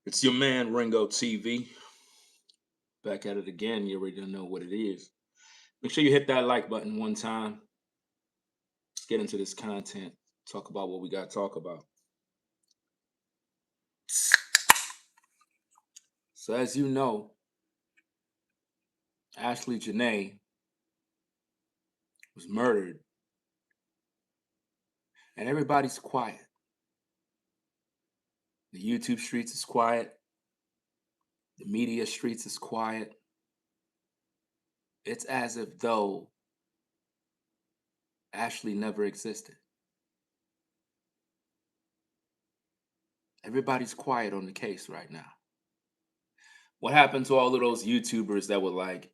It's your man RINGOTV. Back at it again. You already know what it is. Make sure you hit that like button one time. Let's get into this content. Talk about what we got to talk about. So, as you know, Ashlee Jenae was murdered, and everybody's quiet. The YouTube streets is quiet. The media streets is quiet. It's as if though Ashlee never existed. Everybody's quiet on the case right now. What happened to all of those YouTubers that were like,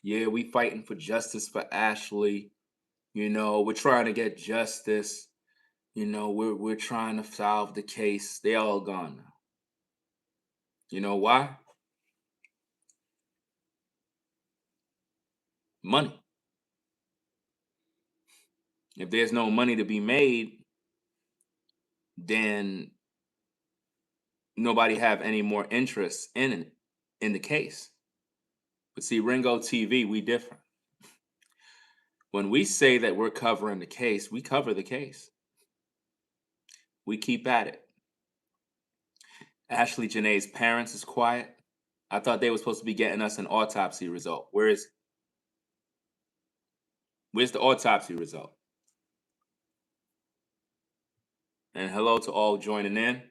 yeah, we fighting for justice for Ashlee. You know, we're trying to get justice. You know, we're trying to solve the case. They all gone now. You know why? Money. If there's no money to be made, then nobody have any more interest in the case. But see, RINGOTV, we different. When we say that we're covering the case, we cover the case. We keep at it. Ashlee Jenae's parents is quiet. I thought they were supposed to be getting us an autopsy result. Where is it? Where's the autopsy result? And hello to all joining in.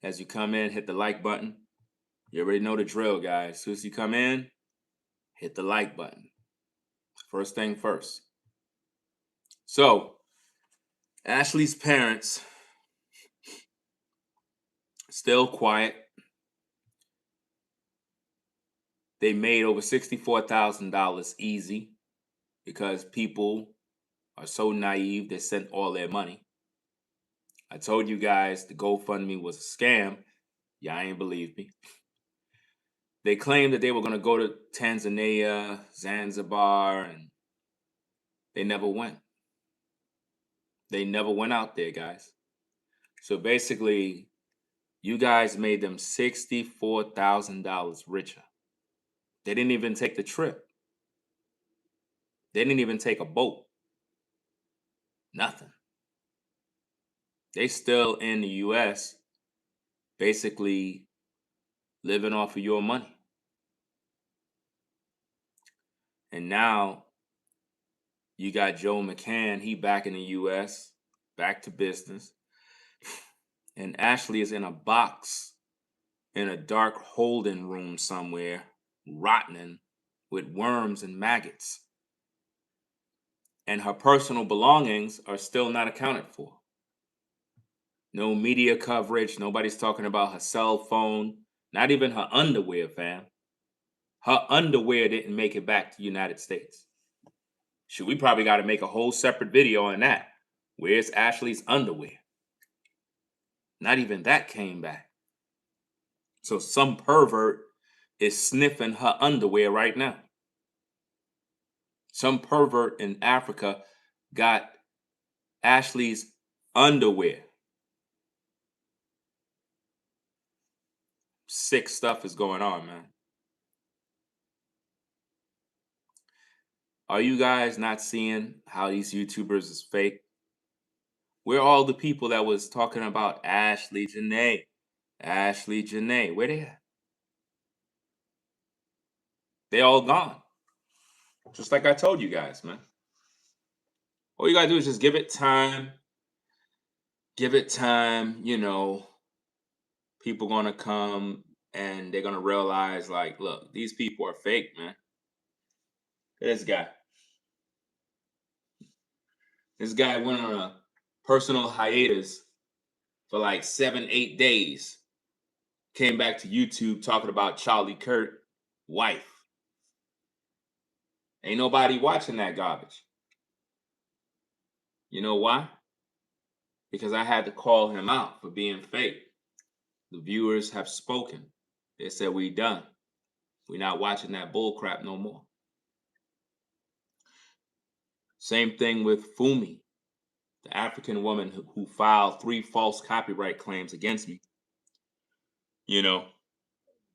As you come in, hit the like button. You already know the drill, guys. As soon as you come in, hit the like button. First thing first. So, Ashlee's parents still quiet. They made over $64,000 easy because people are so naive they sent all their money. I told you guys the GoFundMe was a scam. Y'all ain't believe me. They claimed that they were going to go to Tanzania, Zanzibar, and they never went. They never went out there, guys. So basically, you guys made them $64,000 richer. They didn't even take the trip. They didn't even take a boat. Nothing. They still in the US, basically living off of your money. And now you got Joe McCann, he back in the US, back to business. And Ashlee is in a box in a dark holding room somewhere, rotting with worms and maggots. And her personal belongings are still not accounted for. No media coverage. Nobody's talking about her cell phone. Not even her underwear, fam. Her underwear didn't make it back to the United States. Shoot, we probably got to make a whole separate video on that. Where's Ashlee's underwear? Not even that came back. So some pervert is sniffing her underwear right now. Some pervert in Africa got Ashlee's underwear. Sick stuff is going on, man. Are you guys not seeing how these YouTubers is fake? Where are all the people that was talking about Ashlee Jenae? Ashlee Jenae, where they at? They all gone. Just like I told you guys, man. All you gotta do is just give it time. Give it time, you know. People gonna come and they're gonna realize, like, look, these people are fake, man. This guy. This guy went on a personal hiatus for like 7-8 days. Came back to YouTube talking about Charlie Kirk, wife. Ain't nobody watching that garbage. You know why? Because I had to call him out for being fake. The viewers have spoken. They said we done. We're not watching that bull crap no more. Same thing with Fumi, the African woman who filed 3 false copyright claims against me. You know,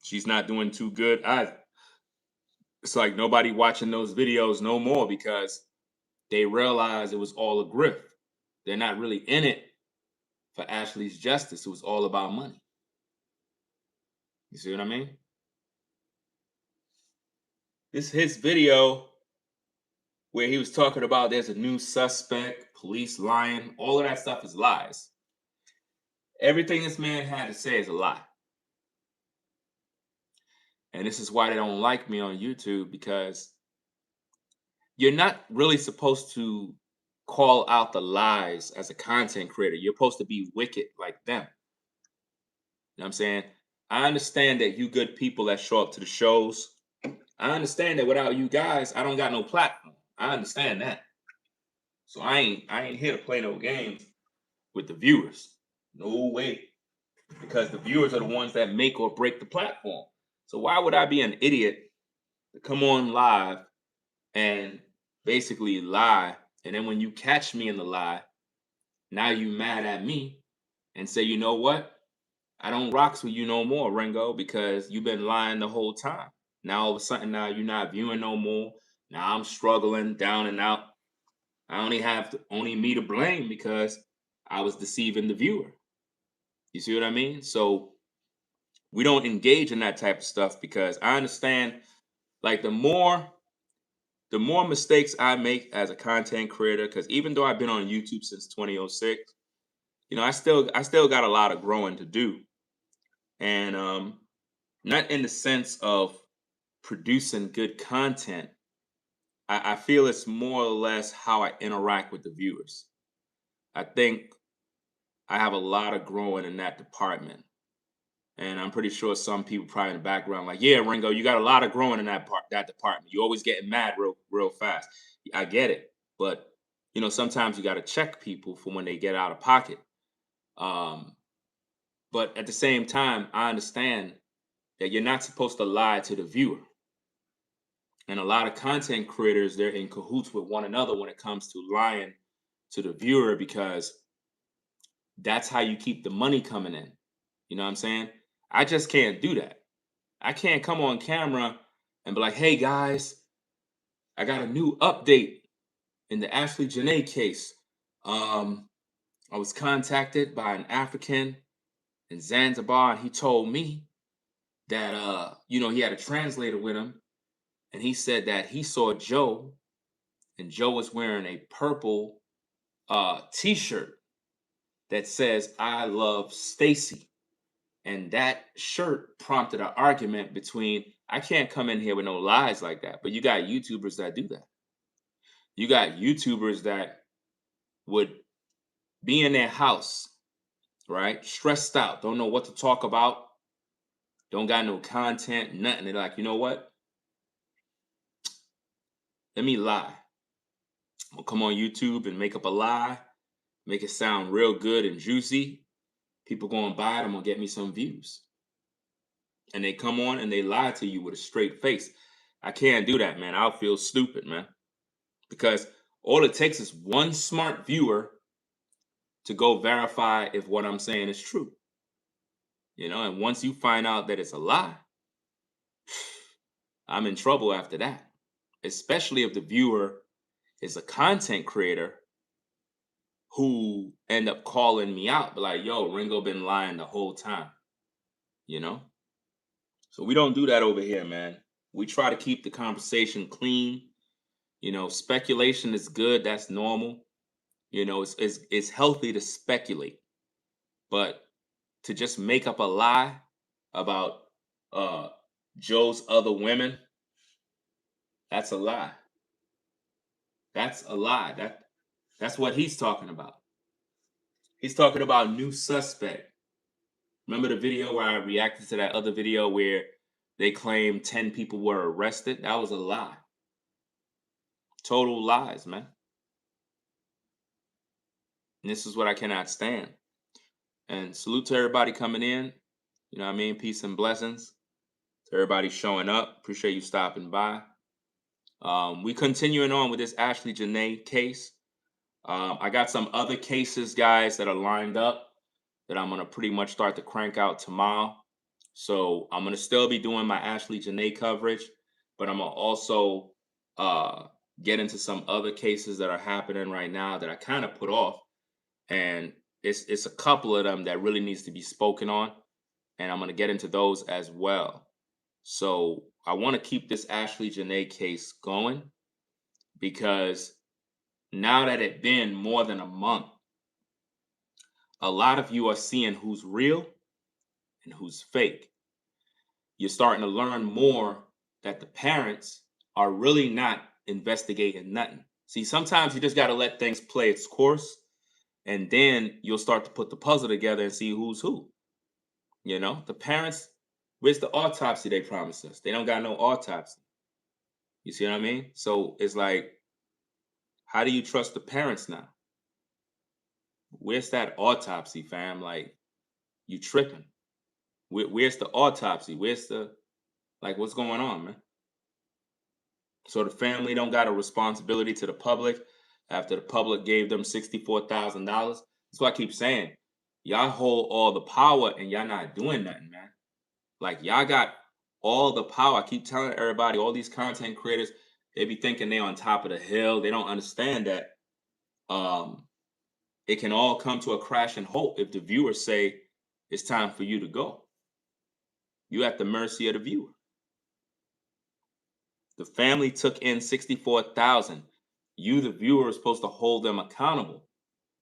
she's not doing too good either. It's like nobody watching those videos no more because they realize it was all a grift. They're not really in it for Ashlee's justice. It was all about money. You see what I mean? This his video where he was talking about there's a new suspect, police lying. All of that stuff is lies. Everything this man had to say is a lie. And this is why they don't like me on YouTube, because you're not really supposed to call out the lies as a content creator. You're supposed to be wicked like them. You know what I'm saying? I understand that you good people that show up to the shows. I understand that without you guys, I don't got no platform. I understand that. So I ain't here to play no games with the viewers. No way. Because the viewers are the ones that make or break the platform. So why would I be an idiot to come on live and basically lie? And then when you catch me in the lie, now you mad at me and say, you know what? I don't rocks with you no more, Ringo, because you've been lying the whole time. Now all of a sudden now you're not viewing no more. Now I'm struggling down and out. I only have only me to blame because I was deceiving the viewer. You see what I mean? So we don't engage in that type of stuff because I understand, like, the more mistakes I make as a content creator, because even though I've been on YouTube since 2006, you know, I still got a lot of growing to do. And not in the sense of producing good content. I feel it's more or less how I interact with the viewers. I think I have a lot of growing in that department. And I'm pretty sure some people probably in the background like, yeah, Ringo, you got a lot of growing in that department. You always getting mad real fast. I get it, but you know sometimes you got to check people for when they get out of pocket. Um, but at the same time, I understand that you're not supposed to lie to the viewer. And a lot of content creators, they're in cahoots with one another when it comes to lying to the viewer because that's how you keep the money coming in. You know what I'm saying? I just can't do that. I can't come on camera and be like, hey guys, I got a new update in the Ashlee Jenae case. I was contacted by an African in Zanzibar, and he told me that you know, he had a translator with him, and he said that he saw Joe, and Joe was wearing a purple t-shirt that says I love Stacy. And that shirt prompted an argument between, I can't come in here with no lies like that. But you got YouTubers that do that. You got YouTubers that would be in their house, right? Stressed out, don't know what to talk about, don't got no content, nothing. They're like, you know what? Let me lie. I'm gonna come on YouTube and make up a lie, make it sound real good and juicy. People gonna buy it, I'm gonna get me some views. And they come on and they lie to you with a straight face. I can't do that, man. I'll feel stupid, man. Because all it takes is one smart viewer to go verify if what I'm saying is true. You know, and once you find out that it's a lie, I'm in trouble after that. Especially if the viewer is a content creator who end up calling me out, be like, yo, Ringo been lying the whole time. You know? So we don't do that over here, man. We try to keep the conversation clean. You know, speculation is good. That's normal. You know, it's healthy to speculate, but to just make up a lie about uh Joe's other women, that's a lie. That's a lie. That's what he's talking about. He's talking about new suspect. Remember the video where I reacted to that other video where they claimed 10 people were arrested? That was a lie. Total lies, man. And this is what I cannot stand. And salute to everybody coming in. You know what I mean? Peace and blessings to everybody showing up. Appreciate you stopping by. We continuing on with this Ashlee Jenae case. I got some other cases, guys, that are lined up that I'm going to pretty much start to crank out tomorrow. So I'm gonna still be doing my Ashlee Jenae coverage, but I'm gonna also uh, get into some other cases that are happening right now that I kind of put off, and it's a couple of them that really needs to be spoken on, and I'm gonna get into those as well. So I want to keep this Ashlee Jenae case going because now that it's been more than a month, a lot of you are seeing who's real and who's fake. You're starting to learn more that the parents are really not investigating nothing. See, sometimes you just got to let things play its course, and then you'll start to put the puzzle together and see who's who. You know, the parents, where's the autopsy they promised us? They don't got no autopsy. You see what I mean? So it's like, how do you trust the parents now? Where's that autopsy, fam? Like, you tripping. Where's the autopsy? Where's the, like, what's going on, man? So the family don't got a responsibility to the public after the public gave them $64,000. That's why I keep saying, y'all hold all the power and y'all not doing nothing, man. Like, y'all got all the power. I keep telling everybody, all these content creators, they be thinking they on top of the hill. They don't understand that um it can all come to a crash and halt if the viewers say it's time for you to go. You at the mercy of the viewer. The family took in 64,000. You, the viewer, is supposed to hold them accountable.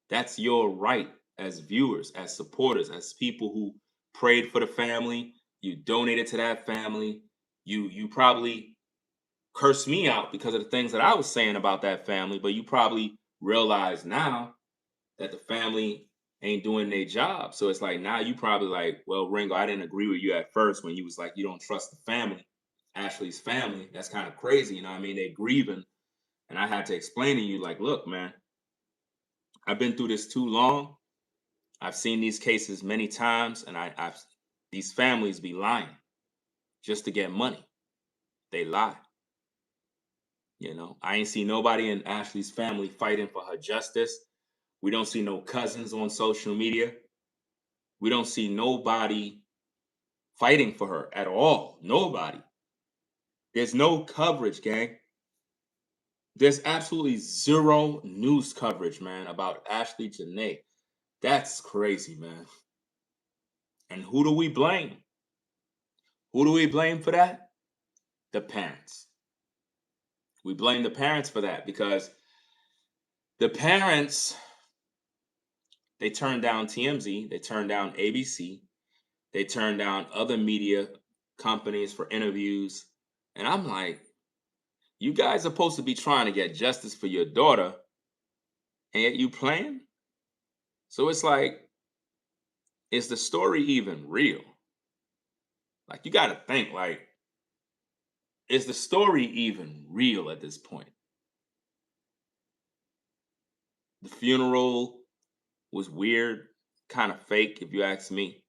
That's your right as viewers, as supporters, as people who prayed for the family. You donated to that family. You probably cursed me out because of the things that I was saying about that family, but you probably realize now that the family ain't doing their job. So it's like now you probably like, well, Ringo, I didn't agree with you at first when you was like, you don't trust the family, Ashlee's family. That's kind of crazy. You know what I mean? They grieving. And I had to explain to you, like, look, man, I've been through this too long. I've seen these cases many times, and I've these families be lying just to get money. They lie. You know, I ain't see nobody in Ashlee's family fighting for her justice. We don't see no cousins on social media. We don't see nobody fighting for her at all. Nobody. There's no coverage, gang. There's absolutely zero news coverage, man, about Ashlee Jenae. That's crazy, man. And who do we blame? Who do we blame for that? The parents. We blame the parents for that because the parents, they turned down TMZ, they turned down ABC, they turned down other media companies for interviews. And I'm like, you guys are supposed to be trying to get justice for your daughter, and yet you playing? So it's like, is the story even real? Like, you got to think, like, is the story even real at this point? The funeral was weird, kind of fake, if you ask me.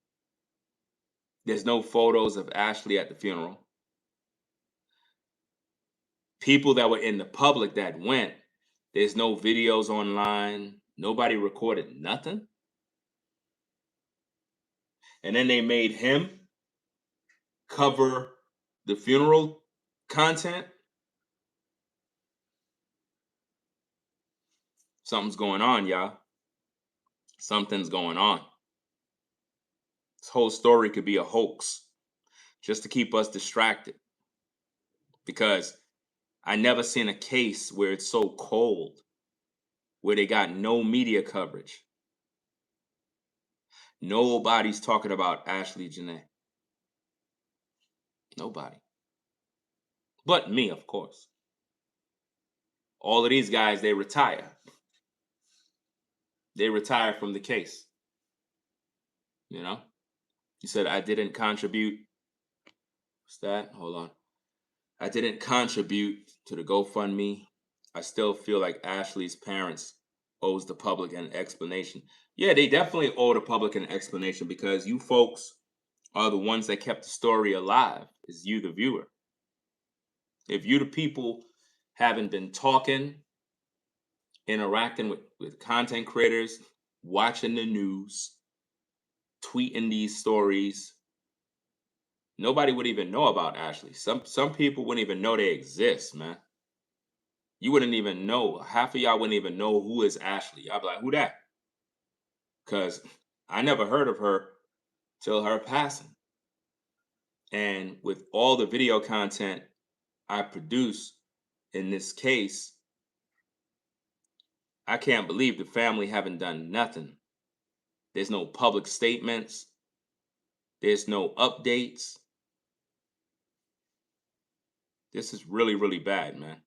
There's no photos of Ashlee at the funeral. People that were in the public that went, there's no videos online. Nobody recorded nothing. And then they made him cover the funeral content. Something's going on, y'all. Something's going on. This whole story could be a hoax just to keep us distracted. Because I never seen a case where it's so cold, where they got no media coverage. Nobody's talking about Ashlee Jenae. Nobody. But me, of course. All of these guys, they retire. They retire from the case. You know? You said I didn't contribute. What's that? Hold on. I didn't contribute to the GoFundMe. I still feel like Ashlee's parents owes the public an explanation. Yeah, they definitely owe the public an explanation because you folks are the ones that kept the story alive. Is you, the viewer. If you, the people, haven't been talking, interacting with content creators, watching the news, tweeting these stories, nobody would even know about Ashlee. Some people wouldn't even know they exist, man. You wouldn't even know. Half of y'all wouldn't even know who is Ashlee. I'd be like, who that? Because I never heard of her till her passing. And with all the video content I produce in this case, I can't believe the family haven't done nothing. There's no public statements. There's no updates. This is really, really bad, man.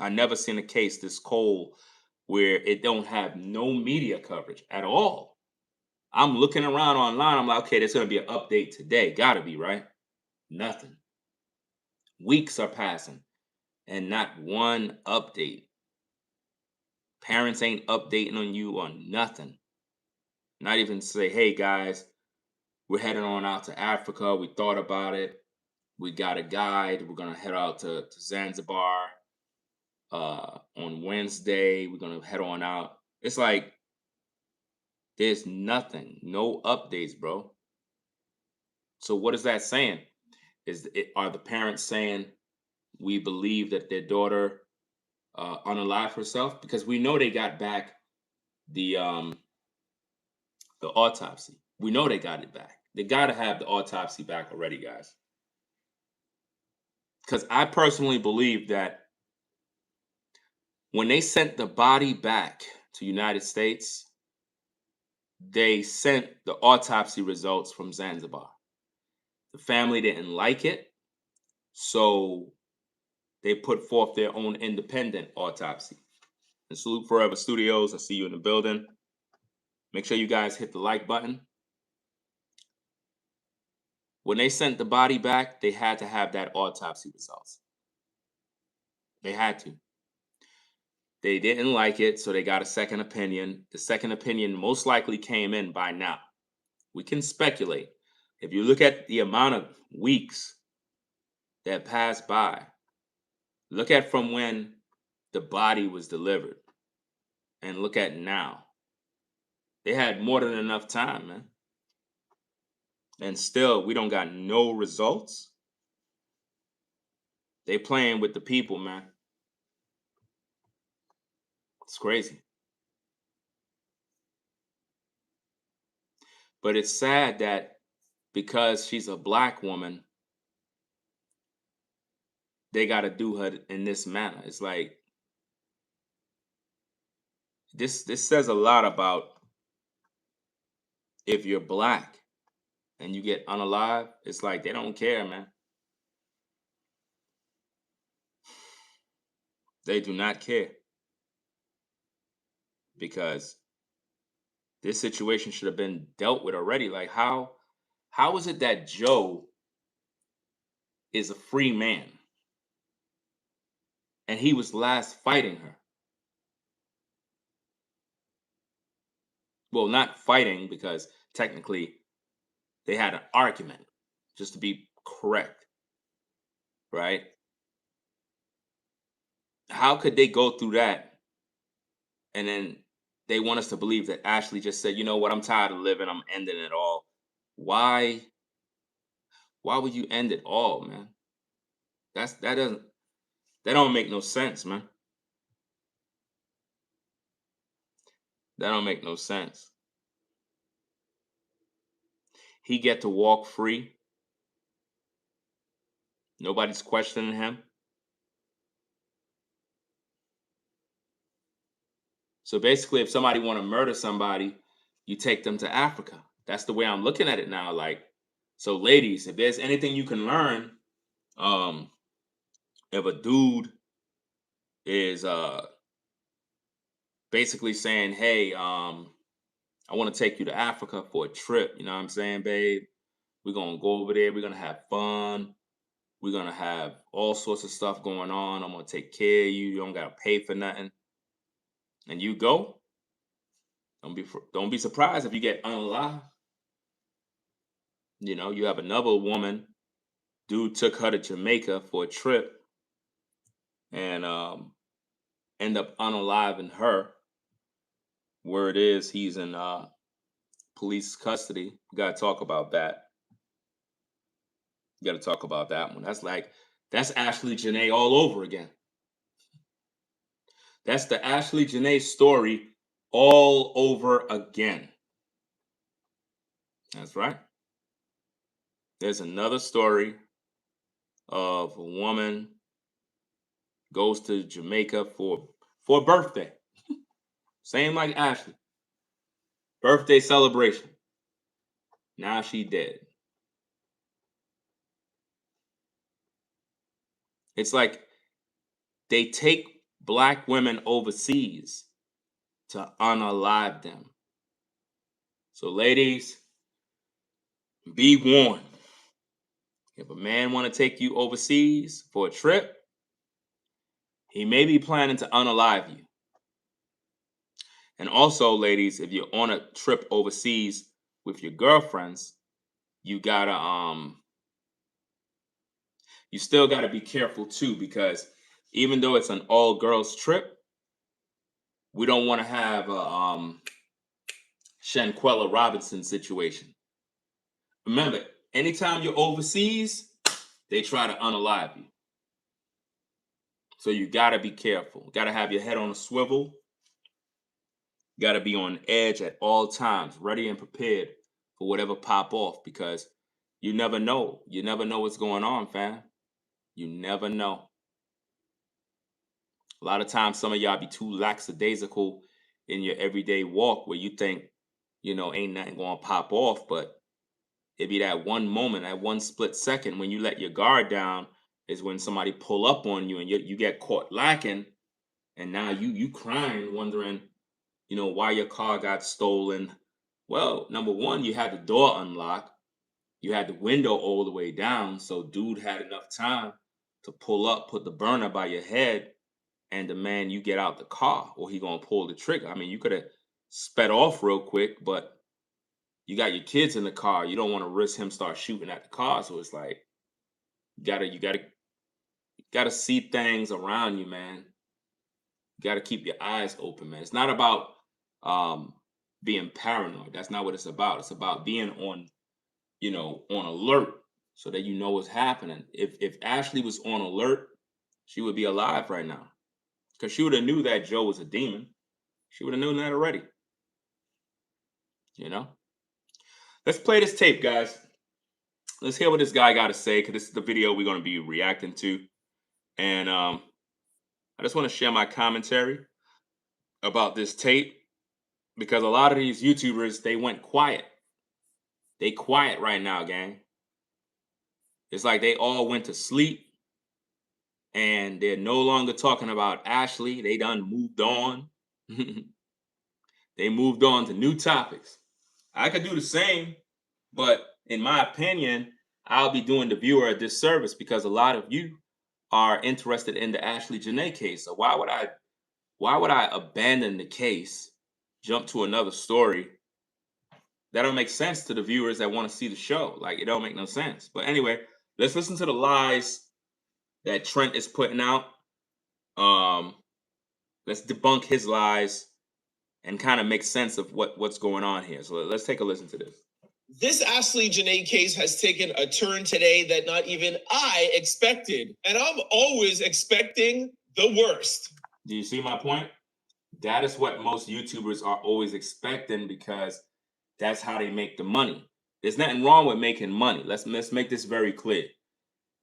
I never seen a case this cold where it don't have no media coverage at all. I'm looking around online. I'm like, okay, there's going to be an update today. Gotta be, right? Nothing. Weeks are passing and not one update. Parents ain't updating on you on nothing. Not even say, hey guys, we're heading on out to Africa. We thought about it. We got a guide. We're going to head out to Zanzibar on Wednesday. We're going to head on out. It's like there's nothing, no updates, bro. So what is that saying? Are the parents saying we believe that their daughter unalived herself? Because we know they got back the autopsy. We know they got it back. They got to have the autopsy back already, guys. Because I personally believe that when they sent the body back to United States, they sent the autopsy results from Zanzibar. The family didn't like it, so they put forth their own independent autopsy. And Salute Forever Studios, I see you in the building. Make sure you guys hit the like button. When they sent the body back, they had to have that autopsy results. They had to. They didn't like it, so they got a second opinion. The second opinion most likely came in by now. We can speculate. If you look at the amount of weeks that passed by, look at from when the body was delivered and look at now. They had more than enough time, man. And still, we don't got no results. They playing with the people, man. It's crazy. But it's sad that because she's a black woman, they got to do her in this manner. It's like this says a lot about if you're black and you get unalive, it's like they don't care, man. They do not care. Because this situation should have been dealt with already. Like how is it that Joe is a free man and he was last fighting her? Well, not fighting because technically they had an argument, just to be correct, right? How could they go through that and then they want us to believe that Ashlee just said, you know what, I'm tired of living, I'm ending it all. Why would you end it all, man? That don't make no sense, man. That don't make no sense. He get to walk free. Nobody's questioning him. So basically, if somebody want to murder somebody, you take them to Africa. That's the way I'm looking at it now. Like, so ladies, if there's anything you can learn, if a dude is basically saying, hey, I want to take you to Africa for a trip, you know what I'm saying, babe? We're gonna go over there, we're gonna have fun, we're gonna have all sorts of stuff going on. I'm gonna take care of you, you don't gotta pay for nothing. And you go, don't be surprised if you get unalive. You know, you have another woman, dude took her to Jamaica for a trip and end up unaliving her. Word is he's in police custody. We gotta talk about that. You got to talk about that one. That's Ashlee Jenae all over again. That's the Ashlee Jenae story all over again. That's right. There's another story of a woman goes to Jamaica for a birthday. Same like Ashlee. Birthday celebration. Now she dead. It's like they take black women overseas to unalive them. So ladies, be warned. If a man want to take you overseas for a trip, he may be planning to unalive you. And also, ladies, if you're on a trip overseas with your girlfriends, you gotta you still gotta be careful too, because even though it's an all girls trip, we don't want to have a Shanquella Robinson situation. Remember, anytime you're overseas, they try to unalive you. So you gotta be careful. Gotta have your head on a swivel. Got to be on edge at all times, ready and prepared for whatever pop off, because you never know. You never know what's going on, fam. You never know. A lot of times, some of y'all be too lackadaisical in your everyday walk where you think, ain't nothing going to pop off, but it be that one moment, that one split second when you let your guard down is when somebody pull up on you and you get caught lacking, and now you crying, wondering, why your car got stolen. Well, number one, you had the door unlocked. You had the window all the way down. So dude had enough time to pull up, put the burner by your head, and demand you get out the car or he gonna pull the trigger. I mean, you could have sped off real quick, but you got your kids in the car. You don't want to risk him start shooting at the car. So it's like you gotta see things around you, man. You gotta keep your eyes open, man. It's not about being paranoid. That's not what it's about. It's about being on alert so that you know what's happening. If Ashlee was on alert, she would be alive right now, because she would have knew that Joe was a demon. She would have known that already. Let's play this tape, guys. Let's hear what this guy got to say, because this is the video we're going to be reacting to. And I just want to share my commentary about this tape, because a lot of these YouTubers, they went quiet. They quiet right now, gang. It's like they all went to sleep and they're no longer talking about Ashlee. They done moved on. They moved on to new topics. I could do the same, but in my opinion, I'll be doing the viewer a disservice, because a lot of you are interested in the Ashlee Jenae case. So why would I abandon the case, jump to another story? That don't make sense to the viewers that want to see the show. Like, it don't make no sense. But anyway, let's listen to the lies that Trent is putting out. Let's debunk his lies and kind of make sense of what's going on here. So let's take a listen to this. This Ashlee Jenae case has taken a turn today that not even I expected. And I'm always expecting the worst. Do you see my point? That is what most YouTubers are always expecting, because that's how they make the money. There's nothing wrong with making money. Let's make this very clear.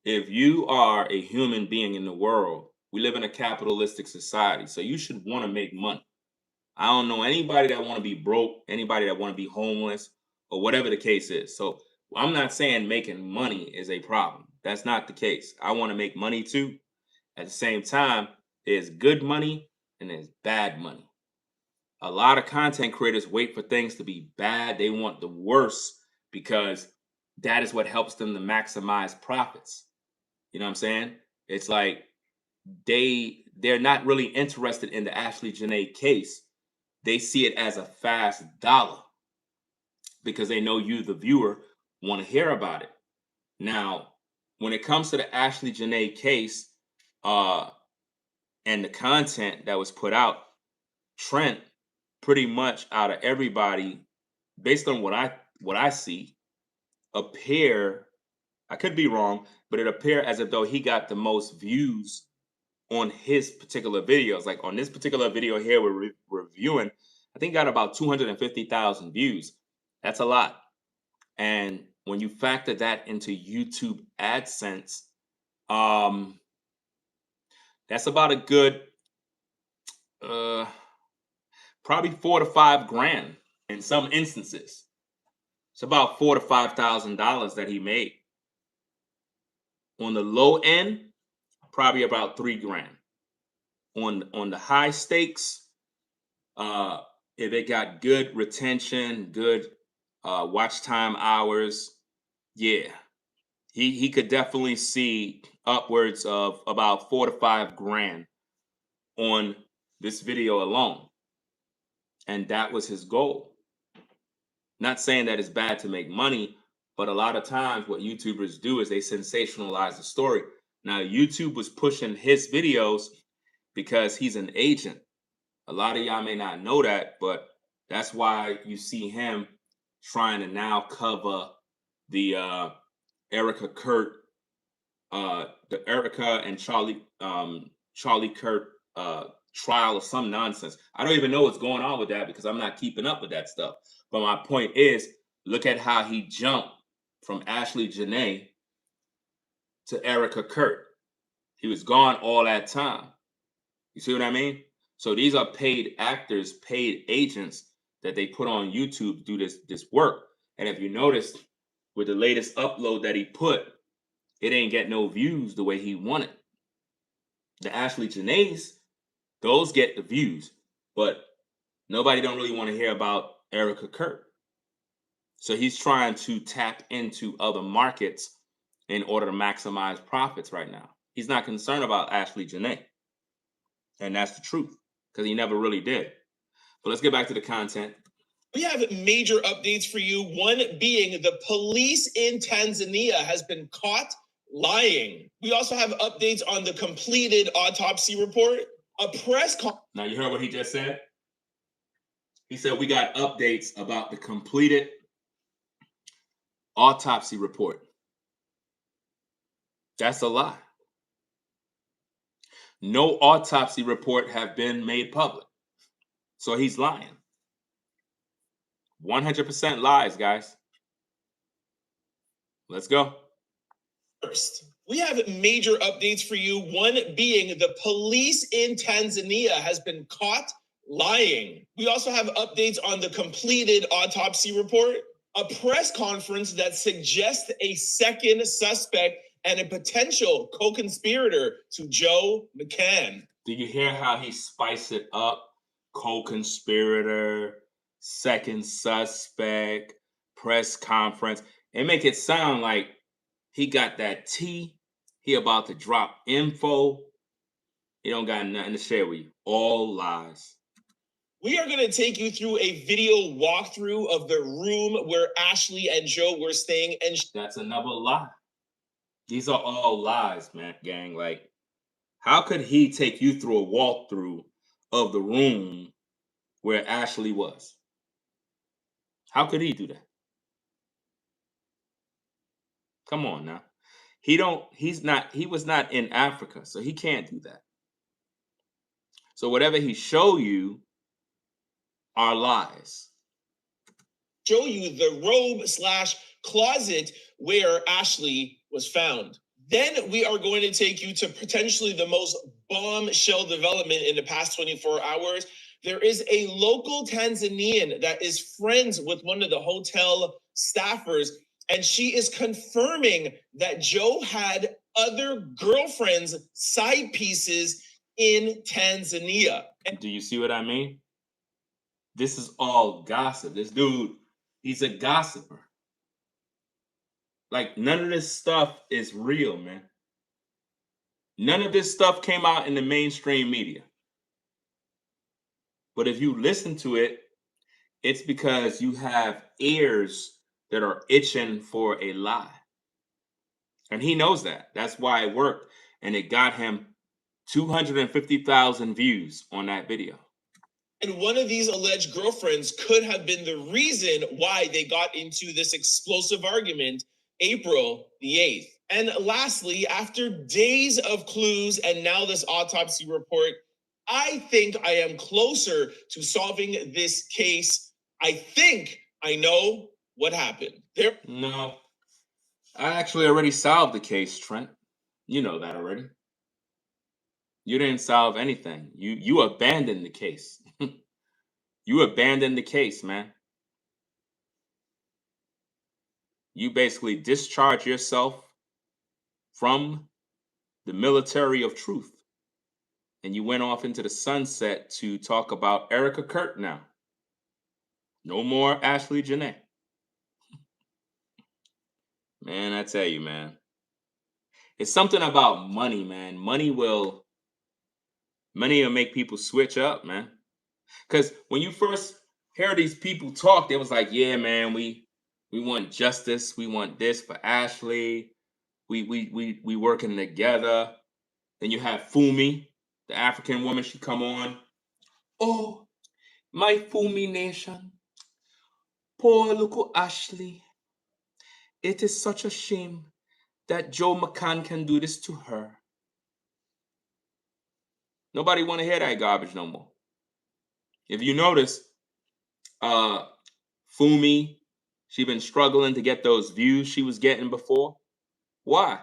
If you are a human being in the world, we live in a capitalistic society, so you should want to make money. I don't know anybody that want to be broke, anybody that want to be homeless, or whatever the case is. So I'm not saying making money is a problem. That's not the case. I want to make money too. At the same time, there's good money and there's bad money. A lot of content creators wait for things to be bad. They want the worst, because that is what helps them to maximize profits. You know what I'm saying? It's like they're not really interested in the Ashlee Jenae case. They see it as a fast dollar, because they know you, the viewer, want to hear about it. Now, when it comes to the Ashlee Jenae case and the content that was put out, Trent, pretty much out of everybody, based on what I see, appear I could be wrong, but it appeared as if though he got the most views on his particular videos. Like on this particular video here we're reviewing, I think got about 250,000 views. That's a lot. And when you factor that into YouTube AdSense, that's about a good probably 4 to 5 grand in some instances. It's about $4,000 to $5,000 that he made. On the low end, probably about 3 grand. On the high stakes, if it got good retention, good watch time hours, yeah, he could definitely see upwards of about 4 to 5 grand on this video alone. And that was his goal. Not saying that it's bad to make money, but a lot of times what YouTubers do is they sensationalize the story. Now, YouTube was pushing his videos because he's an agent. A lot of y'all may not know that, but that's why you see him trying to now cover the Erica Kurt, the Erica and Charlie Kurt trial or some nonsense. I don't even know what's going on with that because I'm not keeping up with that stuff. But my point is, look at how he jumped from Ashlee Jenae to Erica Kurt. He was gone all that time. You see what I mean? So these are paid actors, paid agents that they put on YouTube to do this work. And if you notice, with the latest upload that he put, it ain't get no views the way he wanted. The Ashlee Jenae's, those get the views, but nobody don't really want to hear about Erica Kurt. So he's trying to tap into other markets in order to maximize profits right now. He's not concerned about Ashlee Jenae. And that's the truth, because he never really did. But let's get back to the content. We have major updates for you. One being the police in Tanzania has been caught lying. We also have updates on the completed autopsy report. A press conference. Now you heard what he just said? He said we got updates about the completed autopsy report. That's a lie. No autopsy report have been made public. So he's lying. 100% lies, guys. Let's go. First, we have major updates for you. One being the police in Tanzania has been caught lying. We also have updates on the completed autopsy report, a press conference that suggests a second suspect and a potential co-conspirator to Joe McCann. Do you hear how he spiced it up? Co-conspirator, second suspect, press conference. And make it sound like he got that tea. He about to drop info. He don't got nothing to share with you. All lies. We are going to take you through a video walkthrough of the room where Ashlee and Joe were staying. And that's another lie. These are all lies, man, gang. Like, how could he take you through a walkthrough of the room where Ashlee was? How could he do that? Come on now. He was not in Africa, so he can't do that. So whatever he show you are lies. Show you the robe/closet where Ashlee was found. Then we are going to take you to potentially the most bombshell development in the past 24 hours. There is a local Tanzanian that is friends with one of the hotel staffers, and she is confirming that Joe had other girlfriends, side pieces in Tanzania. Do you see what I mean? This is all gossip. This dude, he's a gossiper. Like, none of this stuff is real, man. None of this stuff came out in the mainstream media. But if you listen to it, it's because you have ears that are itching for a lie. And he knows that. That's why it worked. And it got him 250,000 views on that video. And one of these alleged girlfriends could have been the reason why they got into this explosive argument April the 8th. And lastly, after days of clues and now this autopsy report, I think I am closer to solving this case. I think I know what happened. No, I actually already solved the case, Trent. You know that already. You didn't solve anything. You abandoned the case. You abandoned the case, man. You basically discharge yourself from the military of truth. And you went off into the sunset to talk about Erica Kirk now. No more Ashlee Jenae. Man, I tell you, man. It's something about money, man. Money will make people switch up, man. Because when you first hear these people talk, they was like, yeah, man, we want justice. We want this for Ashlee. We working together. Then you have Fumi, the African woman. She come on. Oh, my Fumi nation. Poor little Ashlee. It is such a shame that Joe McCann can do this to her. Nobody want to hear that garbage no more. If you notice, Fumi, she been struggling to get those views she was getting before. Why?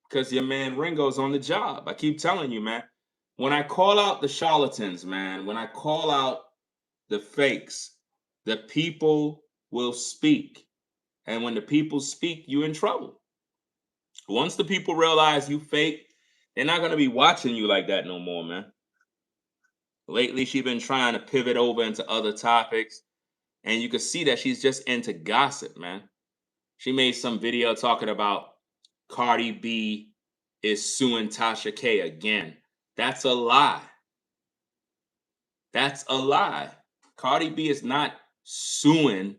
Because your man Ringo's on the job. I keep telling you, man. When I call out the charlatans, man, when I call out the fakes, the people will speak. And when the people speak, you're in trouble. Once the people realize you fake, they're not going to be watching you like that no more, man. Lately, she's been trying to pivot over into other topics. And you can see that she's just into gossip, man. She made some video talking about Cardi B is suing Tasha K again. That's a lie. That's a lie. Cardi B is not suing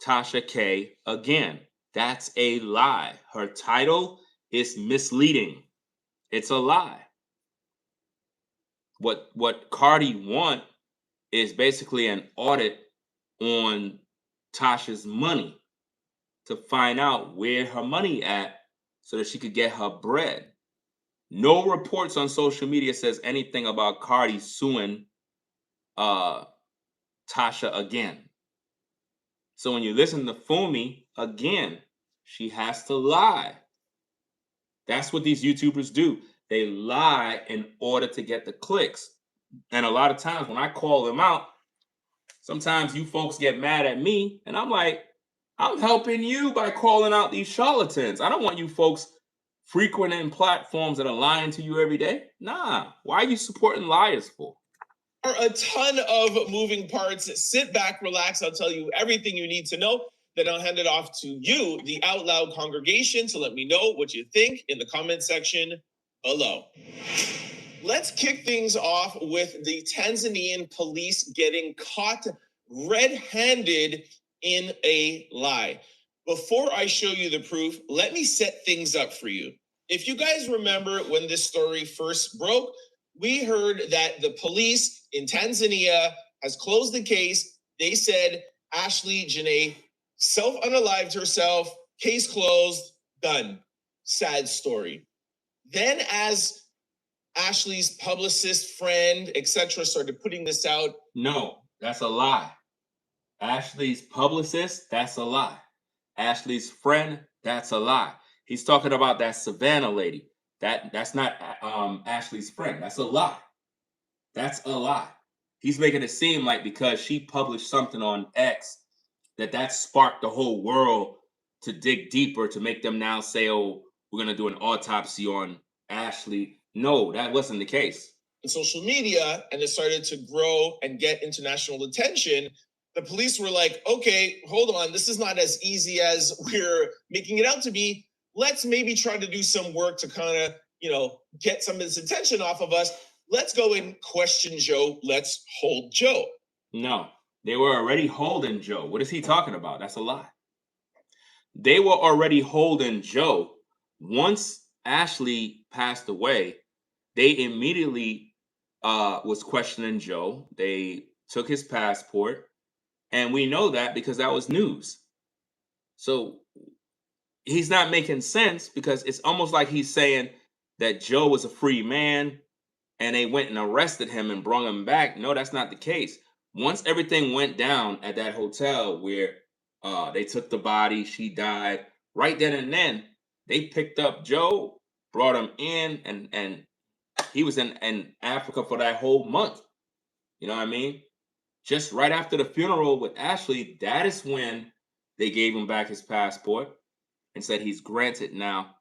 Tasha K again. That's a lie. Her title is misleading. It's a lie. What Cardi want is basically an audit on Tasha's money to find out where her money at so that she could get her bread. No reports on social media says anything about Cardi suing Tasha again. So when you listen to Fumi again, she has to lie. That's what these YouTubers do. They lie in order to get the clicks. And a lot of times when I call them out, sometimes you folks get mad at me, and I'm like, I'm helping you by calling out these charlatans. I don't want you folks frequenting platforms that are lying to you every day. Nah, why are you supporting liars for? There are a ton of moving parts. Sit back, relax. I'll tell you everything you need to know. Then I'll hand it off to you, the Out Loud congregation, to let me know what you think in the comment section below. Let's kick things off with the Tanzanian police getting caught red-handed in a lie. Before I show you the proof, let me set things up for you. If you guys remember when this story first broke, we heard that the police in Tanzania has closed the case. They said Ashlee Jenae self-unalived herself, case closed, done. Sad story. Then as Ashlee's publicist, friend, etc., started putting this out. No, that's a lie. Ashlee's publicist, that's a lie. Ashlee's friend, that's a lie. He's talking about that Savannah lady. That's not Ashlee's friend. That's a lie. That's a lie. He's making it seem like because she published something on X that sparked the whole world to dig deeper to make them now say, oh, we're going to do an autopsy on Ashlee. No, that wasn't the case. On social media, and it started to grow and get international attention, the police were like, okay, hold on, this is not as easy as we're making it out to be. Let's maybe try to do some work to kind of, get some of this attention off of us. Let's go and question Joe. Let's hold Joe. No, they were already holding Joe. What is he talking about? That's a lie. They were already holding Joe. Once Ashlee passed away, they immediately was questioning Joe. They took his passport, and we know that because that was news. So he's not making sense, because it's almost like he's saying that Joe was a free man and they went and arrested him and brought him back. No, that's not the case. Once everything went down at that hotel where they took the body, she died, right then and then, they picked up Joe, brought him in, and he was in Africa for that whole month. You know what I mean? Just right after the funeral with Ashlee, that is when they gave him back his passport and said he's granted now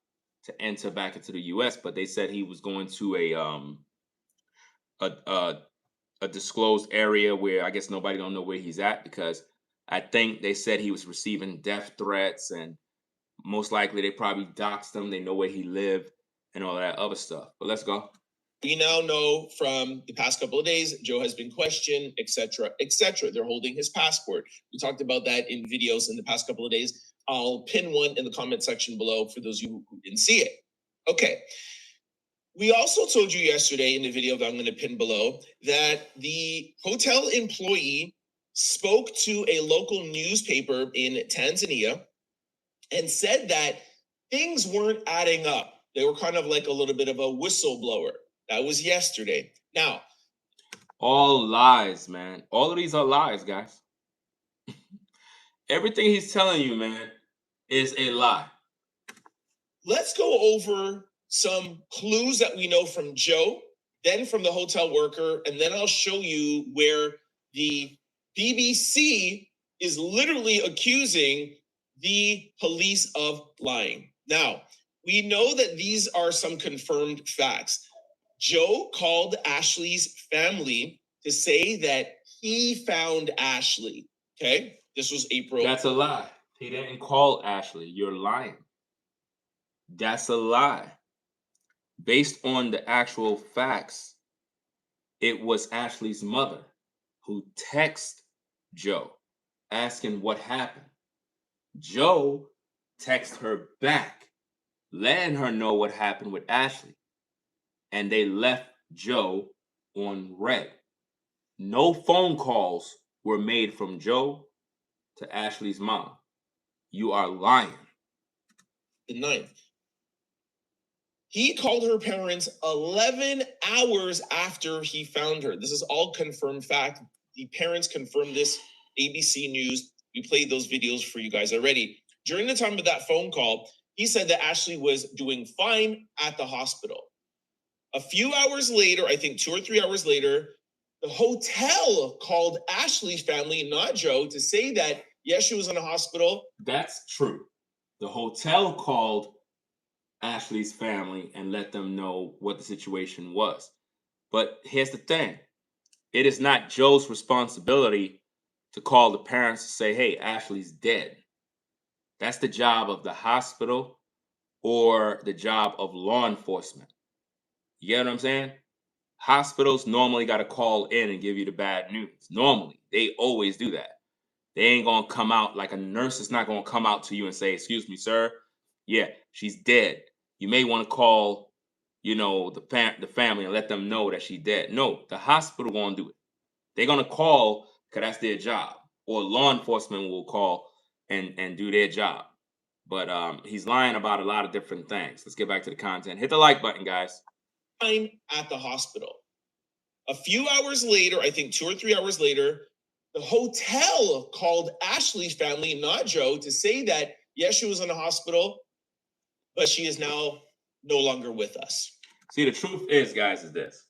to enter back into the U.S. But they said he was going to a a disclosed area where I guess nobody don't know where he's at, because I think they said he was receiving death threats, and most likely they probably doxed him. They know where he lived and all that other stuff. But let's go. We now know from the past couple of days, Joe has been questioned, etc., etc. They're holding his passport. We talked about that in videos in the past couple of days. I'll pin one in the comment section below for those of you who didn't see it. Okay. We also told you yesterday in the video that I'm going to pin below that the hotel employee spoke to a local newspaper in Tanzania and said that things weren't adding up. They were kind of like a little bit of a whistleblower. That was yesterday. Now, all lies, man. All of these are lies, guys. Everything he's telling you, man, is a lie. Let's go over some clues that we know from Joe, then from the hotel worker, and then I'll show you where the BBC is literally accusing the police of lying. Now, we know that these are some confirmed facts. Joe called Ashlee's family to say that he found Ashlee. Okay, this was April. That's a lie. He didn't call Ashlee. You're lying. That's a lie. Based on the actual facts, it was Ashlee's mother who texted Joe asking what happened. Joe texted her back, letting her know what happened with Ashlee. And they left Joe on red. No phone calls were made from Joe to Ashlee's mom. You are lying. The 9th. He called her parents 11 hours after he found her. This is all confirmed fact. The parents confirmed this. ABC News. We played those videos for you guys already. During the time of that phone call, he said that Ashlee was doing fine at the hospital. A few hours later, I think 2 or 3 hours later, the hotel called Ashlee's family, not Joe, to say that, yes, she was in a hospital. That's true. The hotel called Ashlee's family and let them know what the situation was. But here's the thing. It is not Joe's responsibility to call the parents to say, hey, Ashlee's dead. That's the job of the hospital or the job of law enforcement. You get what I'm saying? Hospitals normally got to call in and give you the bad news. Normally, they always do that. They ain't going to come out, like a nurse is not going to come out to you and say, excuse me, sir. Yeah, she's dead. You may want to call, the family and let them know that she's dead. No, the hospital won't do it. They're going to call because that's their job. Or law enforcement will call and do their job. But he's lying about a lot of different things. Let's get back to the content. Hit the like button, guys. At the hospital. A few hours later, I think 2 or 3 hours later, the hotel called Ashlee's family, not Joe, to say that, yes, she was in the hospital, but she is now no longer with us. See, the truth is, guys, is this.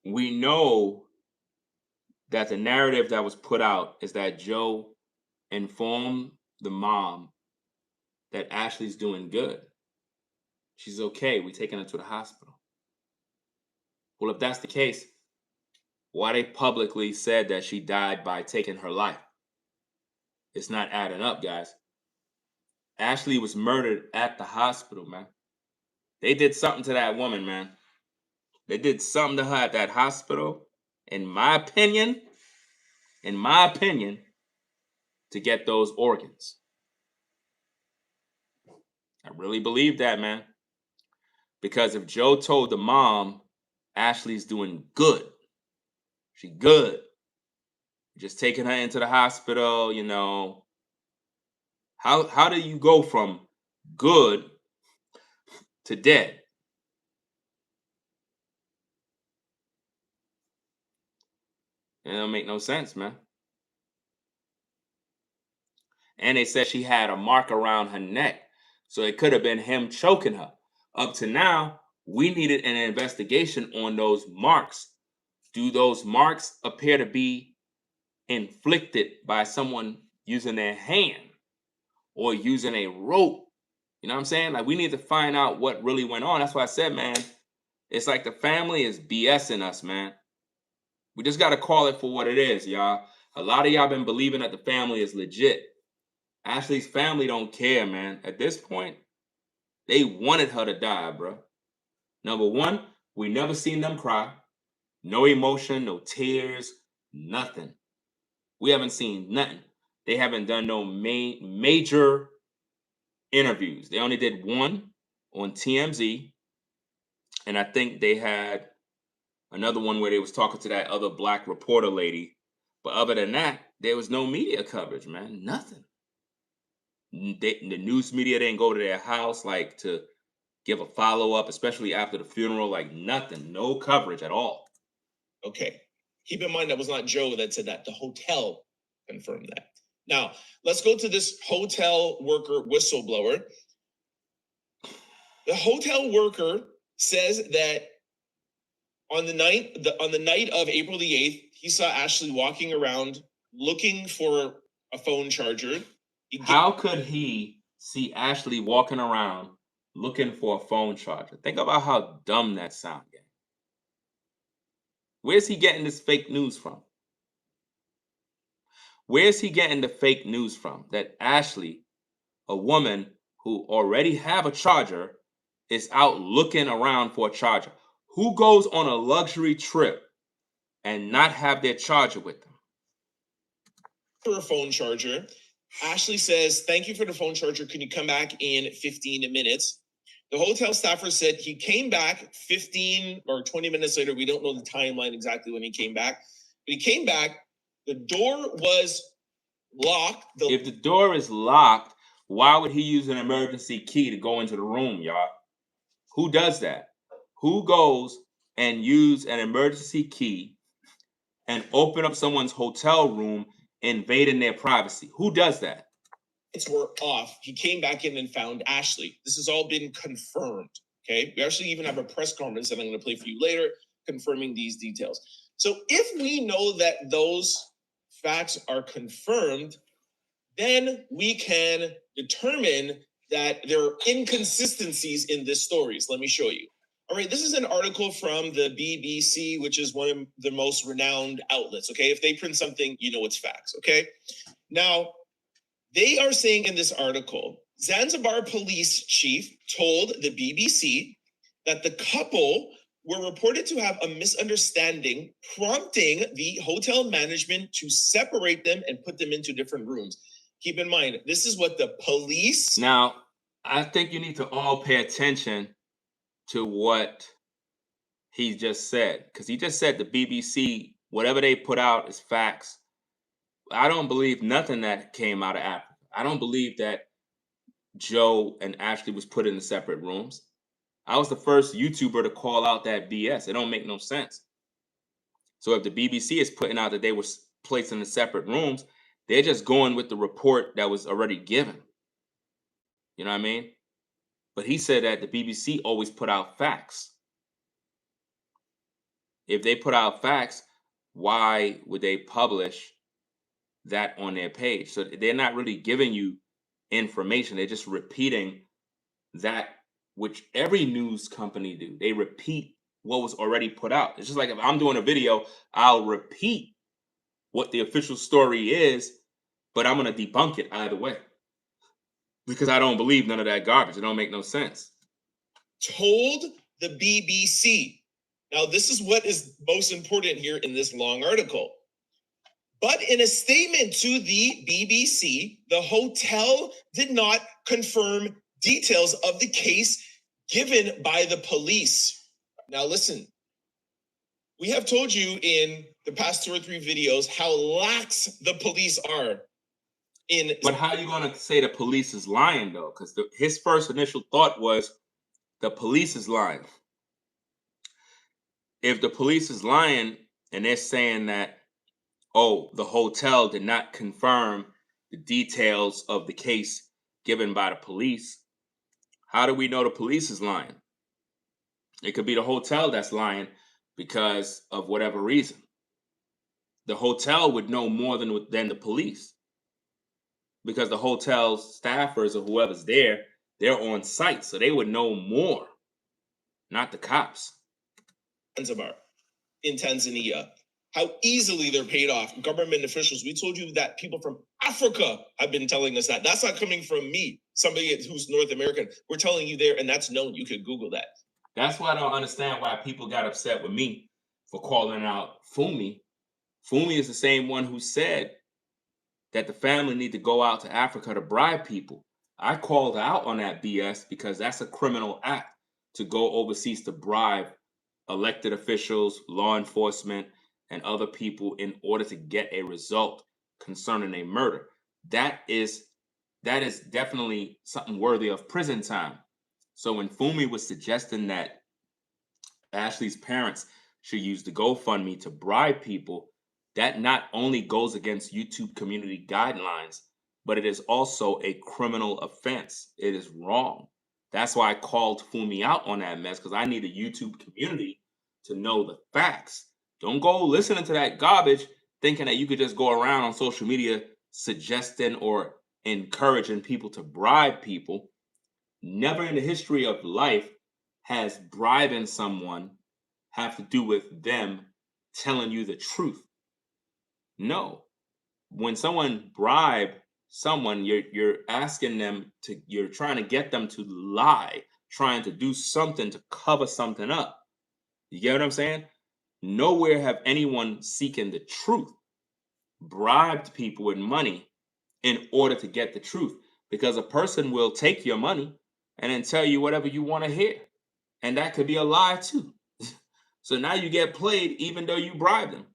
We know that the narrative that was put out is that Joe informed the mom that Ashlee's doing good. She's okay. We're taking her to the hospital. Well, if that's the case, why they publicly said that she died by taking her life? It's not adding up, guys. Ashlee was murdered at the hospital, man. They did something to that woman, man. They did something to her at that hospital, in my opinion, to get those organs. I really believe that, man. Because if Joe told the mom, Ashlee's doing good, she good, just taking her into the hospital, How do you go from good to dead? It don't make no sense, man. And they said she had a mark around her neck, so it could have been him choking her. Up to now, we needed an investigation on those marks. Do those marks appear to be inflicted by someone using their hand or using a rope? You know what I'm saying? Like, we need to find out what really went on. That's why I said, man, it's like the family is BSing us, man. We just got to call it for what it is, y'all. A lot of y'all been believing that the family is legit. Ashlee's family don't care, man. At this point, they wanted her to die, bro. Number one, we never seen them cry. No emotion, no tears, nothing. We haven't seen nothing. They haven't done no major interviews. They only did one on TMZ, and I think they had another one where they was talking to that other black reporter lady. But other than that, there was no media coverage, man. Nothing. The news media didn't go to their house like to give a follow-up, especially after the funeral. Like, nothing. No coverage at all. Okay. Keep in mind that was not Joe that said that. The hotel confirmed that. Now, let's go to this hotel worker whistleblower. The hotel worker says that on the night of April the 8th, he saw Ashlee walking around looking for a phone charger. How could he see Ashlee walking around looking for a phone charger? Think about how dumb that sounds. Where's he getting this fake news from? Where's he getting the fake news from that Ashlee, a woman who already have a charger, is out looking around for a charger? Who goes on a luxury trip and not have their charger with them? For a phone charger, Ashlee says, "Thank you for the phone charger. Can you come back in 15 minutes?" The hotel staffer said he came back 15 or 20 minutes later. We don't know the timeline exactly when he came back. But he came back. The door was locked. If the door is locked, why would he use an emergency key to go into the room, y'all? Who does that? Who goes and use an emergency key and open up someone's hotel room, invading their privacy? Who does that? Lights were off. He came back in and found Ashlee. This has all been confirmed. Okay. We actually even have a press conference that I'm going to play for you later confirming these details. So if we know that those facts are confirmed, then we can determine that there are inconsistencies in this stories. Let me show you. All right, this is an article from the BBC, which is one of the most renowned outlets. Okay, if they print something, you know it's facts. Okay, now they are saying in this article, Zanzibar police chief told the BBC that the couple were reported to have a misunderstanding, prompting the hotel management to separate them and put them into different rooms. Keep in mind, this is what the police... Now, I think you need to all pay attention to what he just said, because he just said the BBC, whatever they put out is facts. I don't believe nothing that came out of Africa. I don't believe that Joe and Ashlee was put in separate rooms. I was the first YouTuber to call out that BS. It don't make no sense. So if the BBC is putting out that they were placed in the separate rooms, they're just going with the report that was already given. You know what I mean? But he said that the BBC always put out facts. If they put out facts, why would they publish that on their page? So they're not really giving you information. They're just repeating that which every news company do. They repeat what was already put out. It's just like if I'm doing a video, I'll repeat what the official story is, but I'm going to debunk it either way because I don't believe none of that garbage. It don't make no sense. Told the BBC. Now, this is what is most important here in this long article. But in a statement to the BBC, the hotel did not confirm details of the case given by the police. Now, listen, we have told you in the past 2 or 3 videos how lax the police are. But how are you going to say the police is lying, though? Because his first initial thought was the police is lying. If the police is lying and they're saying that, oh, the hotel did not confirm the details of the case given by the police, how do we know the police is lying? It could be the hotel that's lying because of whatever reason. The hotel would know more than the police, because the hotel staffers or whoever's there, they're on site, so they would know more, not the cops. Zanzibar, in Tanzania, how easily they're paid off. Government officials, we told you that people from Africa have been telling us that. That's not coming from me, somebody who's North American. We're telling you there, and that's known. You could Google that. That's why I don't understand why people got upset with me for calling out Fumi. Fumi is the same one who said that the family need to go out to Africa to bribe people. I called out on that BS because that's a criminal act to go overseas to bribe elected officials, law enforcement, and other people in order to get a result concerning a murder. That is definitely something worthy of prison time. So when Fumi was suggesting that Ashlee's parents should use the GoFundMe to bribe people, that not only goes against YouTube community guidelines, but it is also a criminal offense. It is wrong. That's why I called Fumi out on that mess, because I need the YouTube community to know the facts. Don't go listening to that garbage thinking that you could just go around on social media suggesting or encouraging people to bribe people. Never in the history of life has bribing someone have to do with them telling you the truth. No. When someone bribe someone, you're asking them to, you're trying to get them to lie, trying to do something to cover something up. You get what I'm saying? Nowhere have anyone seeking the truth bribed people with money in order to get the truth, because a person will take your money and then tell you whatever you want to hear, and that could be a lie too. So now you get played even though you bribed them.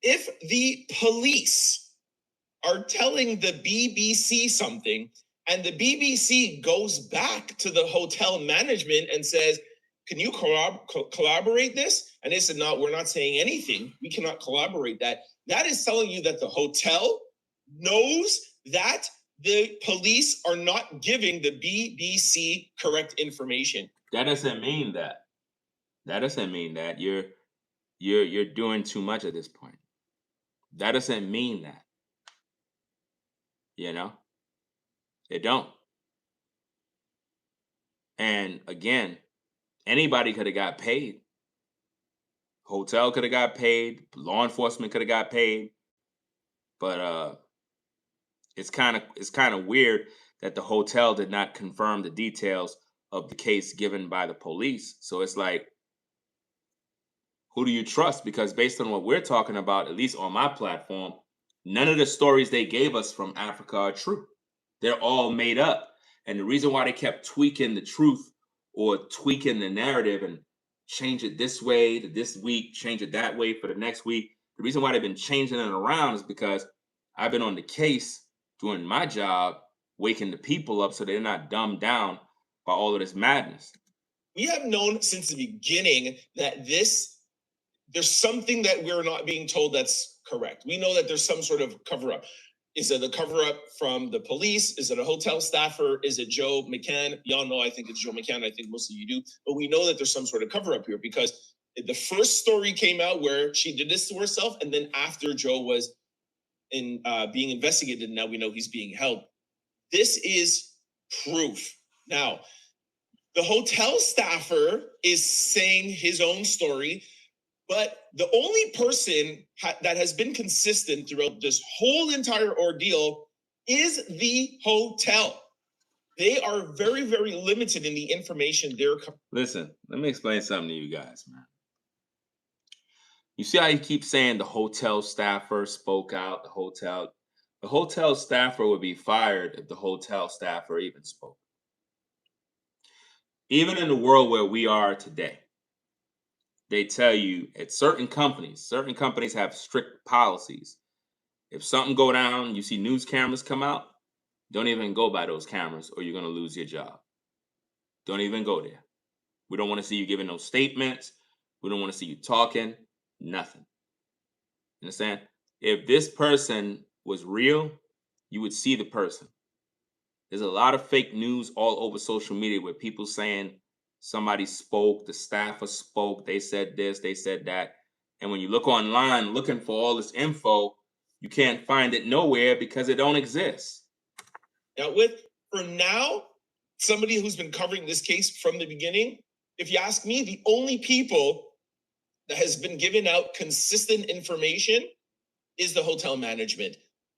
If the police are telling the BBC something and the BBC goes back to the hotel management and says, can you collaborate this? And they said, no, we're not saying anything. We cannot collaborate that. That is telling you that the hotel knows that the police are not giving the BBC correct information. That doesn't mean that. That doesn't mean that. You're doing too much at this point. That doesn't mean that. You know? It don't. And again, anybody could have got paid. Hotel could have got paid. Law enforcement could have got paid. But it's kind of weird that the hotel did not confirm the details of the case given by the police. So it's like, who do you trust? Because based on what we're talking about, at least on my platform, none of the stories they gave us from Africa are true. They're all made up. And the reason why they kept tweaking the truth or tweaking the narrative and change it this way to this week, change it that way for the next week, the reason why they've been changing it around is because I've been on the case doing my job, waking the people up so they're not dumbed down by all of this madness. We have known since the beginning that there's something that we're not being told that's correct. We know that there's some sort of cover-up. Is it a cover-up from the police? Is it a hotel staffer? Is it Joe McCann? Y'all know I think it's Joe McCann. I think most of you do. But we know that there's some sort of cover-up here, because the first story came out where she did this to herself, and then after Joe was being investigated, now we know he's being held. This is proof. Now, the hotel staffer is saying his own story, but the only person that has been consistent throughout this whole entire ordeal is the hotel. They are very, very limited in the information they're. Listen, let me explain something to you guys, man. You see how you keep saying the hotel staffer spoke out, the hotel staffer would be fired if the hotel staffer even spoke. Even in the world where we are today, they tell you at certain companies have strict policies. If something go down, you see news cameras come out, don't even go by those cameras or you're going to lose your job. Don't even go there. We don't want to see you giving no statements. We don't want to see you talking, nothing. Understand? If this person was real, you would see the person. There's a lot of fake news all over social media with people saying somebody spoke, the staffer spoke, they said this, they said that. And when you look online looking for all this info, you can't find it nowhere because it don't exist. Now, for now, somebody who's been covering this case from the beginning, if you ask me, the only people that has been giving out consistent information is the hotel management,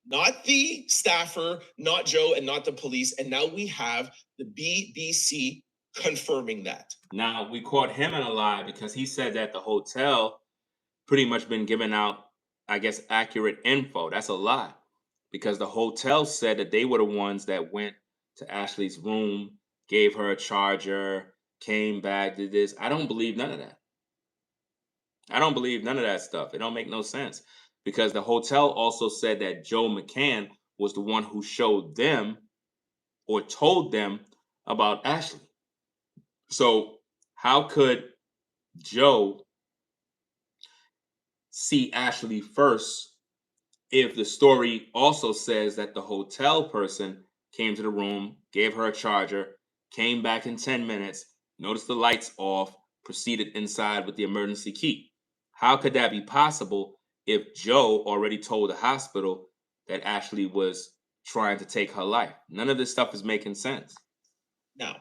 not the staffer, not Joe, and not the police. And now we have the BBC confirming that. Now, we caught him in a lie because he said that the hotel pretty much been giving out, I guess, accurate info. That's a lie, because the hotel said that they were the ones that went to Ashlee's room, gave her a charger, came back, did this. I don't believe none of that. I don't believe none of that stuff. It don't make no sense, because the hotel also said that Joe McCann was the one who showed them or told them about Ashlee. So how could Joe see Ashlee first if the story also says that the hotel person came to the room, gave her a charger, came back in 10 minutes, noticed the lights off, proceeded inside with the emergency key? How could that be possible if Joe already told the hospital that Ashlee was trying to take her life? None of this stuff is making sense. Now,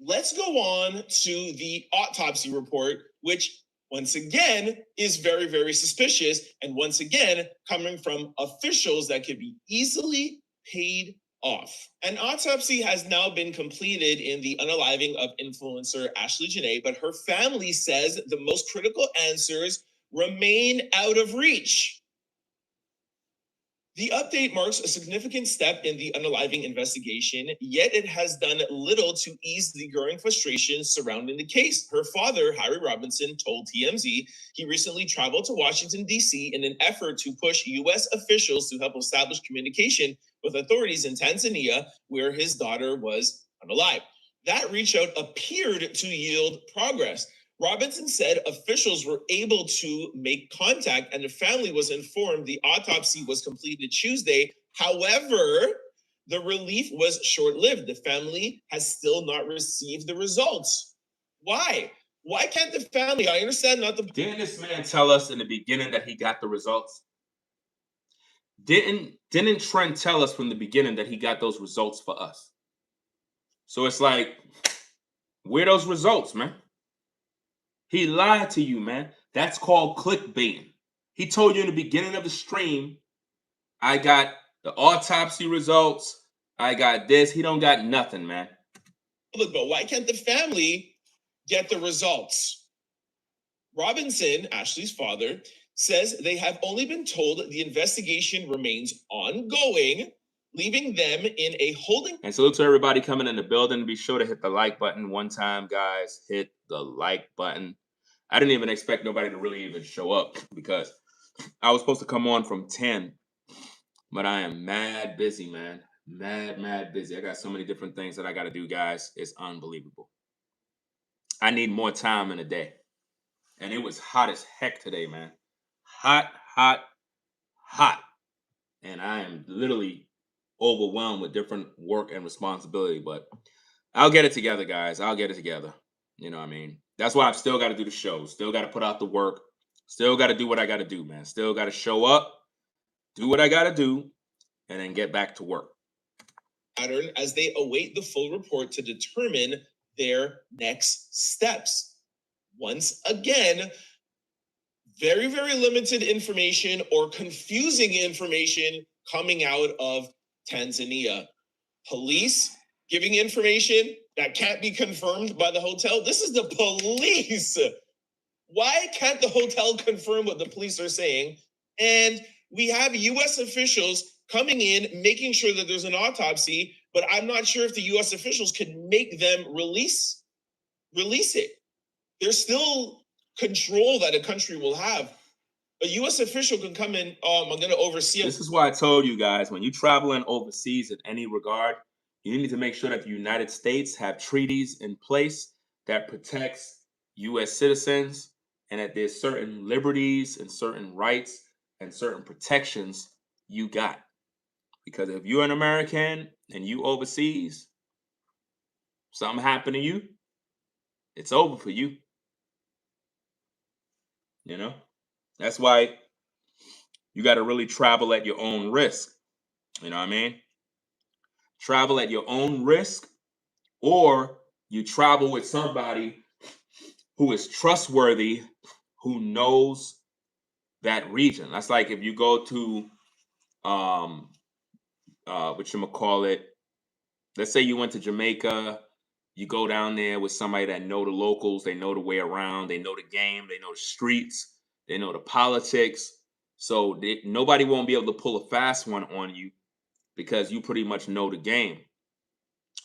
let's go on to the autopsy report, which once again is very, very suspicious, and once again coming from officials that could be easily paid off. An autopsy has now been completed in the unaliving of influencer Ashlee Jenae, but her family says the most critical answers remain out of reach. The update marks a significant step in the unaliving investigation, yet it has done little to ease the growing frustration surrounding the case. Her father, Harry Robinson, told TMZ he recently traveled to Washington, D.C. in an effort to push U.S. officials to help establish communication with authorities in Tanzania, where his daughter was unalived. That reach out appeared to yield progress. Robinson said officials were able to make contact and the family was informed the autopsy was completed Tuesday. However, the relief was short-lived. The family has still not received the results. Why? Why can't the family? I understand not the... Didn't this man tell us in the beginning that he got the results? Didn't Trent tell us from the beginning that he got those results for us? So it's like, where are those results, man? He lied to you, man. That's called clickbaiting. He told you in the beginning of the stream, I got the autopsy results, I got this. He don't got nothing, man. Look, but why can't the family get the results? Robinson, Ashlee's father, says they have only been told the investigation remains ongoing, leaving them in a holding. And salute to everybody coming in the building. Be sure to hit the like button one time, guys. Hit the like button. I didn't even expect nobody to really even show up because I was supposed to come on from 10, but I am mad busy, man. Mad busy. I got so many different things that I got to do, guys. It's unbelievable. I need more time in a day. And it was hot as heck today, man. Hot. And I am literally overwhelmed with different work and responsibility, but I'll get it together, guys. I'll get it together. You know what I mean? That's why I've still got to do the show. Still got to put out the work. Still got to do what I got to do, man. Still got to show up, do what I got to do, and then get back to work. Pattern as they await the full report to determine their next steps. Once again, very, very limited information or confusing information coming out of Tanzania. Police giving information that can't be confirmed by the hotel. This is the police. Why can't the hotel confirm what the police are saying? And we have U.S. officials coming in, making sure that there's an autopsy, but I'm not sure if the U.S. officials can make them release it. There's still control that a country will have. A U.S. official can come in. I'm going to oversee it. This is why I told you guys, when you're traveling overseas in any regard, you need to make sure that the United States have treaties in place that protects U.S. citizens, and that there's certain liberties and certain rights and certain protections you got. Because if you're an American and you overseas, something happened to you, it's over for you. You know? That's why you got to really travel at your own risk. You know what I mean? Travel at your own risk, or you travel with somebody who is trustworthy, who knows that region. That's like if you go to whatchamacallit, let's say you went to Jamaica, you go down there with somebody that know the locals, they know the way around, they know the game, they know the streets, they know the politics. So nobody won't be able to pull a fast one on you because you pretty much know the game.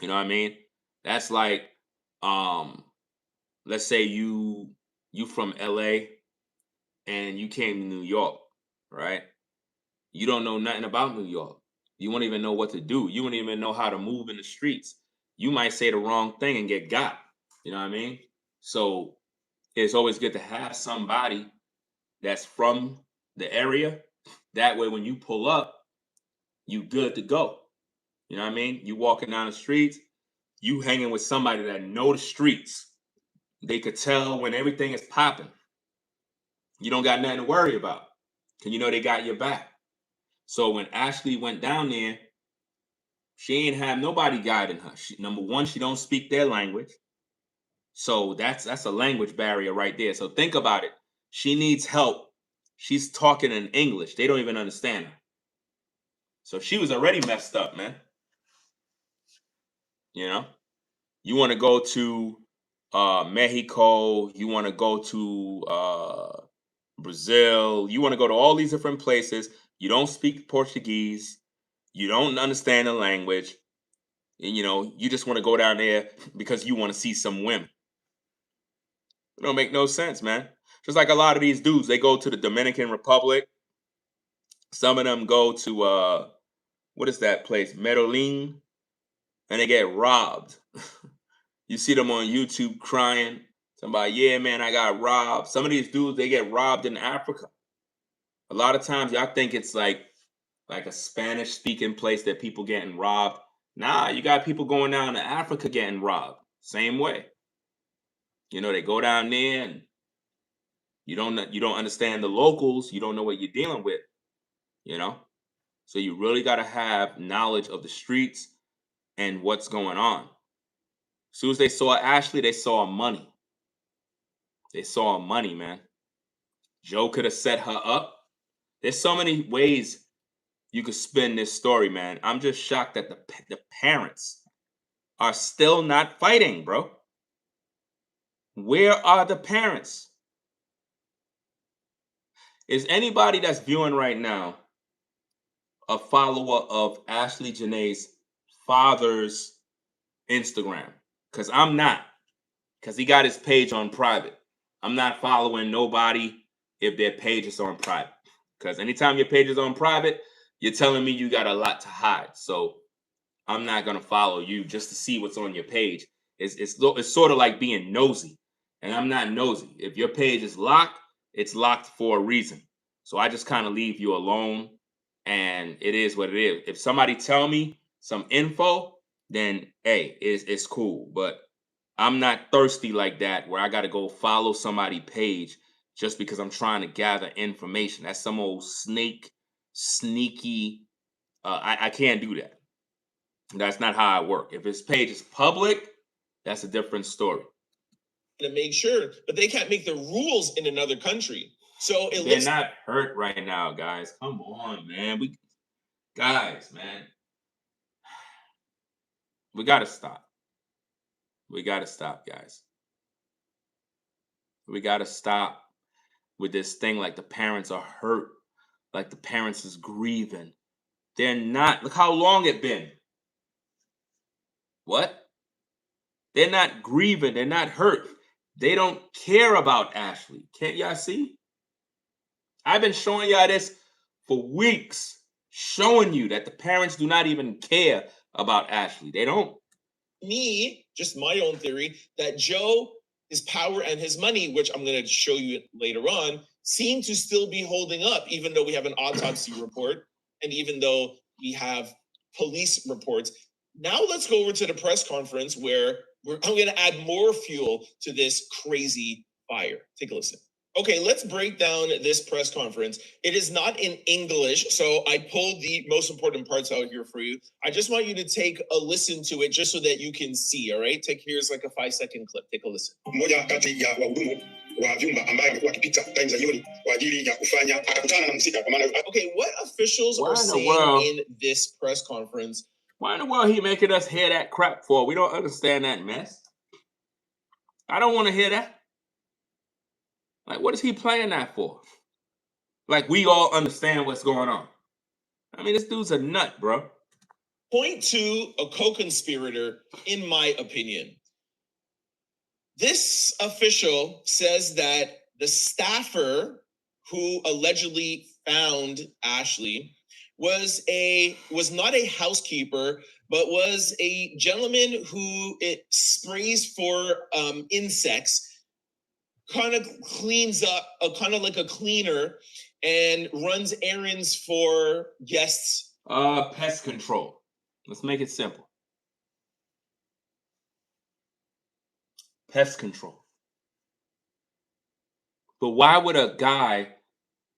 You know what I mean? That's like, let's say you from LA and you came to New York, right? You don't know nothing about New York. You won't even know what to do. You won't even know how to move in the streets. You might say the wrong thing and get got. You know what I mean? So it's always good to have somebody that's from the area. That way, when you pull up, you good to go. You know what I mean? You walking down the streets, you hanging with somebody that know the streets. They could tell when everything is popping. You don't got nothing to worry about. Cause you know they got your back. So when Ashlee went down there, she ain't have nobody guiding her. Number one, she don't speak their language. So that's a language barrier right there. So think about it. She needs help. She's talking in English. They don't even understand her. So she was already messed up, man. You know? You want to go to Mexico, you want to go to Brazil, you want to go to all these different places. You don't speak Portuguese, you don't understand the language, and you just want to go down there because you want to see some women. It don't make no sense, man. Just like a lot of these dudes, they go to the Dominican Republic. Some of them go to what is that place, Medellin, and they get robbed. You see them on YouTube crying. Somebody, yeah, man, I got robbed. Some of these dudes, they get robbed in Africa. A lot of times, y'all think it's like a Spanish-speaking place that people getting robbed. Nah, you got people going down to Africa getting robbed. Same way. They go down there and you don't understand the locals. You don't know what you're dealing with. So you really got to have knowledge of the streets and what's going on. As soon as they saw Ashlee, they saw money. They saw money, man. Joe could have set her up. There's so many ways you could spin this story, man. I'm just shocked that the parents are still not fighting, bro. Where are the parents? Is anybody that's viewing right now a follower of Ashlee Jenae's father's Instagram? Because I'm not. Because he got his page on private. I'm not following nobody if their page is on private. Because anytime your page is on private, you're telling me you got a lot to hide. So I'm not going to follow you just to see what's on your page. It's sort of like being nosy. And I'm not nosy. If your page is locked, it's locked for a reason. So I just kind of leave you alone. And it is what it is. If somebody tell me some info, then hey, it's cool. But I'm not thirsty like that where I got to go follow somebody's page just because I'm trying to gather information. That's some old sneaky. I can't do that. That's not how I work. If his page is public, that's a different story. To make sure, but they can't make the rules in another country. So they're not hurt right now, guys. Come on, man. Man, we gotta stop. We gotta stop, guys. We gotta stop with this thing like the parents are hurt, like the parents is grieving. They're not. Look how long it been. What? They're not grieving. They're not hurt. They don't care about Ashlee. Can't y'all see? I've been showing y'all this for weeks, showing you that the parents do not even care about Ashlee. They don't. Me, just my own theory, that Joe, his power and his money, which I'm going to show you later on, seem to still be holding up, even though we have an autopsy report and even though we have police reports. Now let's go over to the press conference where I'm going to add more fuel to this crazy fire. Take a listen. Okay, let's break down this press conference. It is not in English, so I pulled the most important parts out here for you. I just want you to take a listen to it just so that you can see, all right? Here's like a 5-second clip. Take a listen. Moja kati ya wahudumu wa vyumba ambaye amekuwa akipita time za jioni kwa ajili ya kufanya akakutana na msika kwa maana. Okay, what officials are saying in this press conference? Why in the world he making us hear that crap for? We don't understand that mess. I don't want to hear that. Like, what is he playing that for? Like, we all understand what's going on. I mean, this dude's a nut, bro. Point to a co-conspirator, in my opinion. This official says that the staffer who allegedly found Ashlee was not a housekeeper, but was a gentleman who sprays for insects, kind of cleans up, kind of like a cleaner, and runs errands for guests. Pest control. Let's make it simple. Pest control. But why would a guy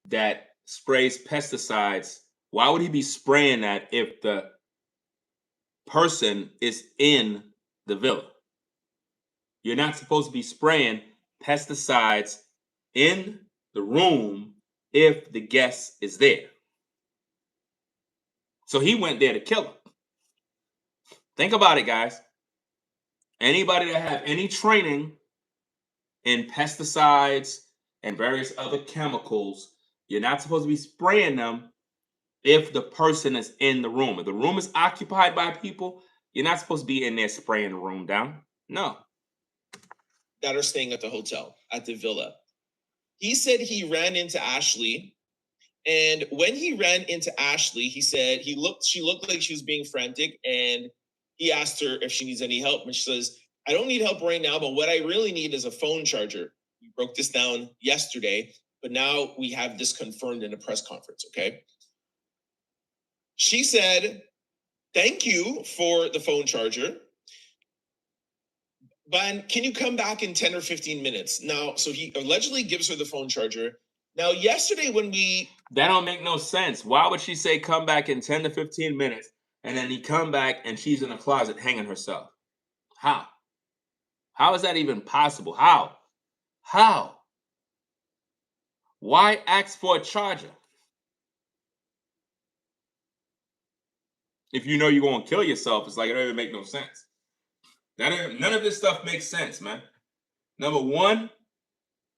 that sprays pesticides, why would he be spraying that if the person is in the villa? You're not supposed to be spraying pesticides in the room if the guest is there. So he went there to kill her. Think about it, guys. Anybody that have any training in pesticides and various other chemicals, you're not supposed to be spraying them if the person is in the room. If the room is occupied by people, you're not supposed to be in there spraying the room down. No. That are staying at the hotel, at the villa. He said he ran into Ashlee, and when he ran into Ashlee, he said she looked like she was being frantic, and he asked her if she needs any help, and she says, I don't need help right now, but what I really need is a phone charger. We broke this down yesterday, but now we have this confirmed in a press conference, okay? She said, thank you for the phone charger, but can you come back in 10 or 15 minutes? Now, so he allegedly gives her the phone charger. Now, yesterday when That don't make no sense. Why would she say come back in 10 to 15 minutes and then he come back and she's in a closet hanging herself? How? How is that even possible? How? How? Why ask for a charger? If you know you're going to kill yourself, it's like it don't even make no sense. None of this stuff makes sense, man. Number one,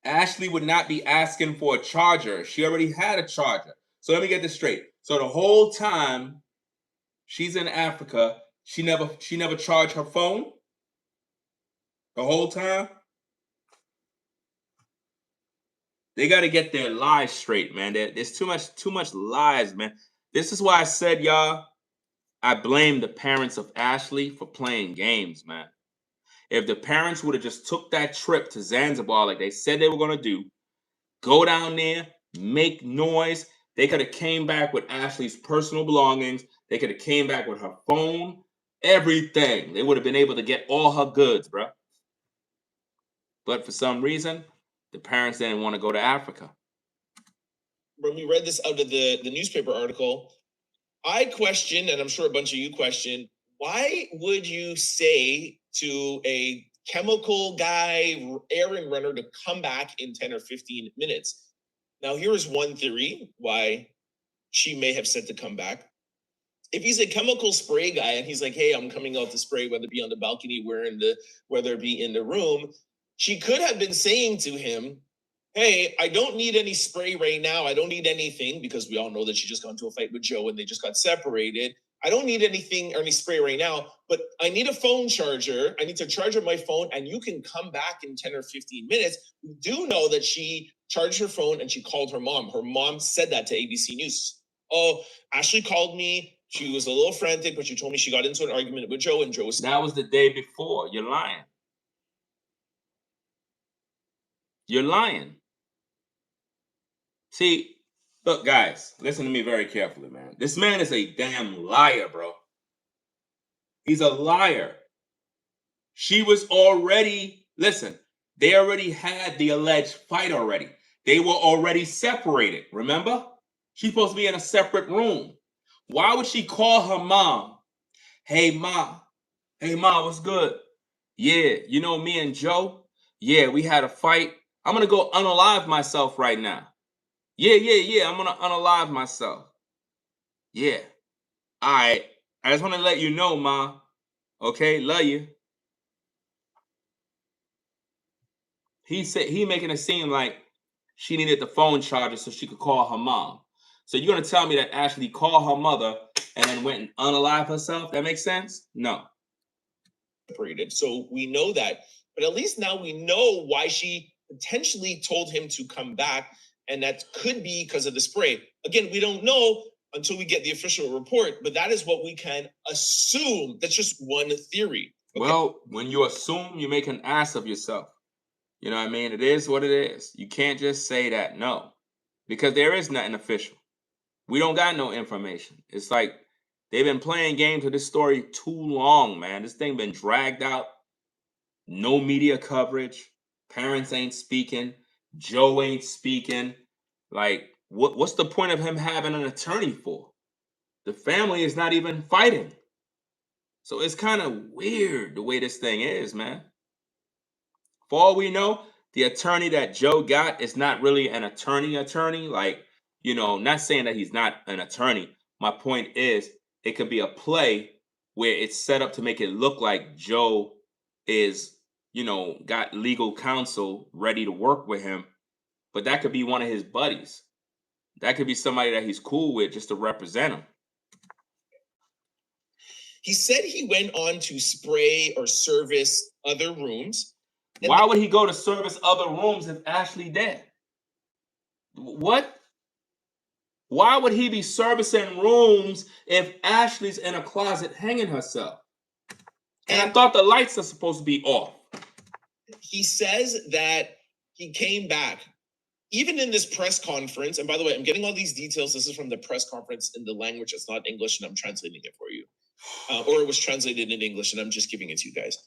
Ashlee would not be asking for a charger. She already had a charger. So let me get this straight. So the whole time she's in Africa, she never charged her phone? The whole time? They got to get their lies straight, man. There's too much lies, man. This is why I said, y'all, I blame the parents of Ashlee for playing games, man. If the parents would have just took that trip to Zanzibar like they said they were going to do, go down there, make noise, they could have came back with Ashlee's personal belongings. They could have came back with her phone, everything. They would have been able to get all her goods, bro. But for some reason, the parents didn't want to go to Africa. When we read this out of the newspaper article, I question, and I'm sure a bunch of you question, why would you say to a chemical guy, errand runner, to come back in 10 or 15 minutes? Now, here is one theory why she may have said to come back. If he's a chemical spray guy and he's like, hey, I'm coming out to spray, whether it be on the balcony, whether it be in the room, she could have been saying to him, hey, I don't need any spray right now. I don't need anything, because we all know that she just got into a fight with Joe and they just got separated. I don't need anything or any spray right now, but I need a phone charger. I need to charge up my phone, and you can come back in 10 or 15 minutes. We do know that she charged her phone and she called her mom. Her mom said that to ABC News. Oh, Ashlee called me. She was a little frantic, but she told me she got into an argument with Joe, and Joe was... That was the day before. You're lying. You're lying. See, look, guys, listen to me very carefully, man. This man is a damn liar, bro. He's a liar. She was already, listen, they already had the alleged fight already. They were already separated, remember? She's supposed to be in a separate room. Why would she call her mom? Hey, Ma. Hey, Ma, what's good? Yeah, you know me and Joe? Yeah, we had a fight. I'm going to go unalive myself right now. Yeah, I'm going to unalive myself. Yeah. All right. I just want to let you know, Ma. Okay, love you. He making it seem like she needed the phone charger so she could call her mom. So you're going to tell me that Ashlee called her mother and then went and unalived herself? That makes sense? No. So we know that. But at least now we know why she potentially told him to come back. And that could be because of the spray. Again, we don't know until we get the official report. But that is what we can assume. That's just one theory. Okay. Well, when you assume, you make an ass of yourself. You know what I mean? It is what it is. You can't just say that, no. Because there is nothing official. We don't got no information. It's like they've been playing games with this story too long, man. This thing been dragged out. No media coverage. Parents ain't speaking. Joe ain't speaking. Like, what's the point of him having an attorney for? The family is not even fighting. So it's kind of weird the way this thing is, man. For all we know, the attorney that Joe got is not really an attorney. Like, you know, not saying that he's not an attorney. My point is, it could be a play where it's set up to make it look like Joe is, you know, got legal counsel ready to work with him. But that could be one of his buddies. That could be somebody that he's cool with just to represent him. He said he went on to spray or service other rooms. Why would he go to service other rooms if Ashlee dead? What? Why would he be servicing rooms if Ashlee's in a closet hanging herself? And I thought the lights are supposed to be off. He says that he came back. Even in this press conference, and by the way, I'm getting all these details. This is from the press conference in the language that's not English, and I'm translating it for you. Or it was translated in English, and I'm just giving it to you guys.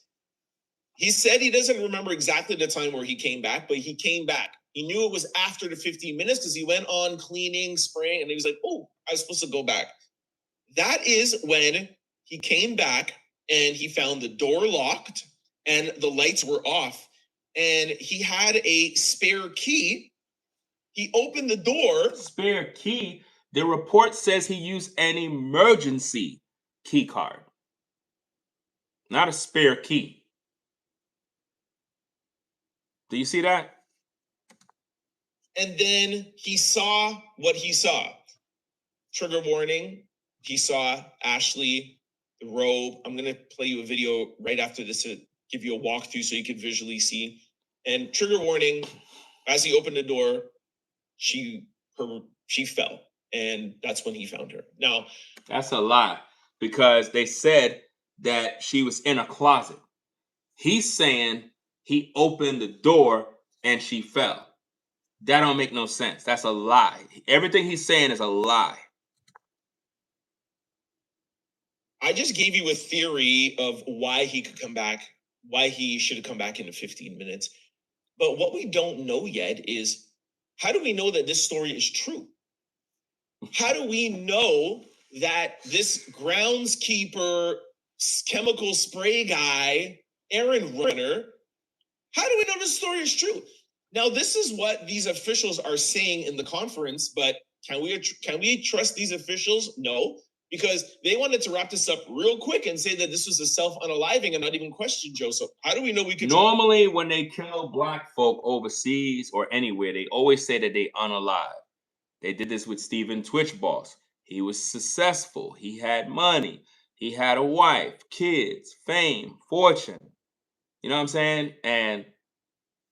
He said he doesn't remember exactly the time where he came back, but he came back. He knew it was after the 15 minutes because he went on cleaning, spraying, and he was like, oh, I was supposed to go back. That is when he came back and he found the door locked and the lights were off. And he had a spare key. He opened the door. Spare key? The report says he used an emergency key card, not a spare key. Do you see that? And then he saw what he saw. Trigger warning. He saw Ashlee, the robe. I'm going to play you a video right after this to give you a walkthrough so you can visually see. And trigger warning, as he opened the door, she fell. And that's when he found her. Now, that's a lie because they said that she was in a closet. He's saying he opened the door and she fell. That don't make no sense. That's a lie. Everything he's saying is a lie. I just gave you a theory of why he could come back, why he should have come back in 15 minutes. But what we don't know yet is, how do we know that this story is true? How do we know that this groundskeeper, chemical spray guy, errand runner, how do we know this story is true? Now, this is what these officials are saying in the conference, but can we trust these officials? No, because they wanted to wrap this up real quick and say that this was a self-unaliving and not even question Joe. So how do we know we can... Normally, when they kill black folk overseas or anywhere, they always say that they unalive. They did this with Stephen Twitch Boss. He was successful. He had money. He had a wife, kids, fame, fortune. You know what I'm saying? And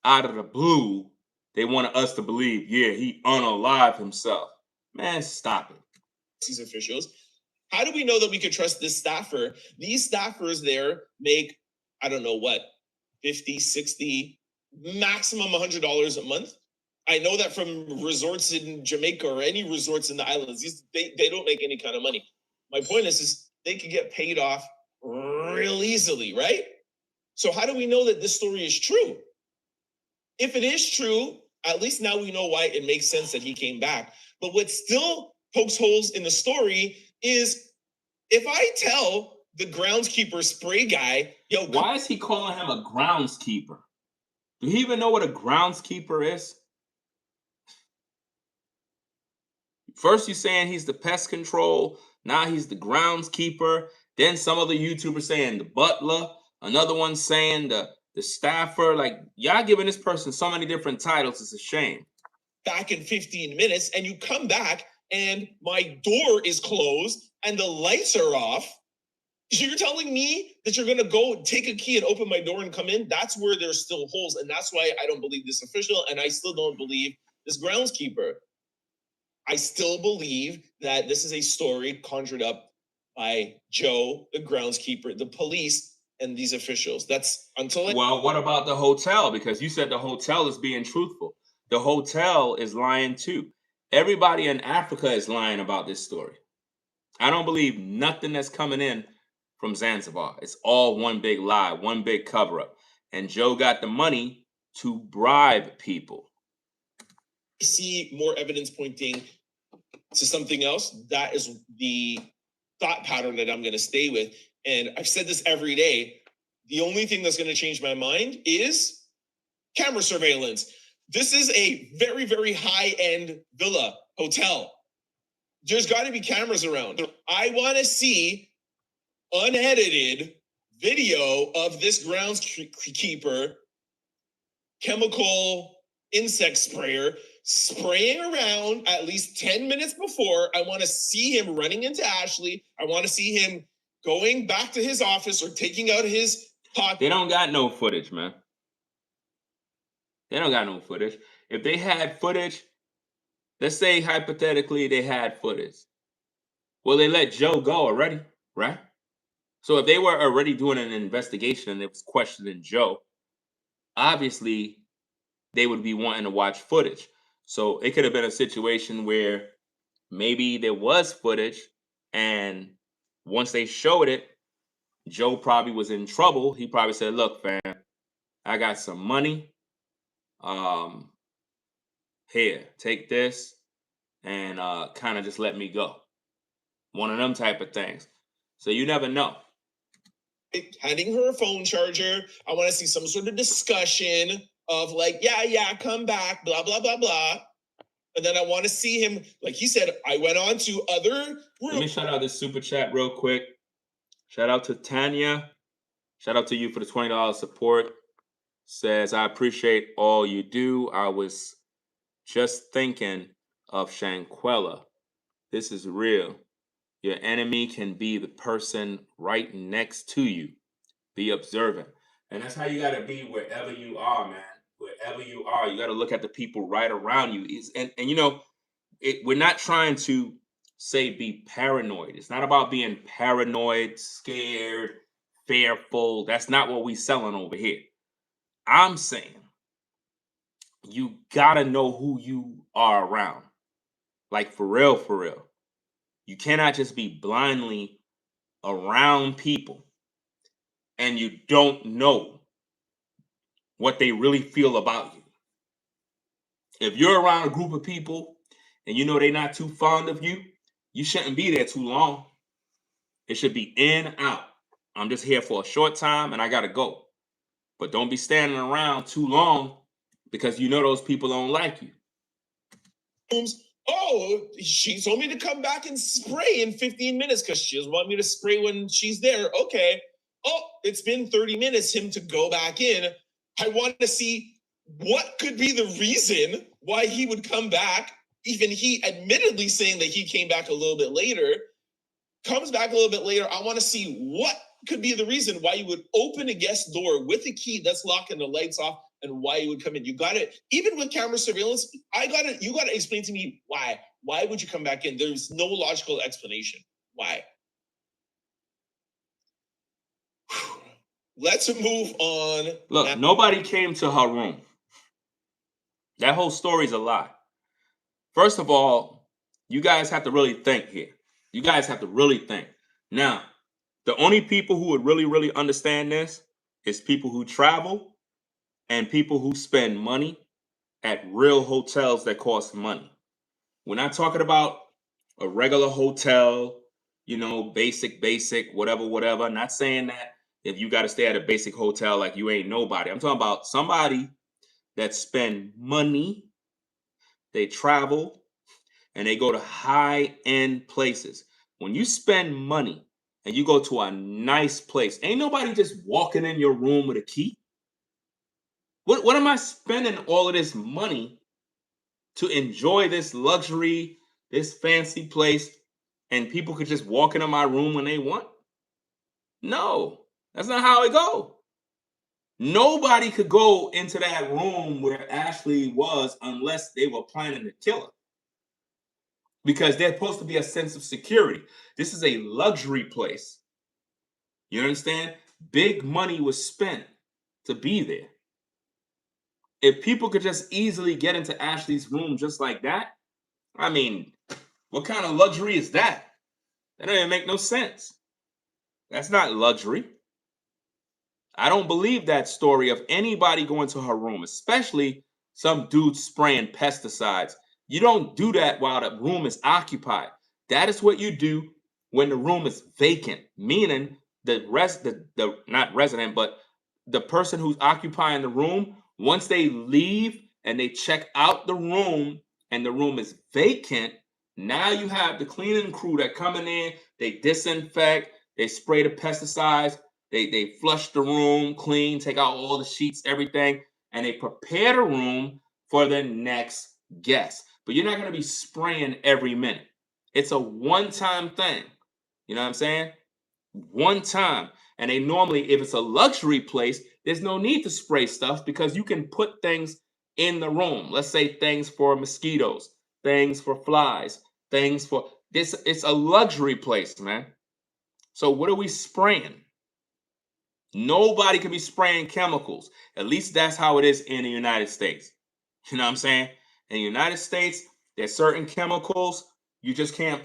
out of the blue, they wanted us to believe, yeah, he unalived himself. Man, stop it. These officials. How do we know that we could trust this staffer? These staffers there make, I don't know what, 50, 60, maximum $100 a month. I know that from resorts in Jamaica or any resorts in the islands, they don't make any kind of money. My point is they could get paid off real easily, right? So how do we know that this story is true? If it is true, at least now we know why it makes sense that he came back. But what still pokes holes in the story is if I tell the groundskeeper spray guy, yo, why is he calling him a groundskeeper? Do he even know what a groundskeeper is? First, you're saying he's the pest control. Now he's the groundskeeper. Then some other YouTuber saying the butler. Another one saying the staffer. Like, y'all giving this person so many different titles. It's a shame. Back in 15 minutes, and you come back, and my door is closed, and the lights are off. So you're telling me that you're going to go take a key and open my door and come in? That's where there's still holes, and that's why I don't believe this official, and I still don't believe this groundskeeper. I still believe that this is a story conjured up by Joe, the groundskeeper, the police, and these officials. That's until. Well, what about the hotel? Because you said the hotel is being truthful. The hotel is lying too. Everybody in Africa is lying about this story. I don't believe nothing that's coming in from Zanzibar. It's all one big lie, one big cover up. And Joe got the money to bribe people. See more evidence pointing to something else. That is the thought pattern that I'm going to stay with. And I've said this every day. The only thing that's going to change my mind is camera surveillance. This is a very, very high-end villa hotel. There's got to be cameras around. I want to see unedited video of this groundskeeper chemical insect sprayer spraying around at least 10 minutes before. I want to see him running into Ashlee. I want to see him going back to his office or taking out his pocket. They don't got no footage, man. They don't got no footage. If they had footage, let's say hypothetically they had footage. Well, they let Joe go already, right? So if they were already doing an investigation and it was questioning Joe, obviously they would be wanting to watch footage. So it could have been a situation where maybe there was footage, and once they showed it, Joe probably was in trouble. He probably said, look, fam, I got some money. Here, take this, and kind of just let me go. One of them type of things. So you never know. Handing her a phone charger. I want to see some sort of discussion of like, yeah, come back, blah, blah, blah, blah. And then I want to see him, like he said, I went on to other. Let me shout out this super chat real quick. Shout out to Tanya. Shout out to you for the $20 support. Says, I appreciate all you do. I was just thinking of Shanquella. This is real. Your enemy can be the person right next to you. Be observant. And that's how you got to be wherever you are, man. Wherever you are, you got to look at the people right around you. And you know, we're not trying to say be paranoid. It's not about being paranoid, scared, fearful. That's not what we selling over here. I'm saying you got to know who you are around. Like for real, for real. You cannot just be blindly around people and you don't know what they really feel about you. If you're around a group of people and you know they're not too fond of you, you shouldn't be there too long. It should be in, out. I'm just here for a short time and I got to go. But don't be standing around too long because you know those people don't like you. Oh, she told me to come back and spray in 15 minutes because she doesn't want me to spray when she's there. Okay. Oh, it's been 30 minutes, him to go back in. I want to see what could be the reason why he would come back. Even he admittedly saying that he came back a little bit later, comes back a little bit later. I want to see what could be the reason why you would open a guest door with a key that's locked and the lights off and why you would come in. You got to, even with camera surveillance, you got to explain to me why. Why would you come back in? There's no logical explanation. Why? Let's move on. Look, nobody came to her room. That whole story's a lie. First of all, you guys have to really think here. You guys have to really think. Now, the only people who would really understand this is people who travel and people who spend money at real hotels that cost money. We're not talking about a regular hotel, you know, basic, whatever. I'm not saying that if you got to stay at a basic hotel like you ain't nobody. I'm talking about somebody that spend money, they travel, and they go to high-end places. When you spend money and you go to a nice place, ain't nobody just walking in your room with a key. What am I spending all of this money to enjoy this luxury, this fancy place, and people could just walk into my room when they want? No, that's not how it goes. Nobody could go into that room where Ashlee was unless they were planning to kill her. Because there's supposed to be a sense of security. This is a luxury place. You understand? Big money was spent to be there. If people could just easily get into Ashlee's room just like that, I mean, what kind of luxury is that? That doesn't make no sense. That's not luxury. I don't believe that story of anybody going to her room, especially some dude spraying pesticides. You don't do that while the room is occupied. That is what you do when the room is vacant, meaning the not resident, but the person who's occupying the room, once they leave and they check out the room and the room is vacant, now you have the cleaning crew that coming in, they disinfect, they spray the pesticides, they flush the room clean, take out all the sheets, everything, and they prepare the room for the next guest. But you're not going to be spraying every minute. It's a one-time thing. You know what I'm saying? One time. And they normally, if it's a luxury place, there's no need to spray stuff because you can put things in the room. Let's say things for mosquitoes, things for flies, things for this. It's a luxury place, man. So what are we spraying? Nobody can be spraying chemicals. At least that's how it is in the United States. You know what I'm saying? In the United States, there's certain chemicals you just can't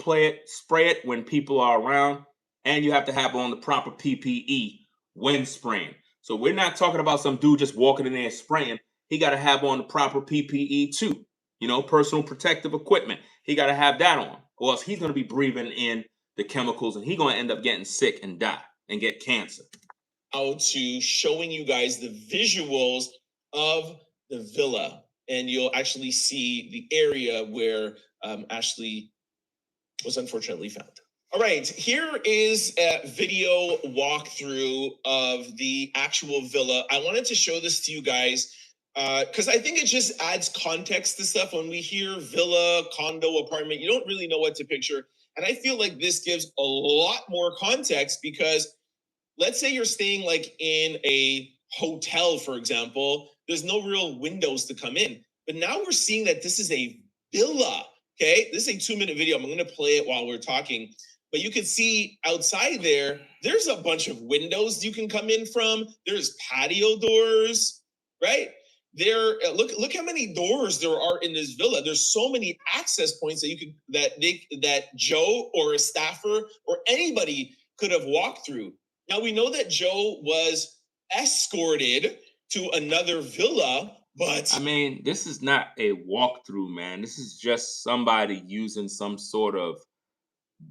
spray it when people are around, and you have to have on the proper PPE when spraying. So we're not talking about some dude just walking in there and spraying. He got to have on the proper PPE too. You know, personal protective equipment. He got to have that on, or else he's going to be breathing in the chemicals, and he's going to end up getting sick and die and get cancer. Out to showing you guys the visuals of the villa, and you'll actually see the area where Ashlee was unfortunately found. All right, here is a video walkthrough of the actual villa. I wanted to show this to you guys because I think it just adds context to stuff. When we hear villa, condo, apartment, you don't really know what to picture. And I feel like this gives a lot more context because let's say you're staying like in a hotel, for example, there's no real windows to come in. But now we're seeing that this is a villa, okay? This is a 2-minute video. I'm gonna play it while we're talking. But you can see outside there's a bunch of windows you can come in from. There's patio doors, right? Look how many doors there are in this villa. There's so many access points that Joe or a staffer or anybody could have walked through. Now we know that Joe was escorted to another villa, but I mean, this is not a walkthrough, man. This is just somebody using some sort of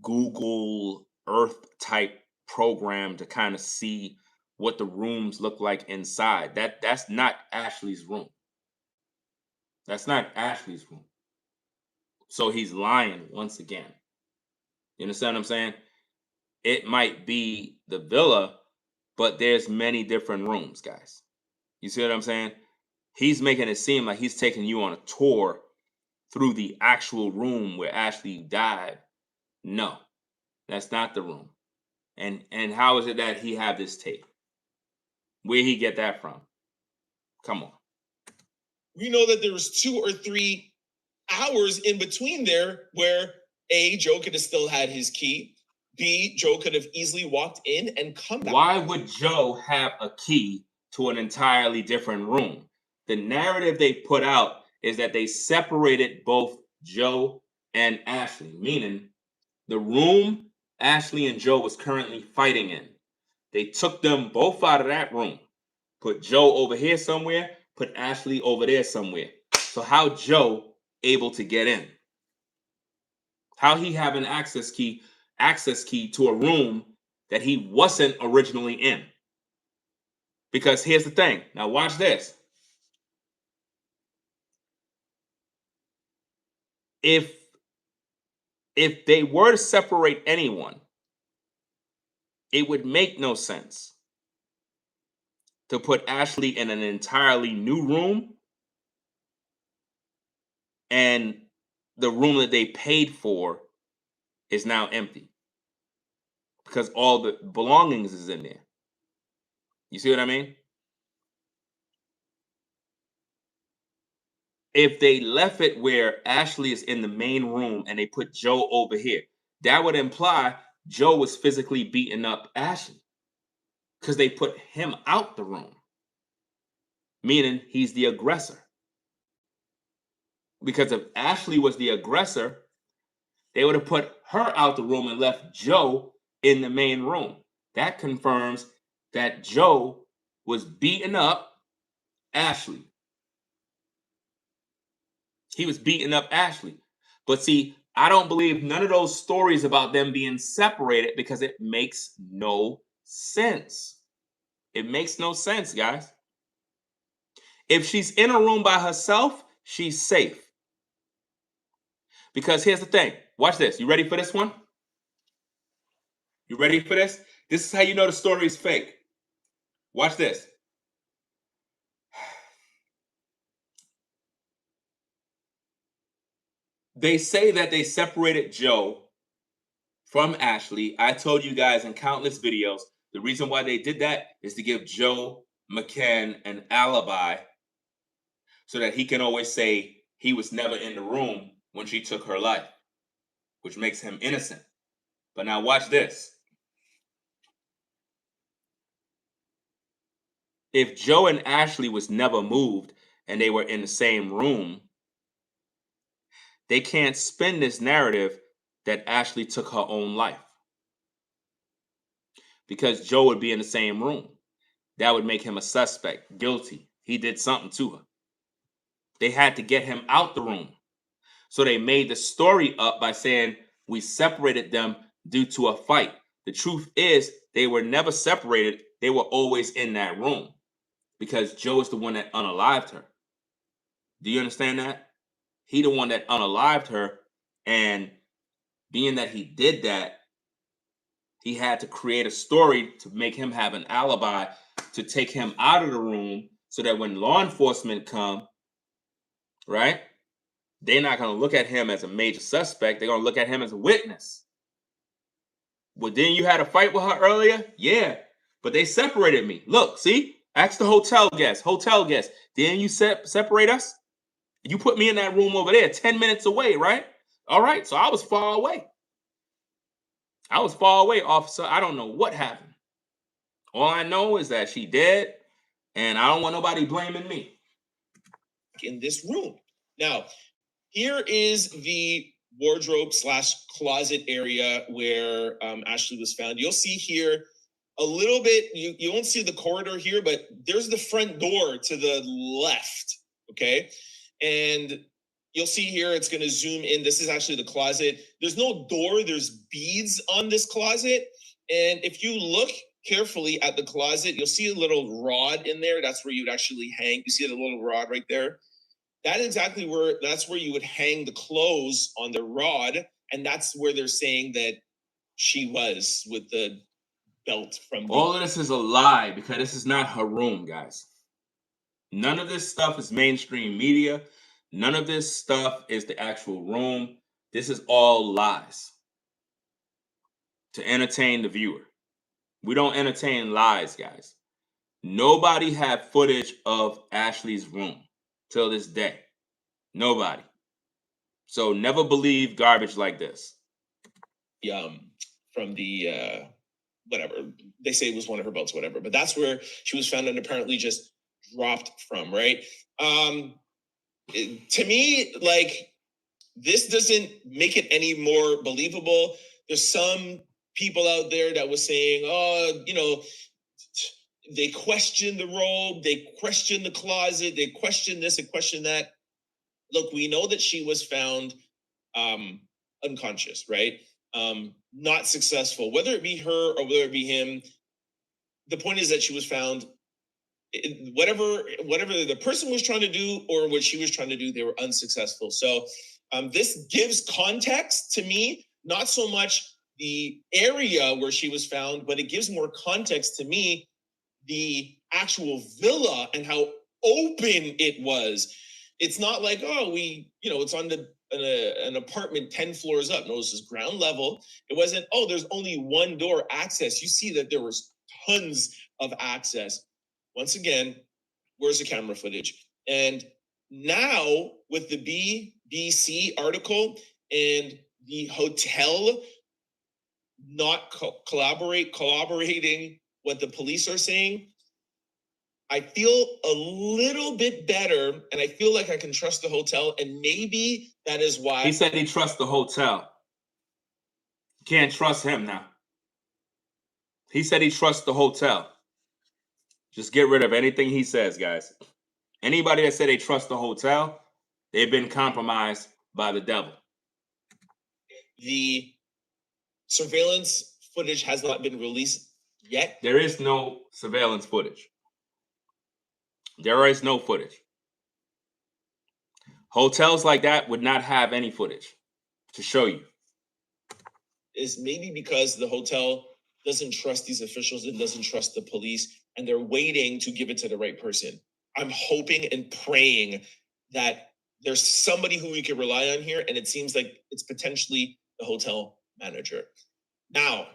Google Earth type program to kind of see what the rooms look like inside. That's not Ashlee's room. That's not Ashlee's room. So he's lying once again. You understand what I'm saying? It might be the villa, but there's many different rooms, guys. You see what I'm saying? He's making it seem like he's taking you on a tour through the actual room where Ashlee died. No, that's not the room. And how is it that he have this tape? Where he get that from? Come on. We know that there was 2 or 3 hours in between there where A, Joe could have still had his key. B, Joe could have easily walked in and come back. Why would Joe have a key to an entirely different room? The narrative they put out is that they separated both Joe and Ashlee, meaning the room Ashlee and Joe was currently fighting in. They took them both out of that room, put Joe over here somewhere, put Ashlee over there somewhere. So how Joe able to get in? How he have an access key to a room that he wasn't originally in? Because here's the thing. Now watch this. If they were to separate anyone, it would make no sense to put Ashlee in an entirely new room and the room that they paid for is now empty because all the belongings is in there. You see what I mean? If they left it where Ashlee is in the main room and they put Joe over here, that would imply Joe was physically beating up Ashlee because they put him out the room, meaning he's the aggressor. Because if Ashlee was the aggressor, they would have put her out the room and left Joe in the main room. That confirms that Joe was beating up Ashlee. He was beating up Ashlee. But see, I don't believe none of those stories about them being separated because it makes no sense. It makes no sense, guys. If she's in a room by herself, she's safe. Because here's the thing. Watch this. You ready for this one? You ready for this? This is how you know the story is fake. Watch this. They say that they separated Joe from Ashlee. I told you guys in countless videos, the reason why they did that is to give Joe McCann an alibi so that he can always say he was never in the room when she took her life, which makes him innocent. But now watch this. If Joe and Ashlee was never moved and they were in the same room, they can't spin this narrative that Ashlee took her own life. Because Joe would be in the same room. That would make him a suspect, guilty. He did something to her. They had to get him out the room. So they made the story up by saying we separated them due to a fight. The truth is they were never separated. They were always in that room because Joe is the one that unalived her. Do you understand that? He the one that unalived her, and being that he did that, he had to create a story to make him have an alibi to take him out of the room so that when law enforcement come, right, they're not going to look at him as a major suspect. They're going to look at him as a witness. Well, didn't you had a fight with her earlier? Yeah, but they separated me. Look, see? Ask the hotel guest. Hotel guest. Didn't you separate us? You put me in that room over there 10 minutes away, right? All right, so I was far away. I was far away, officer. I don't know what happened. All I know is that she dead, and I don't want nobody blaming me. In this room. Now, here is the wardrobe / closet area where Ashlee was found. You'll see here a little bit, you won't see the corridor here, but there's the front door to the left, okay? And you'll see here, it's gonna zoom in. This is actually the closet. There's no door, there's beads on this closet. And if you look carefully at the closet, you'll see a little rod in there. That's where you'd actually hang. You see the little rod right there? That's where you would hang the clothes on the rod. And that's where they're saying that she was with the belt from. All of this is a lie because this is not her room, guys. None of this stuff is mainstream media. None of this stuff is the actual room. This is all lies to entertain the viewer. We don't entertain lies, guys. Nobody had footage of Ashlee's room. till this day. Nobody. So never believe garbage like this. From the whatever, they say it was one of her belts, whatever, but that's where she was found and apparently just dropped from, right? To me, like, this doesn't make it any more believable. There's some people out there that was saying, oh, you know, they question the robe, they question the closet, they question this, they question that. Look, we know that she was found unconscious, right? Not successful, whether it be her or whether it be him. The point is that she was found, whatever the person was trying to do or what she was trying to do, they were unsuccessful. So this gives context to me, not so much the area where she was found, but it gives more context to me, the actual villa and how open it was. It's not like, oh, it's on an apartment 10 floors up. No, this is ground level. It wasn't, oh, there's only one door access. You see that there was tons of access. Once again, where's the camera footage? And now with the BBC article and the hotel not collaborating what the police are saying, I feel a little bit better, and I feel like I can trust the hotel, and maybe that is why. He said he trusts the hotel. You can't trust him now. He said he trusts the hotel. Just get rid of anything he says, guys. Anybody that said they trust the hotel, they've been compromised by the devil. The surveillance footage has not been released yet. There is no surveillance footage. There is no footage. Hotels like that would not have any footage to show you. Is maybe because the hotel doesn't trust these officials and doesn't trust the police, and they're waiting to give it to the right person. I'm hoping and praying that there's somebody who we can rely on here, and it seems like it's potentially the hotel manager. Now,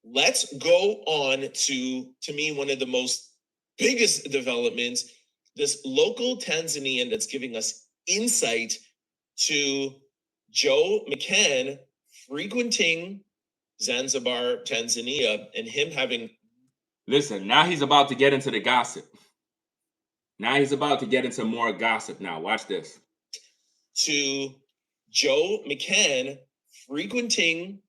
let's go on to me, one of the most biggest developments, this local Tanzanian that's giving us insight to Joe McCann frequenting Zanzibar, Tanzania, and him having... Listen, now he's about to get into the gossip. Now he's about to get into more gossip now. Watch this. To Joe McCann frequenting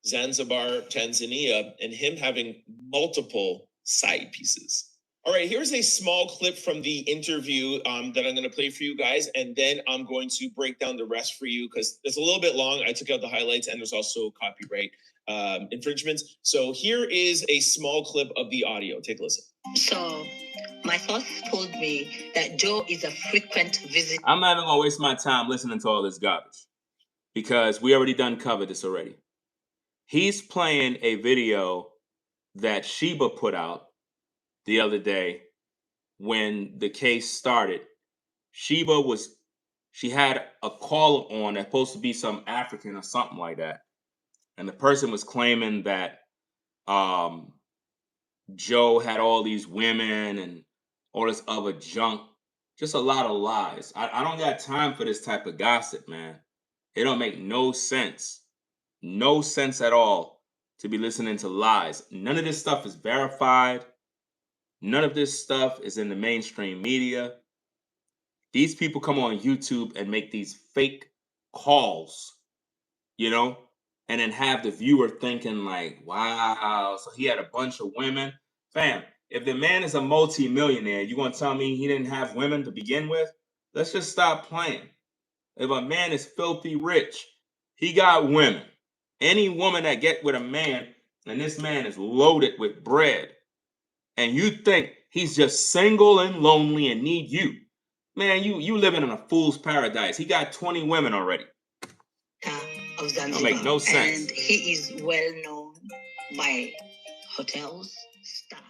Zanzibar, Tanzania, and him having multiple side pieces. All right, here's a small clip from the interview that I'm going to play for you guys, and then I'm going to break down the rest for you because it's a little bit long. I took out the highlights, and there's also copyright infringements. So here is a small clip of the audio. Take a listen. So my source told me that Joe is a frequent visitor. I'm not even going to waste my time listening to all this garbage because we already done covered this already. He's playing a video that Sheba put out the other day when the case started. Sheba she had a caller on that's supposed to be some African or something like that. And the person was claiming that Joe had all these women and all this other junk. Just a lot of lies. I don't got time for this type of gossip, man. It don't make no sense. No sense at all to be listening to lies. None of this stuff is verified. None of this stuff is in the mainstream media. These people come on YouTube and make these fake calls, and then have the viewer thinking like, wow, so he had a bunch of women. Fam, if the man is a multi-millionaire, you gonna tell me he didn't have women to begin with? Let's just stop playing. If a man is filthy rich, he got women. Any woman that get with a man, and this man is loaded with bread, and you think he's just single and lonely and need you, man, you living in a fool's paradise. He got 20 women already. Of Zanzibar. Don't make no sense. And he is well known by hotels, staff.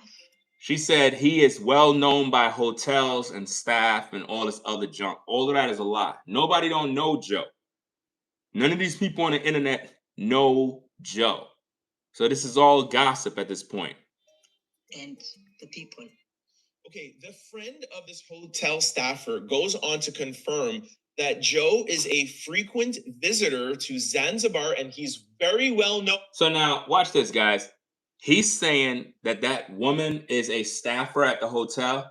She said he is well known by hotels and staff and all this other junk. All of that is a lie. Nobody don't know Joe. None of these people on the internet know Joe. So this is all gossip at this point. And the people Okay, the friend of this hotel staffer goes on to confirm that Joe is a frequent visitor to Zanzibar and he's very well known. So now, watch this, guys. He's saying that that woman is a staffer at the hotel.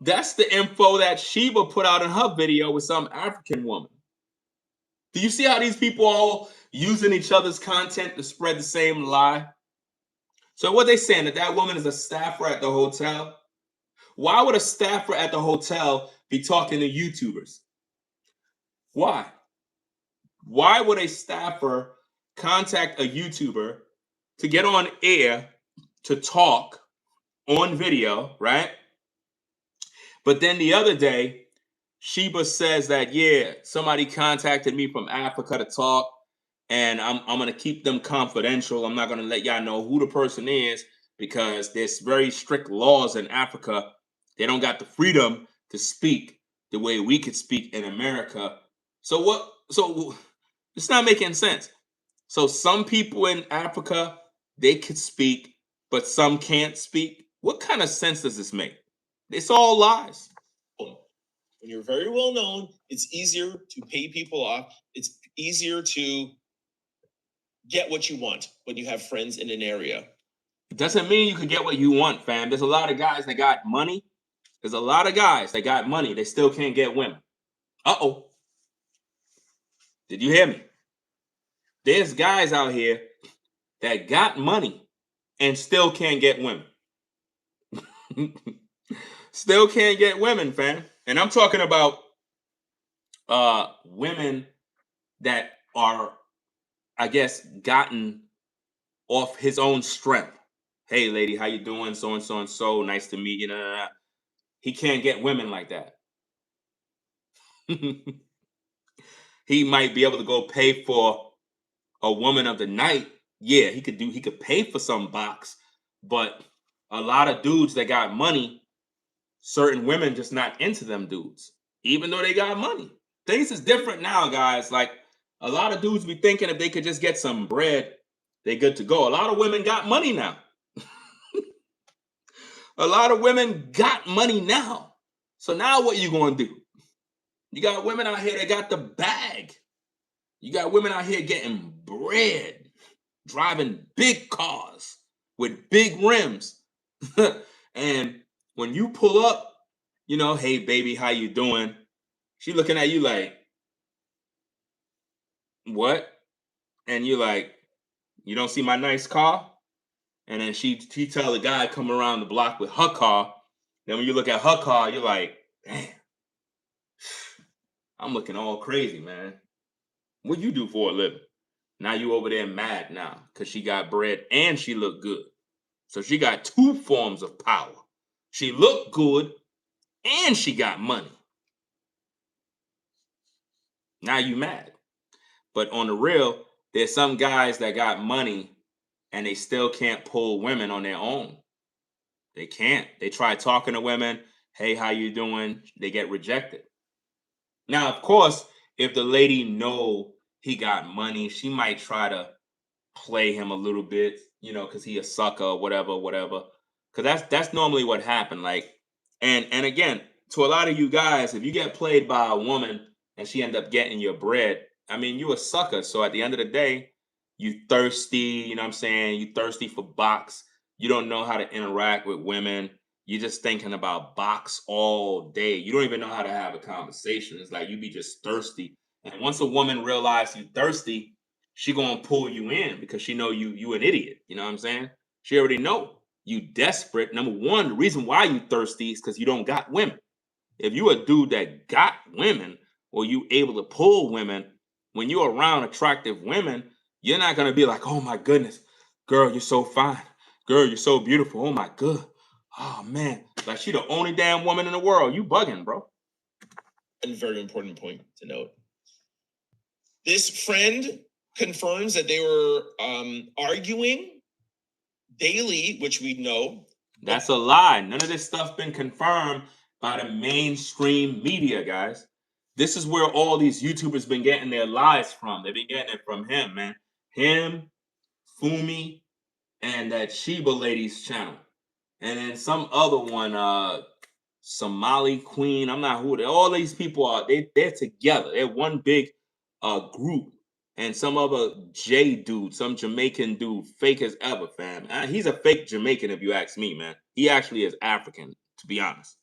That's the info that Sheba put out in her video with some African woman. Do you see how these people are all using each other's content to spread the same lie? So what they saying, that that woman is a staffer at the hotel? Why would a staffer at the hotel be talking to YouTubers? Why? Why would a staffer contact a YouTuber to get on air to talk on video, right? But then the other day, Sheba says that, yeah, somebody contacted me from Africa to talk, and I'm going to keep them confidential. I'm not going to let y'all know who the person is because there's very strict laws in Africa. They don't got the freedom to speak the way we could speak in America. So what? So it's not making sense. So some people in Africa, they could speak, but some can't speak. What kind of sense does this make? It's all lies. When you're very well known, it's easier to pay people off. It's easier to get what you want when you have friends in an area. It doesn't mean you can get what you want, fam. There's a lot of guys that got money. There's a lot of guys that got money. They still can't get women. Uh-oh. Did you hear me? There's guys out here that got money and still can't get women. Still can't get women, fam. And I'm talking about women that are, I guess, gotten off his own strength. Hey, lady, how you doing? So and so and so. Nice to meet you. Nah, nah, nah. He can't get women like that. He might be able to go pay for a woman of the night. Yeah, he could pay for some box, but a lot of dudes that got money, certain women just not into them dudes, even though they got money. Things is different now, guys. Like a lot of dudes be thinking if they could just get some bread, they good to go. A lot of women got money now. A lot of women got money now. So now what you gonna do? You got women out here that got the bag. You got women out here getting bread, driving big cars with big rims. And when you pull up, you know, hey baby, how you doing? She looking at you like, what? And you're like, you don't see my nice car? And then she tell the guy come around the block with her car. Then when you look at her car, you're like, damn, I'm looking all crazy, man. What you do for a living? Now you over there mad now because she got bread and she looked good. So she got two forms of power. She looked good and she got money. Now you mad. But on the real, there's some guys that got money and they still can't pull women on their own. They can't. They try talking to women. Hey, how you doing? They get rejected. Now, of course, if the lady know he got money, she might try to play him a little bit, you know, because he a sucker, whatever. Because that's normally what happened. Like, and again, to a lot of you guys, if you get played by a woman and she end up getting your bread, I mean, you a sucker. So at the end of the day, you thirsty, you know what I'm saying? You thirsty for box. You don't know how to interact with women. You're just thinking about box all day. You don't even know how to have a conversation. It's like you be just thirsty. And once a woman realizes you thirsty, she gonna pull you in because she know you an idiot. You know what I'm saying? She already know you desperate. Number one, the reason why you thirsty is because you don't got women. If you a dude that got women or you able to pull women, when you're around attractive women, you're not gonna be like, oh my goodness, girl, you're so fine. Girl, you're so beautiful. Oh my god. Oh man, like she the only damn woman in the world. You bugging, bro. A very important point to note. This friend confirms that they were arguing daily, which we know. That's a lie. None of this stuff been confirmed by the mainstream media, guys. This is where all these YouTubers been getting their lies from. They've been getting it from him, man. Him, Fumi, and that Sheba lady's channel. And then some other one, Somali Queen. I'm not who they. All these people are. They're together. They're one big group. And some other J dude, some Jamaican dude, fake as ever, fam. He's a fake Jamaican, if you ask me, man. He actually is African, to be honest.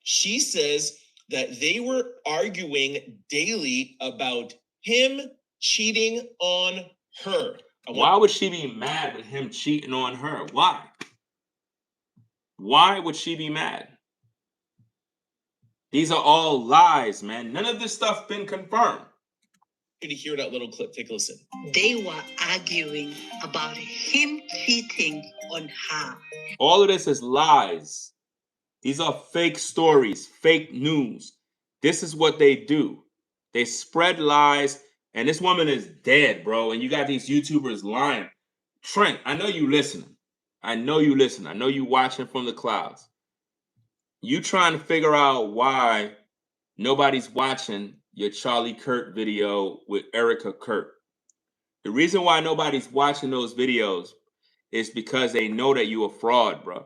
She says that they were arguing daily about him cheating on her. Why would she be mad with him cheating on her? Why? Why would she be mad? These are all lies, man. None of this stuff been confirmed. To hear that little clip, take a listen. They were arguing about him cheating on her. All of this is lies. These are fake stories, fake news. This is what they do. They spread lies, and this woman is dead, bro. And you got these YouTubers lying. Trent, I know you listening. I know you listening. I know you watching from the clouds. You trying to figure out why nobody's watching your Charlie Kirk video with Erica Kirk. The reason why nobody's watching those videos is because they know that you a fraud, bro.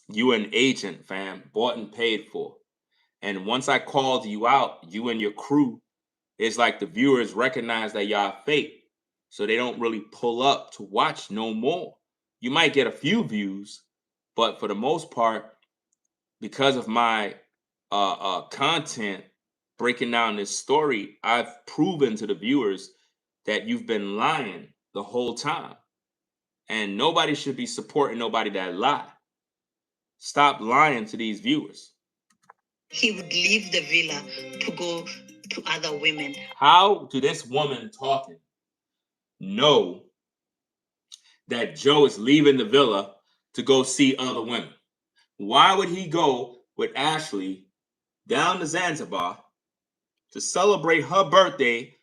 You an agent, fam, bought and paid for. And once I called you out, you and your crew, it's like the viewers recognize that y'all fake. So they don't really pull up to watch no more. You might get a few views, but for the most part, because of my content breaking down this story, I've proven to the viewers that you've been lying the whole time. And nobody should be supporting nobody that lie. Stop lying to these viewers. He would leave the villa to go to other women. How do this woman talking know that Joe is leaving the villa to go see other women? Why would he go with Ashlee down to Zanzibar to celebrate her birthday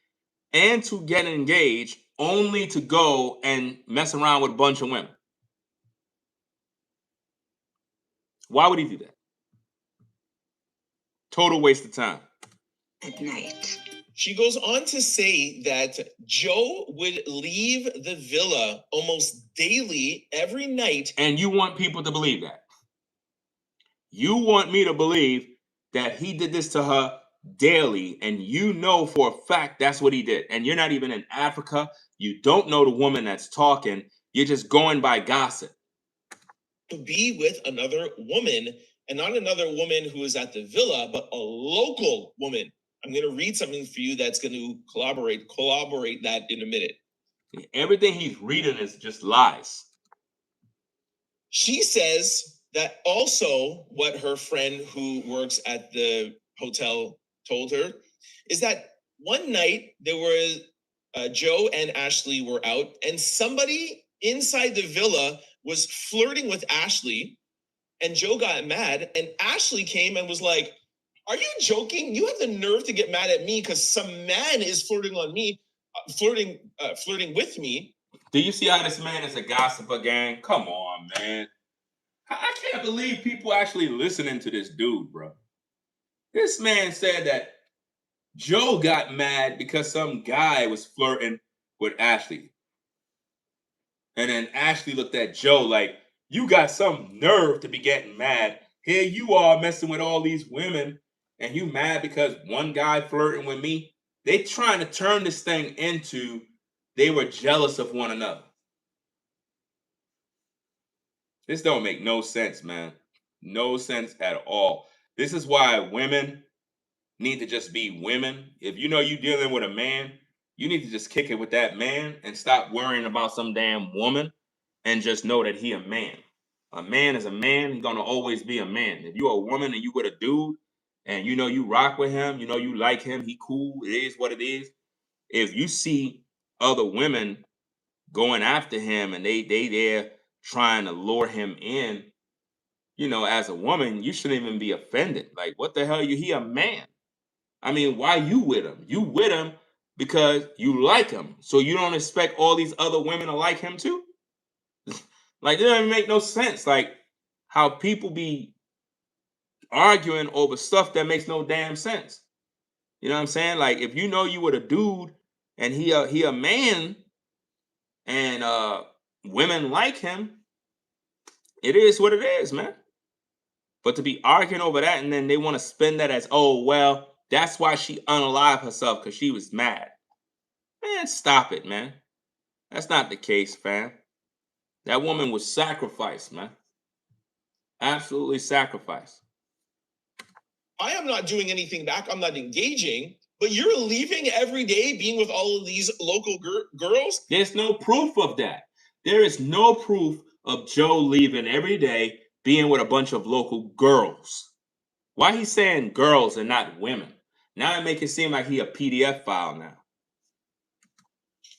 and to get engaged, only to go and mess around with a bunch of women? Why would he do that? Total waste of time. At night. She goes on to say that Joe would leave the villa almost daily, every night. And you want people to believe that? You want me to believe that he did this to her daily, and you know for a fact that's what he did. And you're not even in Africa. You don't know the woman that's talking. You're just going by gossip. To be with another woman, and not another woman who is at the villa, but a local woman. I'm going to read something for you that's going to corroborate that in a minute. Everything he's reading is just lies. She says that also what her friend who works at the hotel told her is that one night there was Joe and Ashlee were out, and somebody inside the villa was flirting with Ashlee, and Joe got mad, and Ashlee came and was like, "Are you joking? You have the nerve to get mad at me because some man is flirting on me, flirting with me." Do you see how this man is a gossiper, gang? Come on, man. I can't believe people actually listening to this dude, bro. This man said that Joe got mad because some guy was flirting with Ashlee. And then Ashlee looked at Joe like, you got some nerve to be getting mad. Here you are messing with all these women, and you mad because one guy flirting with me. They trying to turn this thing into they were jealous of one another. This don't make no sense, man. No sense at all. This is why women need to just be women. If you know you're dealing with a man, you need to just kick it with that man and stop worrying about some damn woman and just know that he a man. A man is a man. He's going to always be a man. If you're a woman and you with a dude and you know you rock with him, you know you like him, he cool, it is what it is. If you see other women going after him and they there trying to lure him in, you know, as a woman, you shouldn't even be offended. Like, what the hell? He a man. I mean, why you with him? You with him because you like him. So you don't expect all these other women to like him too? Like, it doesn't make no sense. Like, how people be arguing over stuff that makes no damn sense. You know what I'm saying? Like, if you know you with a dude and he a man and women like him, It is what it is, man. But to be arguing over that and then they want to spin that as, oh, well, that's why she unalived herself because she was mad. Man, stop it, man. That's not the case, fam. That woman was sacrificed, man. Absolutely sacrificed. I am not doing anything back. I'm not engaging. But you're leaving every day being with all of these local girls? There's no proof of that. There is no proof of Joe leaving every day being with a bunch of local girls. Why he's saying girls and not women? Now it make it seem like he a PDF file now.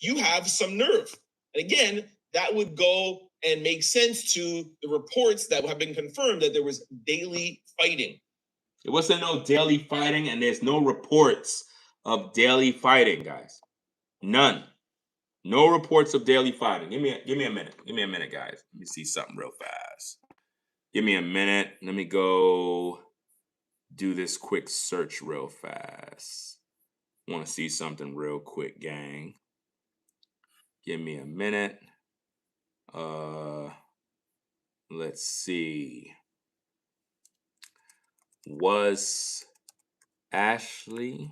You have some nerve. And again, that would go and make sense to the reports that have been confirmed that there was daily fighting. There wasn't no daily fighting, and there's no reports of daily fighting, guys. None. No reports of daily fighting. Give me a minute. Give me a minute, guys. Let me see something real fast. Give me a minute. Let me go do this quick search real fast. Want to see something real quick, gang. Give me a minute. Let's see. Was Ashlee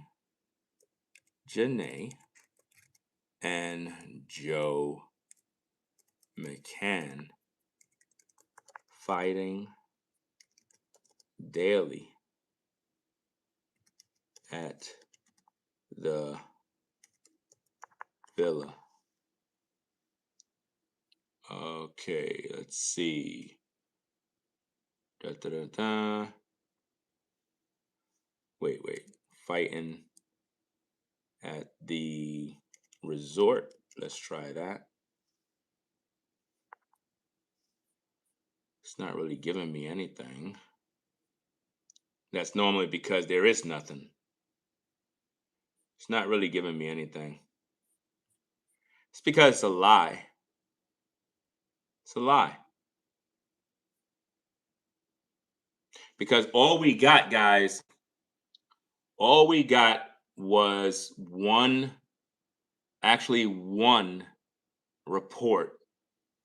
Jenae and Joe McCann fighting daily at the villa? Okay, let's see. Wait. Fighting at the resort. Let's try that. It's not really giving me anything. That's normally because there is nothing. It's not really giving me anything. It's because it's a lie. It's a lie. Because all we got, guys, was one report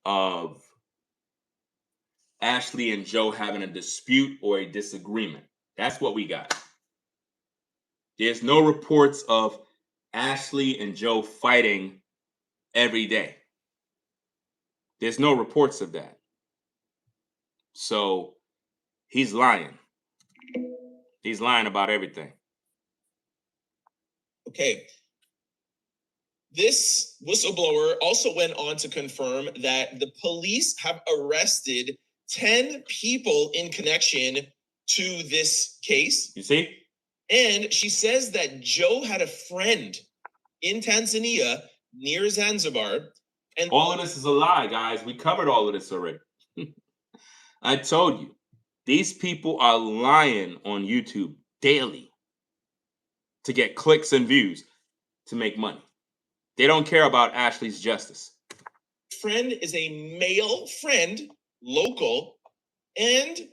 of Ashlee and Joe having a dispute or a disagreement. That's what we got. There's no reports of Ashlee and Joe fighting every day. There's no reports of that. So he's lying. He's lying about everything. Okay. This whistleblower also went on to confirm that the police have arrested 10 people in connection to this case. You see? And she says that Joe had a friend in Tanzania near Zanzibar. And all of this is a lie, guys. We covered all of this already. I told you. These people are lying on YouTube daily to get clicks and views to make money. They don't care about Ashlee's justice. Friend is a male friend, local, and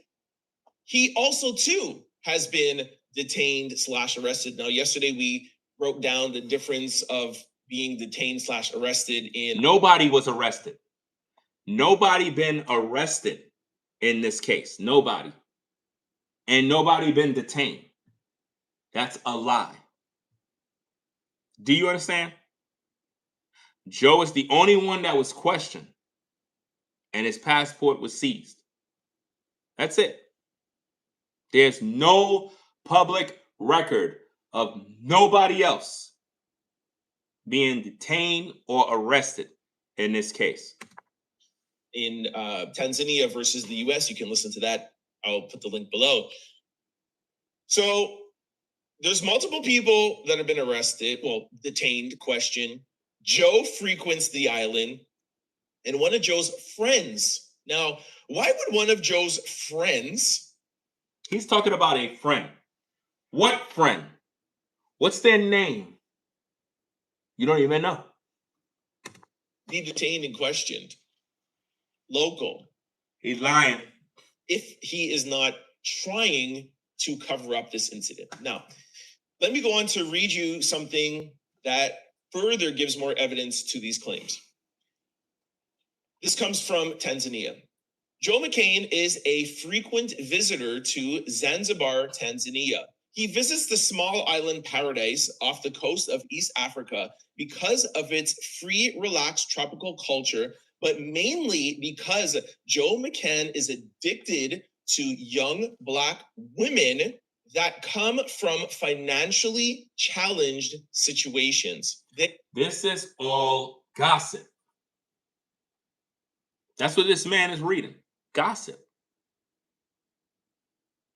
he also too has been detained / arrested. Now, yesterday we broke down the difference of being detained / arrested in. Nobody was arrested. Nobody been arrested in this case. Nobody. And nobody been detained. That's a lie. Do you understand? Joe is the only one that was questioned, and his passport was seized. That's it. There's no public record of nobody else being detained or arrested in this case. In Tanzania versus the US, you can listen to that. I'll put the link below. So there's multiple people that have been arrested, well, detained, questioned. Joe frequents the island, and one of Joe's friends. Now, why would one of Joe's friends? He's talking about a friend. What friend? What's their name? You don't even know. Be detained and questioned. Local. He's lying. If he is not trying to cover up this incident. Now, let me go on to read you something that further gives more evidence to these claims. This comes from Tanzania. Joe McCain is a frequent visitor to Zanzibar, Tanzania. He visits the small island paradise off the coast of East Africa because of its free, relaxed tropical culture, but mainly because Joe McCain is addicted to young Black women that come from financially challenged situations. This is all gossip. That's what this man is reading. Gossip.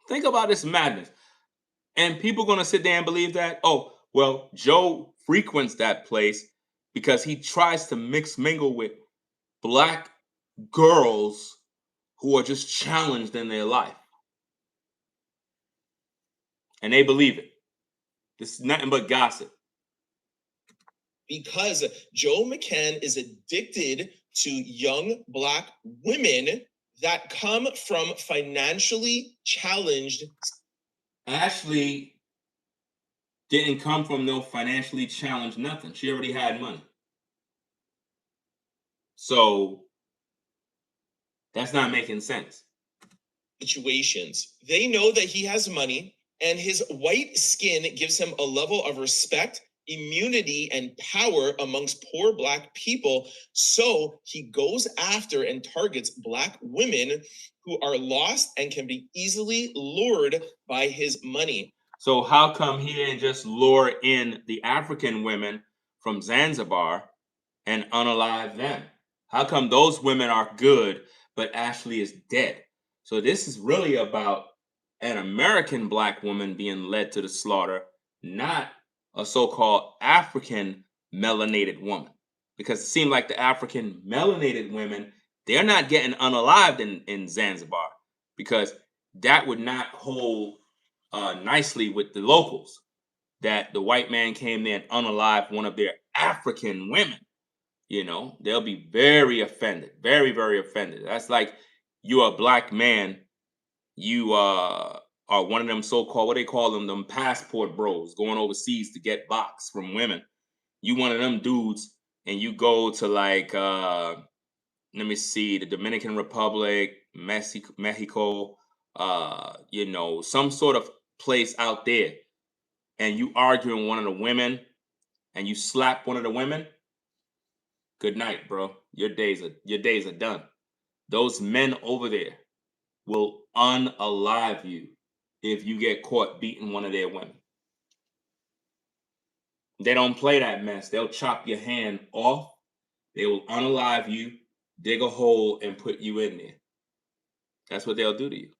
Think about this madness. And people are going to sit there and believe that, oh, well, Joe frequents that place because he tries to mingle with Black girls who are just challenged in their life. And they believe it. This is nothing but gossip. Because Joe McCain is addicted to young Black women that come from financially challenged. Ashlee didn't come from no financially challenged nothing. She already had money. So that's not making sense. Situations. They know that he has money, and his white skin gives him a level of respect, immunity, and power amongst poor Black people. So he goes after and targets Black women who are lost and can be easily lured by his money. So how come he didn't just lure in the African women from Zanzibar and unalive them? How come those women are good, but Ashlee is dead? So this is really about an American Black woman being led to the slaughter, not a so-called African melanated woman. Because it seemed like the African melanated women, they're not getting unalived in Zanzibar, because that would not hold nicely with the locals, that the white man came there and unalived one of their African women. You know, they'll be very offended, very, very offended. That's like, you're a Black man, you are one of them so-called, what they call them passport bros going overseas to get box from women. You one of them dudes, and you go to like, let me see, the Dominican Republic, Mexico, you know, some sort of place out there, and you arguing one of the women, and you slap one of the women. Good night, bro. Your days are done. Those men over there will unalive you if you get caught beating one of their women. They don't play that mess. They'll chop your hand off. They will unalive you, dig a hole, and put you in there. That's what they'll do to you.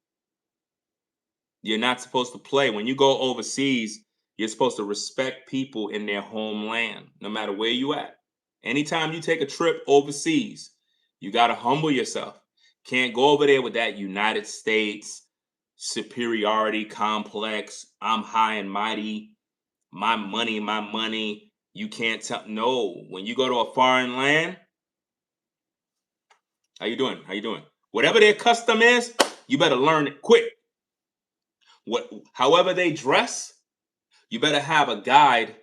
You're not supposed to play. When you go overseas, you're supposed to respect people in their homeland, no matter where you at. Anytime you take a trip overseas, you got to humble yourself. Can't go over there with that United States superiority complex. I'm high and mighty. My money, my money. You can't tell. No, when you go to a foreign land, how you doing? How you doing? Whatever their custom is, you better learn it quick. However they dress, you better have a guide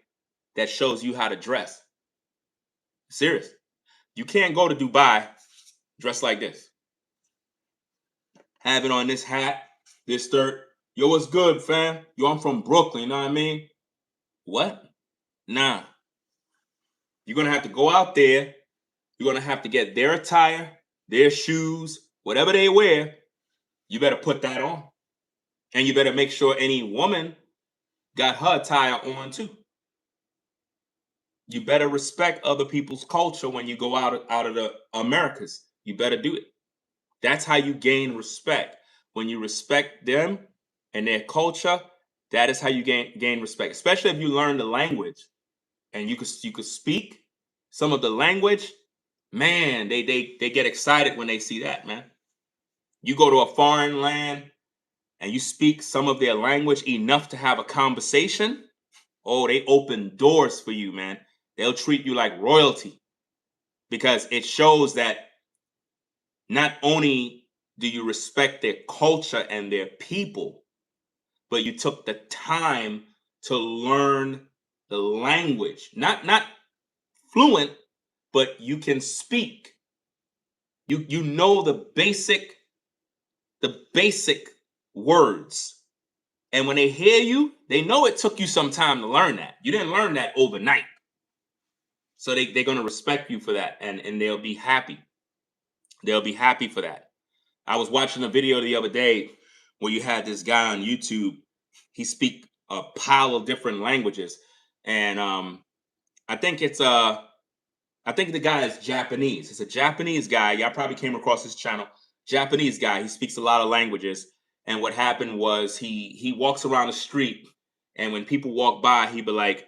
that shows you how to dress. Serious. You can't go to Dubai dressed like this. Having on this hat, this shirt. Yo, what's good, fam? Yo, I'm from Brooklyn, you know what I mean? What? Nah. You're going to have to go out there. You're going to have to get their attire, their shoes, whatever they wear. You better put that on. And you better make sure any woman got her attire on too. You better respect other people's culture when you go out of the Americas. You better do it. That's how you gain respect. When you respect them and their culture, that is how you gain respect. Especially if you learn the language and you could speak some of the language. Man, they get excited when they see that, man. You go to a foreign land and you speak some of their language enough to have a conversation. Oh, they open doors for you, man. They'll treat you like royalty, because it shows that not only do you respect their culture and their people, but you took the time to learn the language. Not fluent, but you can speak. You know the basic the basic words. And when they hear you, they know it took you some time to learn that. You didn't learn that overnight. So they're going to respect you for that, and they'll be happy. They'll be happy for that. I was watching a video the other day where you had this guy on YouTube. He speak a pile of different languages, and I think the guy is Japanese. It's a Japanese guy. Y'all probably came across his channel. Japanese guy. He speaks a lot of languages. And what happened was he walks around the street, and when people walk by, he'd be like,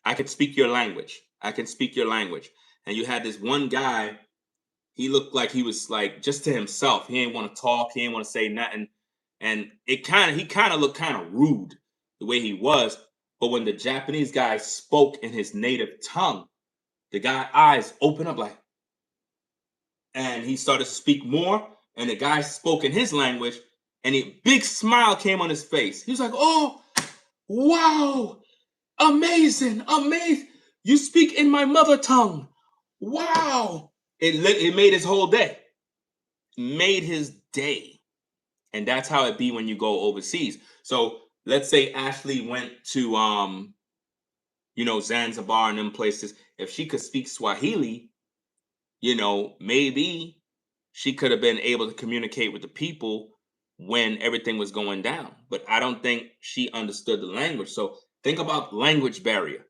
"I can speak your language. I can speak your language." And you had this one guy. He looked like he was like just to himself. He didn't want to talk. He didn't want to say nothing. And he kind of looked kind of rude the way he was. But when the Japanese guy spoke in his native tongue, the guy's eyes opened up like, and he started to speak more. And the guy spoke in his language, and a big smile came on his face. He was like, "Oh, wow, amazing, amazing. You speak in my mother tongue. Wow." It made his whole day. Made his day. And that's how it be when you go overseas. So let's say Ashlee went to Zanzibar and them places. If she could speak Swahili, maybe she could have been able to communicate with the people when everything was going down. But I don't think she understood the language. So think about language barrier.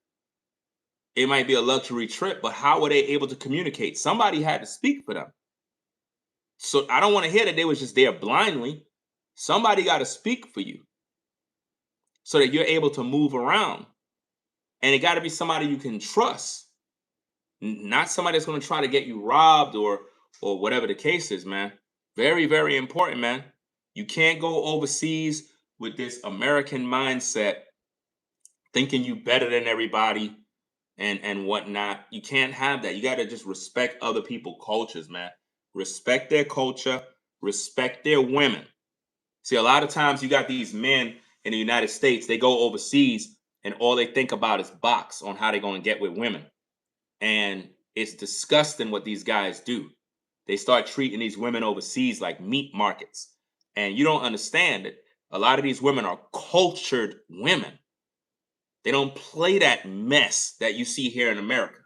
It might be a luxury trip, but how were they able to communicate? Somebody had to speak for them. So I don't want to hear that they was just there blindly. Somebody got to speak for you so that you're able to move around. And it got to be somebody you can trust. Not somebody that's going to try to get you robbed or whatever the case is, man. Very, very important, man. You can't go overseas with this American mindset, thinking you better than everybody and whatnot. You can't have that. You got to just respect other people's cultures, man. Respect their culture. Respect their women. See, a lot of times you got these men in the United States, they go overseas and all they think about is box on how they're going to get with women. And it's disgusting what these guys do. They start treating these women overseas like meat markets. And you don't understand that a lot of these women are cultured women. They don't play that mess that you see here in America.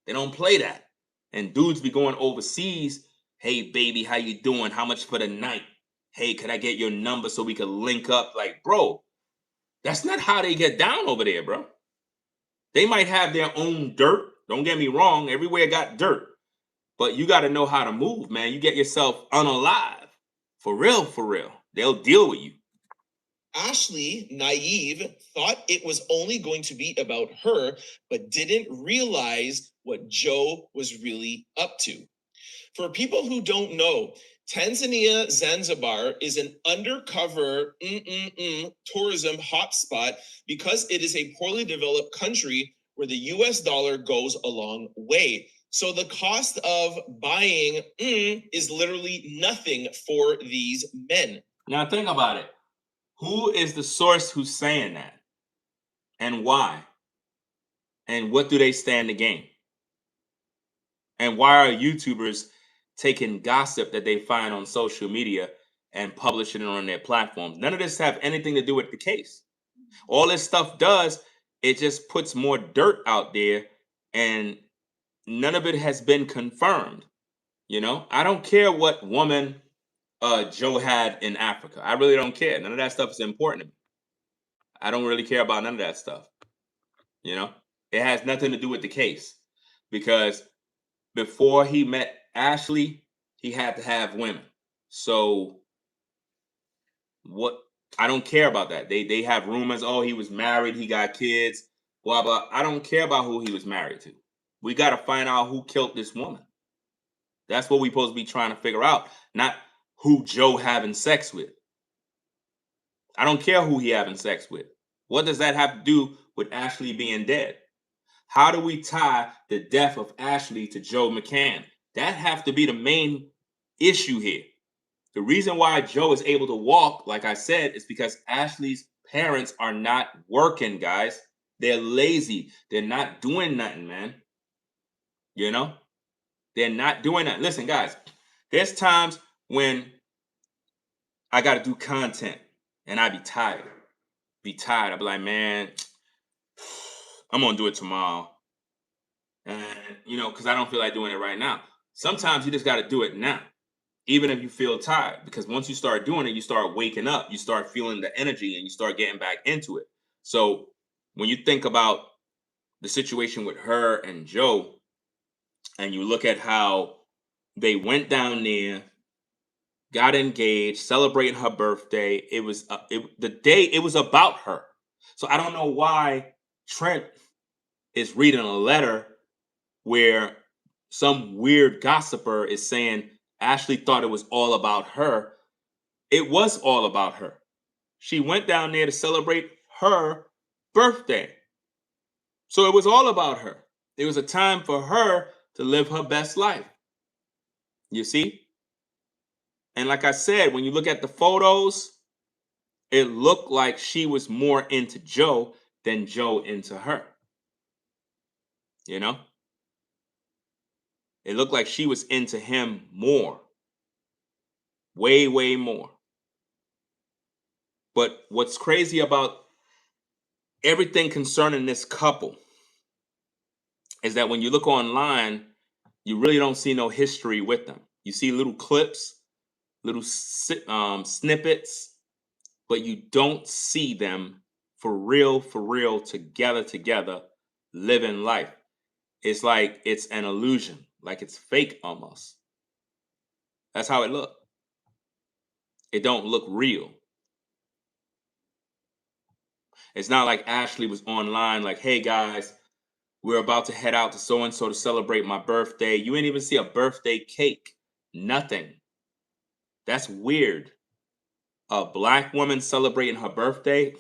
They don't play that. And dudes be going overseas. "Hey, baby, how you doing? How much for the night? Hey, could I get your number so we could link up?" Like, bro, that's not how they get down over there, bro. They might have their own dirt. Don't get me wrong. Everywhere got dirt. But you got to know how to move, man. You get yourself unalive. For real, for real. They'll deal with you. Ashlee, naive, thought it was only going to be about her, but didn't realize what Joe was really up to. For people who don't know, Tanzania Zanzibar is an undercover tourism hotspot because it is a poorly developed country where the US dollar goes a long way. So the cost of buying is literally nothing for these men. Now think about it. Who is the source who's saying that? And why? And what do they stand to gain? And why are YouTubers taking gossip that they find on social media and publishing it on their platforms? None of this have anything to do with the case. All this stuff does, it just puts more dirt out there, and none of it has been confirmed. I don't care what woman Joe had in Africa. I really don't care. None of that stuff is important to me. I don't really care about none of that stuff. It has nothing to do with the case, because before he met Ashlee, he had to have women. So what? I don't care about that. They have rumors. Oh, he was married. He got kids. Blah blah. I don't care about who he was married to. We got to find out who killed this woman. That's what we're supposed to be trying to figure out, not who Joe having sex with. I don't care who he having sex with. What does that have to do with Ashlee being dead? How do we tie the death of Ashlee to Joe McCann? That have to be the main issue here. The reason why Joe is able to walk, like I said, is because Ashlee's parents are not working, guys. They're lazy. They're not doing nothing, man. They're not doing that. Listen, guys, there's times when I got to do content, and I'd be tired. I'd be like, man, I'm gonna do it tomorrow, and because I don't feel like doing it right now. Sometimes you just got to do it now, even if you feel tired, because once you start doing it, you start waking up, you start feeling the energy, and you start getting back into it. So when you think about the situation with her and Joe, and you look at how they went down there, got engaged, celebrating her birthday. It was the day. It was about her. So I don't know why Trent is reading a letter where some weird gossiper is saying Ashlee thought it was all about her. It was all about her. She went down there to celebrate her birthday. So it was all about her. It was a time for her to live her best life. You see? And like I said, when you look at the photos, it looked like she was more into Joe than Joe into her. You know? It looked like she was into him more. Way, way more. But what's crazy about everything concerning this couple is that when you look online, you really don't see no history with them. You see little clips, little snippets, but you don't see them for real, together, living life. It's like it's an illusion, like it's fake almost. That's how it looked. It don't look real. It's not like Ashlee was online like, hey guys, we're about to head out to so-and-so to celebrate my birthday. You ain't even see a birthday cake. Nothing. That's weird. A black woman celebrating her birthday,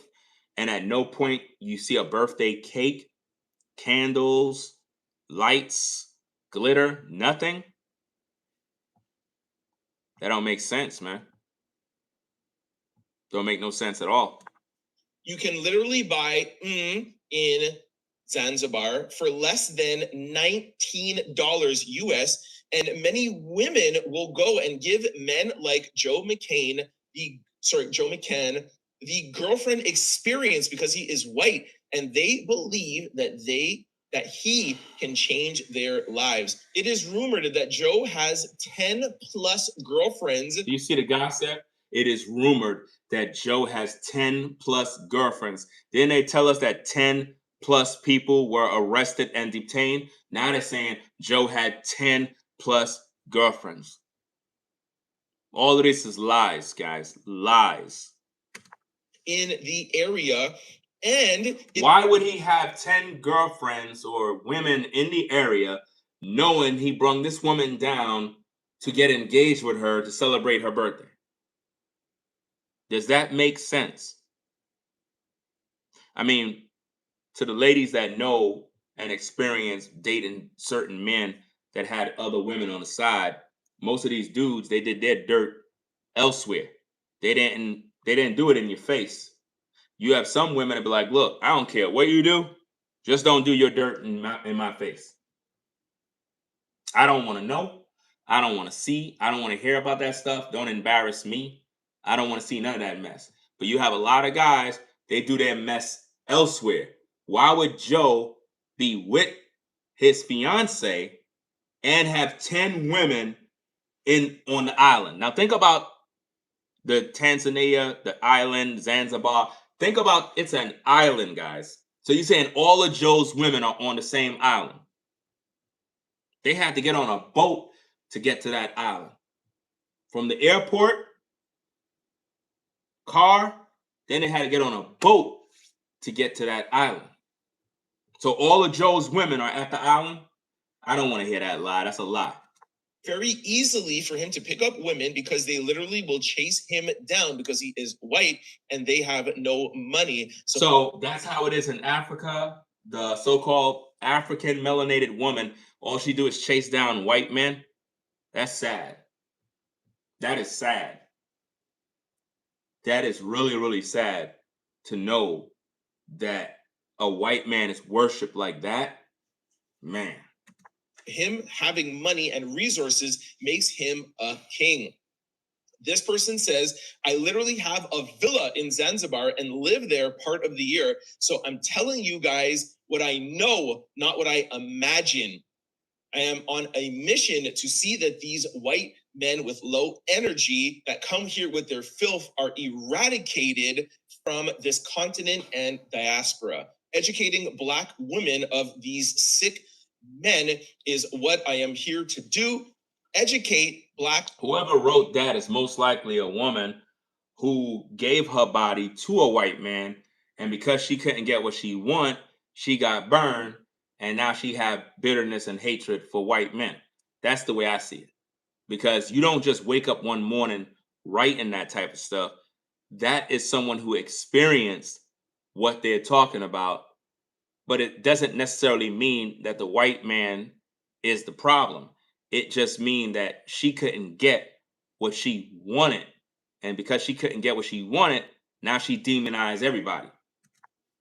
and at no point you see a birthday cake, candles, lights, glitter, nothing. That don't make sense, man. Don't make no sense at all. You can literally buy in Zanzibar for less than $19 US, and many women will go and give men like Joe McCann the girlfriend experience because he is white, and they believe that he can change their lives. It is rumored that Joe has 10 plus girlfriends. Do you see the gossip? It is rumored that Joe has 10 plus girlfriends. Didn't they tell us that 10 plus people were arrested and detained? Now they're saying Joe had 10 plus girlfriends. All of this is lies, guys. Lies. In the area. And why would he have 10 girlfriends or women in the area knowing he brung this woman down to get engaged with her to celebrate her birthday? Does that make sense? I mean, to the ladies that know and experience dating certain men that had other women on the side, most of these dudes, they did their dirt elsewhere. They didn't do it in your face. You have some women that be like, look, I don't care what you do, just don't do your dirt in my face. I don't want to know. I don't want to see. I don't want to hear about that stuff. Don't embarrass me. I don't want to see none of that mess. But you have a lot of guys, they do their mess elsewhere. Why would Joe be with his fiance and have 10 women on the island? Now think about the Tanzania, the island, Zanzibar. Think about it's an island, guys. So you're saying all of Joe's women are on the same island. They had to get on a boat to get to that island. From the airport, car, then they had to get on a boat to get to that island. So all of Joe's women are at the island? I don't want to hear that lie. That's a lie. Very easily for him to pick up women because they literally will chase him down because he is white and they have no money. So that's how it is in Africa. The so-called African melanated woman, all she do is chase down white men. That's sad. That is sad. That is really, really sad to know that a white man is worshipped like that. Man. Him having money and resources makes him a king. This person says, I literally have a villa in Zanzibar and live there part of the year. So I'm telling you guys what I know, not what I imagine. I am on a mission to see that these white men with low energy that come here with their filth are eradicated from this continent and diaspora. Educating Black women of these sick men is what I am here to do. Educate Black. Whoever wrote that is most likely a woman who gave her body to a white man, and because she couldn't get what she wanted, she got burned, and now she have bitterness and hatred for white men. That's the way I see it. Because you don't just wake up one morning writing that type of stuff. That is someone who experienced what they're talking about, but it doesn't necessarily mean that the white man is the problem. It just means that she couldn't get what she wanted. And because she couldn't get what she wanted, now she demonized everybody.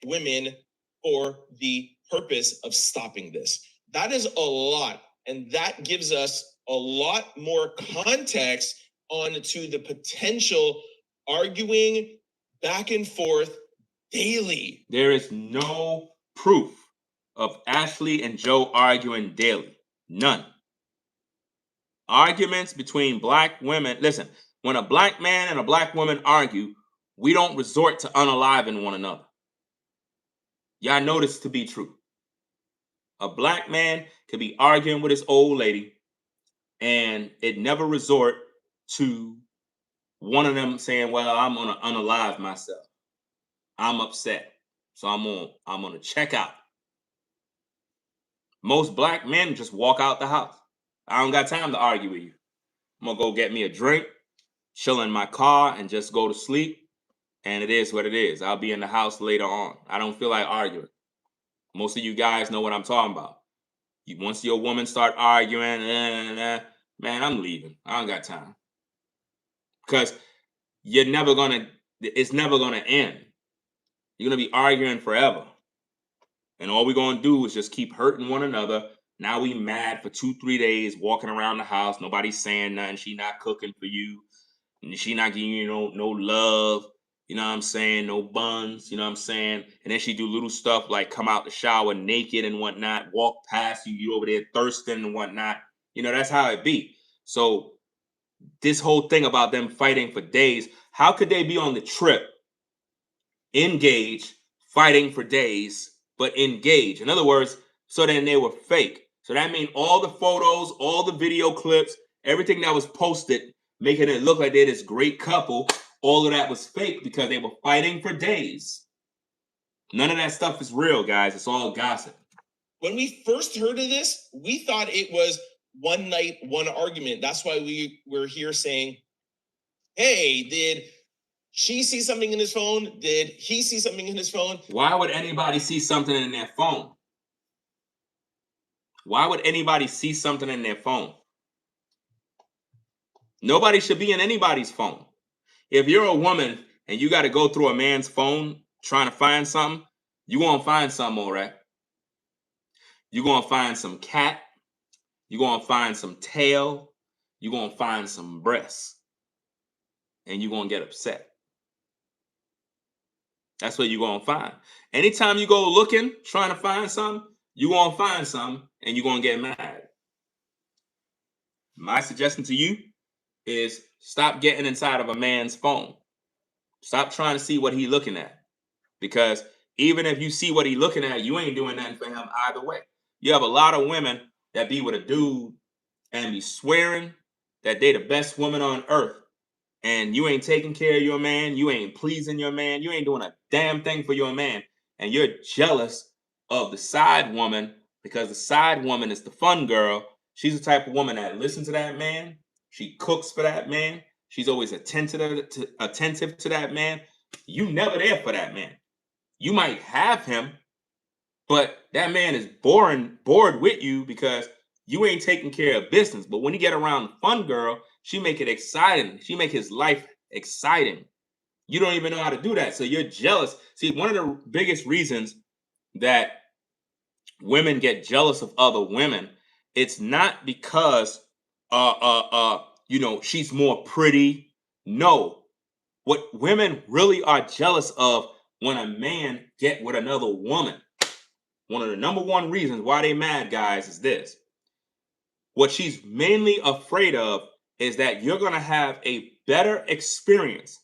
Women for the purpose of stopping this. That is a lot. And that gives us a lot more context onto the potential arguing back and forth daily. There is no proof of Ashlee and Joe arguing daily. None. Arguments between Black women. Listen, when a Black man and a Black woman argue, we don't resort to unaliving one another. Y'all know this to be true. A Black man could be arguing with his old lady, and it never resort to one of them saying, well, I'm going to unalive myself. I'm upset. So I'm gonna check out. Most Black men just walk out the house. I don't got time to argue with you. I'm gonna go get me a drink, chill in my car, and just go to sleep. And it is what it is. I'll be in the house later on. I don't feel like arguing. Most of you guys know what I'm talking about. Once your woman start arguing, man, I'm leaving. I don't got time. Because it's never gonna end. You're gonna be arguing forever. And all we're gonna do is just keep hurting one another. Now we mad for 2-3 days, walking around the house. Nobody's saying nothing. She not cooking for you. And she not giving you no love. You know what I'm saying? No buns. You know what I'm saying? And then she do little stuff like come out the shower naked and whatnot, walk past you, you over there thirsting and whatnot. You know, that's how it be. So this whole thing about them fighting for days, how could they be on the trip, engaged, fighting for days, but engaged? In other words, so then they were fake. So that means all the photos, all the video clips, everything that was posted, making it look like they're this great couple, all of that was fake because they were fighting for days. None of that stuff is real, guys. It's all gossip. When we first heard of this, we thought it was one night, one argument. That's why we were here saying, hey, did she see something in his phone? Did he see something in his phone? Why would anybody see something in their phone? Why would anybody see something in their phone? Nobody should be in anybody's phone. If you're a woman and you got to go through a man's phone trying to find something, you're going to find something, all right? You're going to find some cat. You're going to find some tail. You're going to find some breasts. And you're going to get upset. That's what you're going to find. Anytime you go looking, trying to find something, you're going to find something and you're going to get mad. My suggestion to you is stop getting inside of a man's phone. Stop trying to see what he's looking at. Because even if you see what he's looking at, you ain't doing nothing for him either way. You have a lot of women that be with a dude and be swearing that they the best woman on earth. And you ain't taking care of your man. You ain't pleasing your man. You ain't doing a damn thing for your man. And you're jealous of the side woman because the side woman is the fun girl. She's the type of woman that listens to that man. She cooks for that man. She's always attentive to that man. You never there for that man. You might have him, but that man is bored with you because you ain't taking care of business. But when you get around the fun girl, she make it exciting. She make his life exciting. You don't even know how to do that. So you're jealous. See, one of the biggest reasons that women get jealous of other women, it's not because she's more pretty, know what women really are jealous of when a man get with another woman. One of the number one reasons why they mad, guys, is this. What she's mainly afraid of is that you're going to have a better experience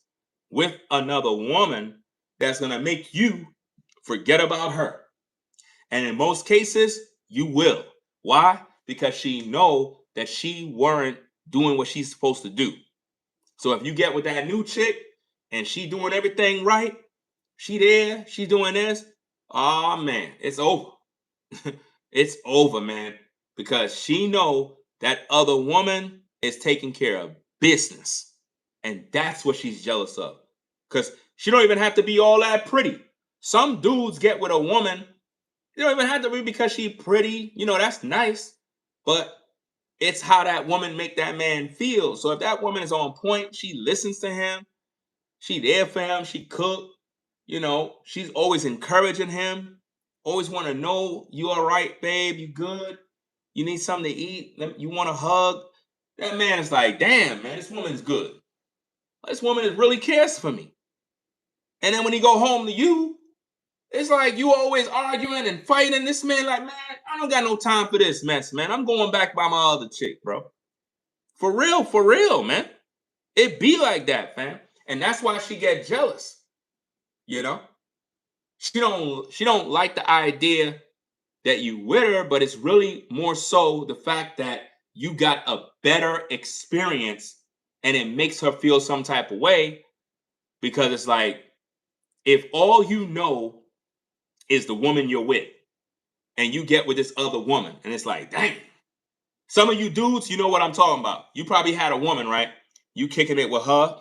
with another woman that's going to make you forget about her. And in most cases, you will. Why? Because she know that she weren't doing what she's supposed to do. So if you get with that new chick and she doing everything right, she there, she doing this, oh man, it's over. It's over, man, because she know that other woman is taking care of business. And that's what she's jealous of. Because she don't even have to be all that pretty. Some dudes get with a woman, they don't even have to be because she's pretty. You know, that's nice. But it's how that woman make that man feel. So if that woman is on point, she listens to him, she there for him, she cook, you know, she's always encouraging him, always want to know, you all right, babe, you good, you need something to eat, you want a hug. That man is like, damn, man, this woman's good. This woman really cares for me. And then when he go home to you, it's like you always arguing and fighting. This man like, man, I don't got no time for this mess, man. I'm going back by my other chick, bro. For real, man. It be like that, fam. And that's why she get jealous. You know? She don't like the idea that you with her, but it's really more so the fact that you got a better experience and it makes her feel some type of way, because it's like, if all you know is the woman you're with and you get with this other woman and it's like, dang. Some of you dudes, you know what I'm talking about. You probably had a woman, right? You kicking it with her,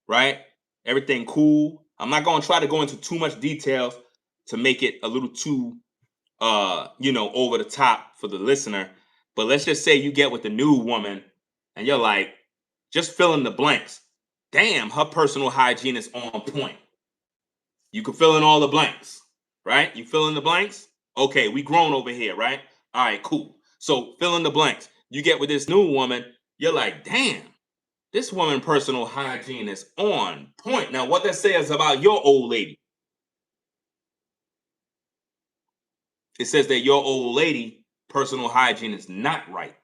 right? Everything cool. I'm not going to try to go into too much details to make it a little too over the top for the listener. But let's just say you get with the new woman and you're like, just fill in the blanks. Damn, her personal hygiene is on point. You can fill in all the blanks, right? You fill in the blanks? Okay, we grown over here, right? All right, cool. So fill in the blanks. You get with this new woman, you're like, damn, this woman personal hygiene is on point. Now, what that says about your old lady? It says that your old lady personal hygiene is not right.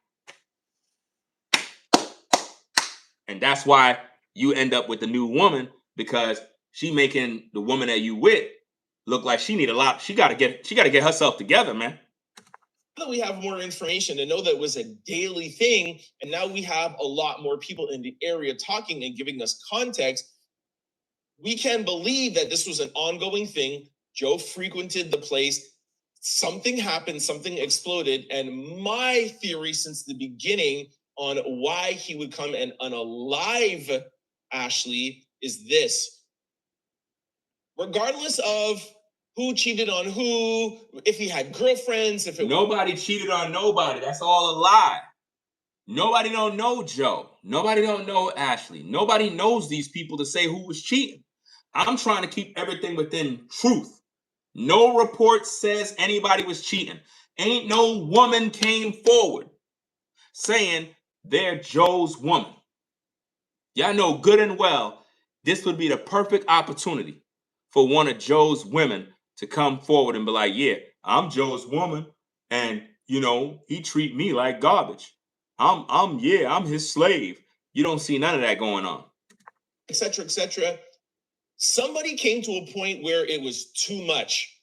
And that's why you end up with the new woman, because she making the woman that you with look like she need a lot. She gotta get herself together, man. Now that we have more information to know that it was a daily thing, and now we have a lot more people in the area talking and giving us context, we can believe that this was an ongoing thing. Joe frequented the place. Something happened, something exploded. And my theory since the beginning on why he would come and unalive Ashlee is this. Regardless of who cheated on who, if he had girlfriends, nobody cheated on nobody. That's all a lie. Nobody don't know Joe. Nobody don't know Ashlee. Nobody knows these people to say who was cheating. I'm trying to keep everything within truth. No report says anybody was cheating. Ain't no woman came forward saying they're Joe's woman. Y'all know good and well this would be the perfect opportunity for one of Joe's women to come forward and be like, yeah, I'm Joe's woman, and he treat me like garbage. I'm his slave. You don't see none of that going on. Etc., etc. Somebody came to a point where it was too much.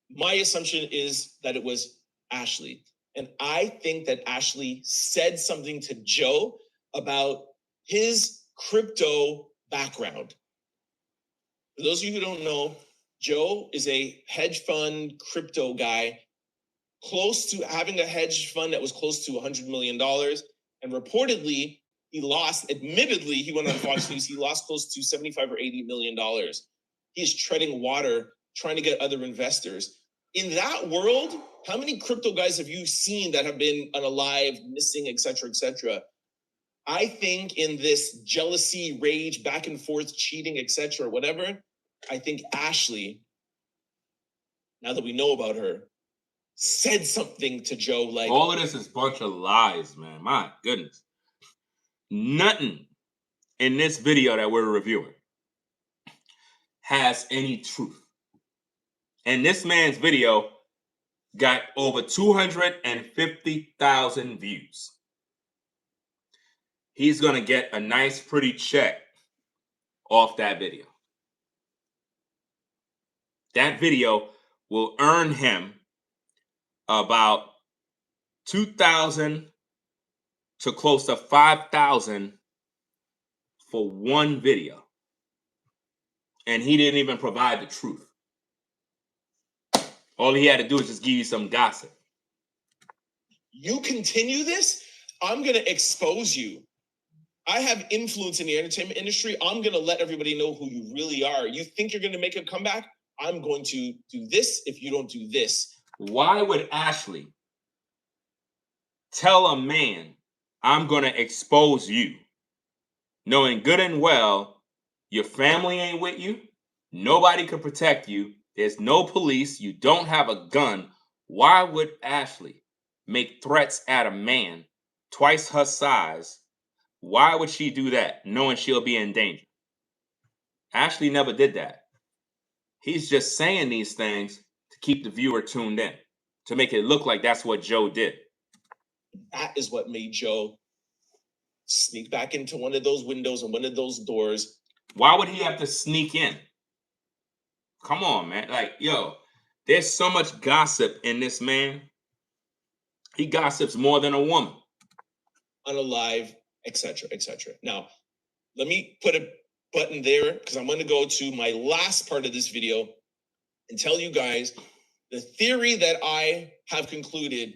My assumption is that it was Ashlee. And I think that Ashlee said something to Joe about his crypto background. For those of you who don't know, Joe is a hedge fund crypto guy, close to having a hedge fund that was close to $100 million. And reportedly, he lost, admittedly, he went on Fox News, he lost close to $75 or $80 million. He is treading water, trying to get other investors. In that world, how many crypto guys have you seen that have been unalive, missing, etc., etc.? I think in this jealousy, rage, back and forth, cheating, etc., whatever, I think Ashlee, now that we know about her, said something to Joe like, all of this is a bunch of lies, man. My goodness. Nothing in this video that we're reviewing has any truth. And this man's video got over 250,000 views. He's going to get a nice, pretty check off that video. That video will earn him about 2,000 to close to 5,000 for one video. And he didn't even provide the truth. All he had to do is just give you some gossip. You continue this, I'm going to expose you. I have influence in the entertainment industry. I'm going to let everybody know who you really are. You think you're going to make a comeback? I'm going to do this if you don't do this. Why would Ashlee tell a man, I'm going to expose you, knowing good and well your family ain't with you, nobody could protect you, there's no police, you don't have a gun? Why would Ashlee make threats at a man twice her size? Why would she do that, knowing she'll be in danger? Ashlee never did that. He's just saying these things to keep the viewer tuned in, to make it look like that's what Joe did. That is what made Joe sneak back into one of those windows and one of those doors. Why would he have to sneak in? Come on, man. Like, yo, there's so much gossip in this man. He gossips more than a woman. Unalive, etc., etc. Now, let me put a button there because I'm going to go to my last part of this video and tell you guys the theory that I have concluded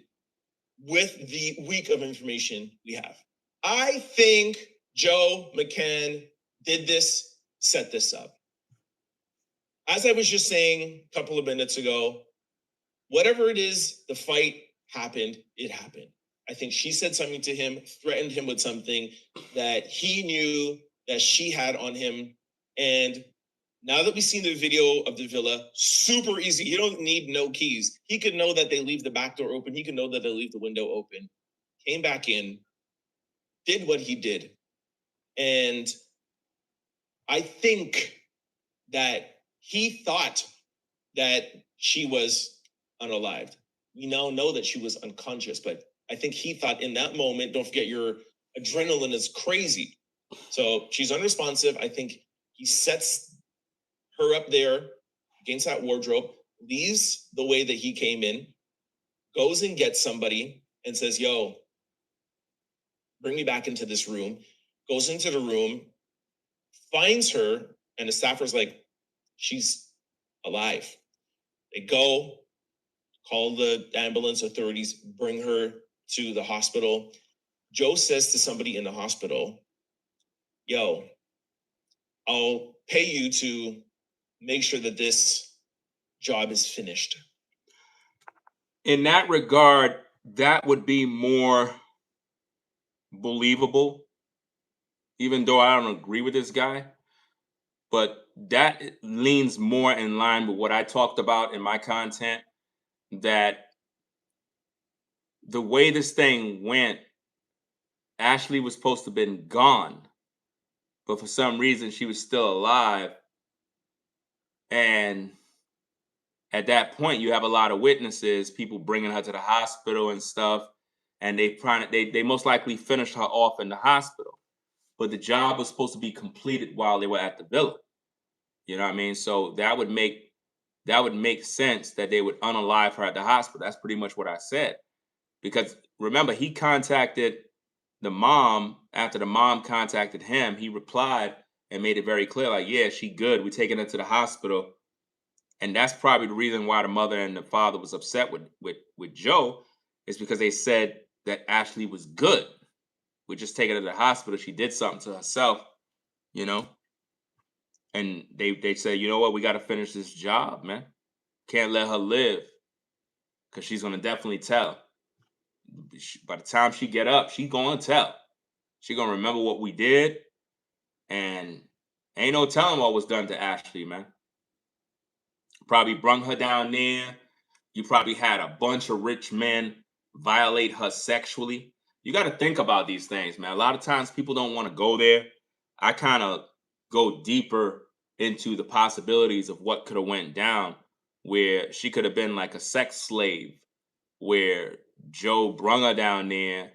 with the week of information we have. I think Joe McCann did this, set this up. As I was just saying a couple of minutes ago, whatever it is, the fight happened, it happened. I think she said something to him, threatened him with something that he knew that she had on him. And now that we've seen the video of the villa, super easy. You don't need no keys. He could know that they leave the back door open. He could know that they leave the window open. Came back in, did what he did. And I think that he thought that she was unalived. We now know that she was unconscious, but I think he thought in that moment, don't forget your adrenaline is crazy. So she's unresponsive. I think he sets her up there against that wardrobe, leaves the way that he came in, goes and gets somebody and says, yo, bring me back into this room, goes into the room, finds her, and the staffer's like, she's alive. They go, call the ambulance authorities, bring her to the hospital. Joe says to somebody in the hospital, yo, I'll pay you to make sure that this job is finished. In that regard, that would be more believable, even though I don't agree with this guy. But that leans more in line with what I talked about in my content, that the way this thing went, Ashlee was supposed to have been gone, but for some reason she was still alive. And at that point, you have a lot of witnesses, people bringing her to the hospital and stuff, and they most likely finished her off in the hospital. But the job was supposed to be completed while they were at the villa. You know what I mean? So that would make sense that they would unalive her at the hospital. That's pretty much what I said. Because remember, he contacted the mom. After the mom contacted him, he replied and made it very clear, like, yeah, she good. We're taking her to the hospital. And that's probably the reason why the mother and the father was upset with Joe, is because they said that Ashlee was good. We're just taking her to the hospital. She did something to herself, you know? And they said, you know what? We got to finish this job, man. Can't let her live, because she's going to definitely tell. By the time she get up, she going to tell. She going to remember what we did. And ain't no telling what was done to Ashlee, man. Probably brung her down there. You probably had a bunch of rich men violate her sexually. You got to think about these things, man. A lot of times people don't want to go there. I kind of go deeper into the possibilities of what could have went down, where she could have been like a sex slave, where Joe brung her down there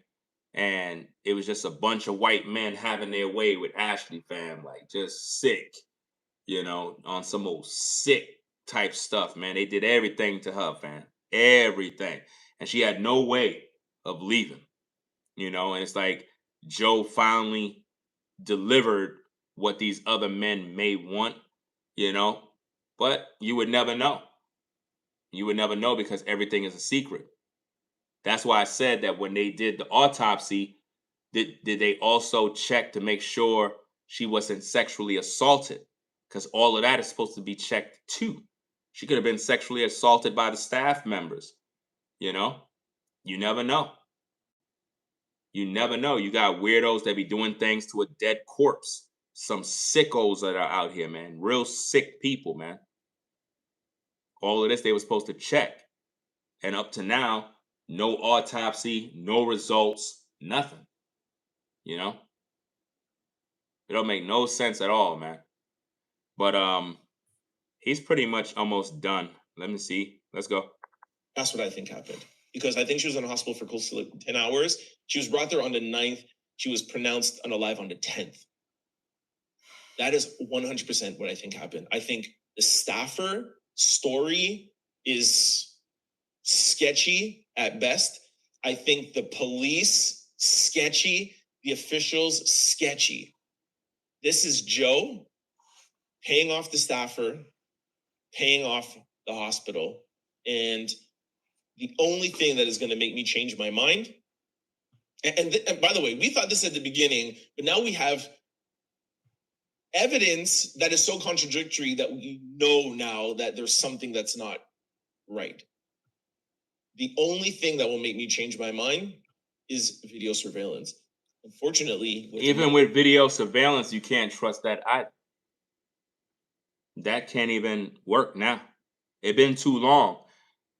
and it was just a bunch of white men having their way with Ashlee, fam, like just sick, on some old sick type stuff, man. They did everything to her, fam. Everything. And she had no way of leaving, and it's like Joe finally delivered what these other men may want, you know, but you would never know. You would never know because everything is a secret. That's why I said that when they did the autopsy, did they also check to make sure she wasn't sexually assaulted? Because all of that is supposed to be checked too. She could have been sexually assaulted by the staff members, you know? You never know. You never know. You got weirdos that be doing things to a dead corpse. Some sickos that are out here, man. Real sick people, man. All of this they were supposed to check. And up to now, no autopsy, no results, nothing. You know? It don't make no sense at all, man. But he's pretty much almost done. Let me see. Let's go. That's what I think happened. Because I think she was in the hospital for close to like 10 hours. She was brought there on the 9th. She was pronounced unalive on the 10th. That is 100% what I think happened. I think the staffer story is sketchy at best. I think the police, sketchy. The officials, sketchy. This is Joe paying off the staffer, paying off the hospital. And the only thing that is going to make me change my mind, and by the way, we thought this at the beginning, but now we have evidence that is so contradictory that we know now that there's something that's not right. The only thing that will make me change my mind is video surveillance. Unfortunately, even with video surveillance, you can't trust that. That can't even work now. It's been too long.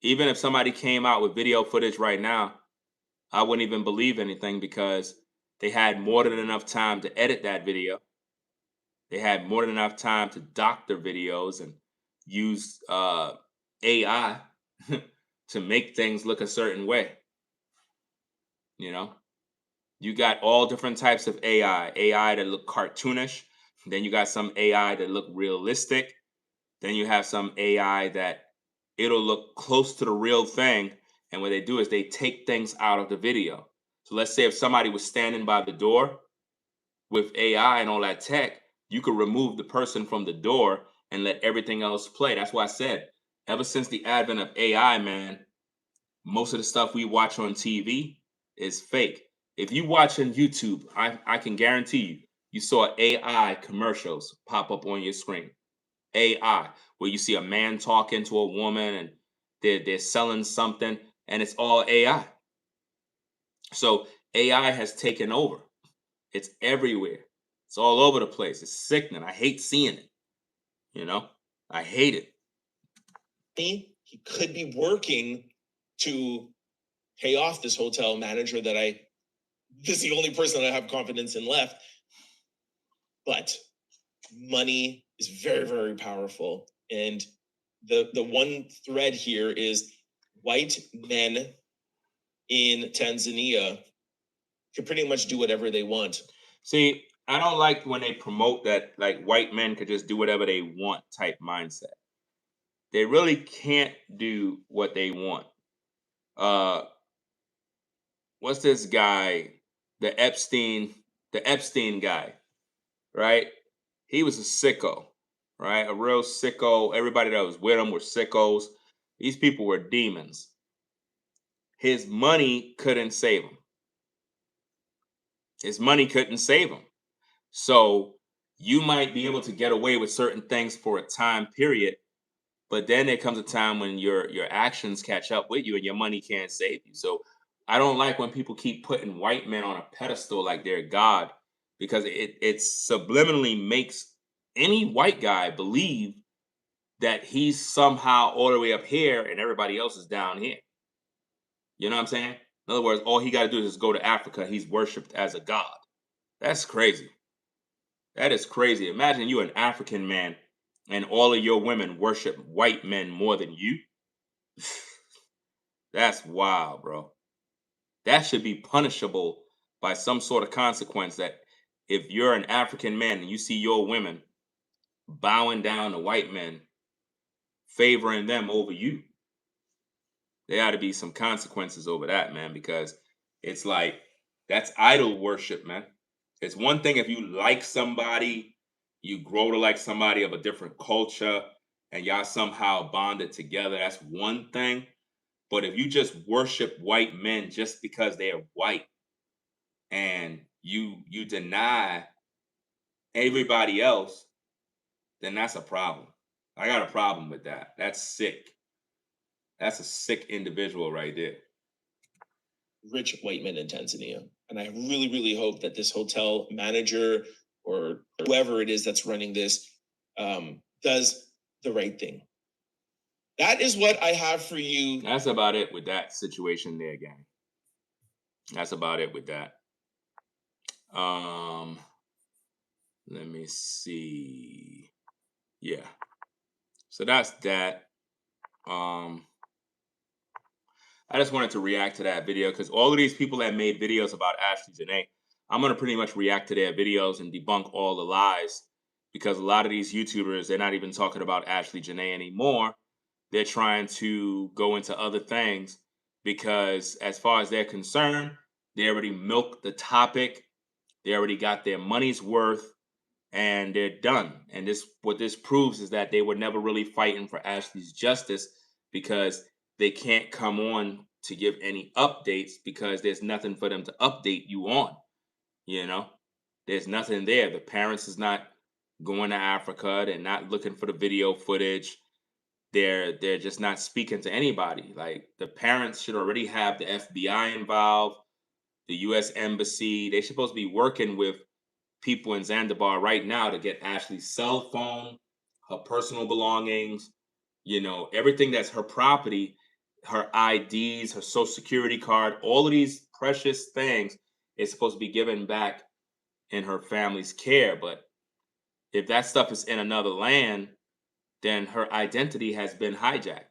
Even if somebody came out with video footage right now, I wouldn't even believe anything because they had more than enough time to edit that video. They had more than enough time to doctor videos and use AI to make things look a certain way. You got all different types of AI that look cartoonish. Then you got some AI that look realistic. Then you have some AI that it'll look close to the real thing. And what they do is they take things out of the video. So let's say if somebody was standing by the door with AI and all that tech, you could remove the person from the door and let everything else play. That's why I said, ever since the advent of AI, man, most of the stuff we watch on TV is fake. If you watch on YouTube, I can guarantee you saw AI commercials pop up on your screen. AI, where you see a man talking to a woman and they're selling something, and it's all AI. So AI has taken over. It's everywhere. It's all over the place. It's sickening. I hate seeing it. I hate it. He could be working to pay off this hotel manager this is the only person that I have confidence in left. But money is very, very powerful. And the one thread here is white men in Tanzania can pretty much do whatever they want. See, I don't like when they promote that like white men could just do whatever they want type mindset. They really can't do what they want. What's this guy? The Epstein guy, right? He was a sicko, right? A real sicko. Everybody that was with him were sickos. These people were demons. His money couldn't save him. His money couldn't save him. So you might be able to get away with certain things for a time period, but then there comes a time when your actions catch up with you and your money can't save you. So I don't like when people keep putting white men on a pedestal like they're God, because it subliminally makes any white guy believe that he's somehow all the way up here and everybody else is down here. You know what I'm saying? In other words, all he got to do is go to Africa. He's worshipped as a god. That's crazy. That is crazy. Imagine you an African man and all of your women worship white men more than you. That's wild, bro. That should be punishable by some sort of consequence. That if you're an African man and you see your women bowing down to white men, favoring them over you, there ought to be some consequences over that, man, because it's like that's idol worship, man. It's one thing if you like somebody, you grow to like somebody of a different culture, and y'all somehow bonded together. That's one thing. But if you just worship white men just because they're white, and you deny everybody else, then that's a problem. I got a problem with that. That's sick. That's a sick individual right there. Rich white men in Tanzania. And I really, really hope that this hotel manager or whoever it is that's running this does the right thing. That is what I have for you. That's about it with that situation there, gang. That's about it with that. Let me see. Yeah. So that's that. I just wanted to react to that video because all of these people that made videos about Ashlee Jenae, I'm going to pretty much react to their videos and debunk all the lies, because a lot of these YouTubers, they're not even talking about Ashlee Jenae anymore. They're trying to go into other things because as far as they're concerned, they already milked the topic. They already got their money's worth and they're done. And what this proves is that they were never really fighting for Ashlee's justice, because they can't come on to give any updates because there's nothing for them to update you on. You know, there's nothing there. The parents is not going to Africa. They're not looking for the video footage. They're just not speaking to anybody. Like, the parents should already have the FBI involved, the U.S. Embassy. They're supposed to be working with people in Zanzibar right now to get Ashlee's cell phone, her personal belongings, everything that's her property, her IDs, her social security card, all of these precious things is supposed to be given back in her family's care. But if that stuff is in another land, then her identity has been hijacked.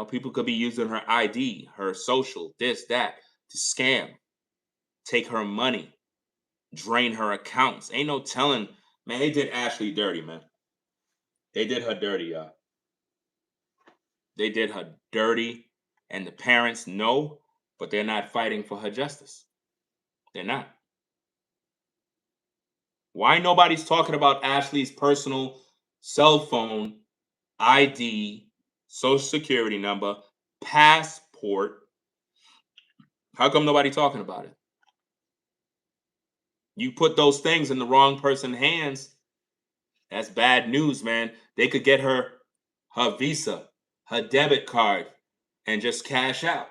People could be using her ID, her social, this, that, to scam, take her money, drain her accounts. Ain't no telling, man. They did Ashlee dirty, man. They did her dirty, y'all. They did her dirty, and the parents know, but they're not fighting for her justice. They're not. Why nobody's talking about Ashlee's personal cell phone, ID, social security number, passport? How come nobody talking about it? You put those things in the wrong person's hands, that's bad news, man. They could get her Visa, her debit card, and just cash out.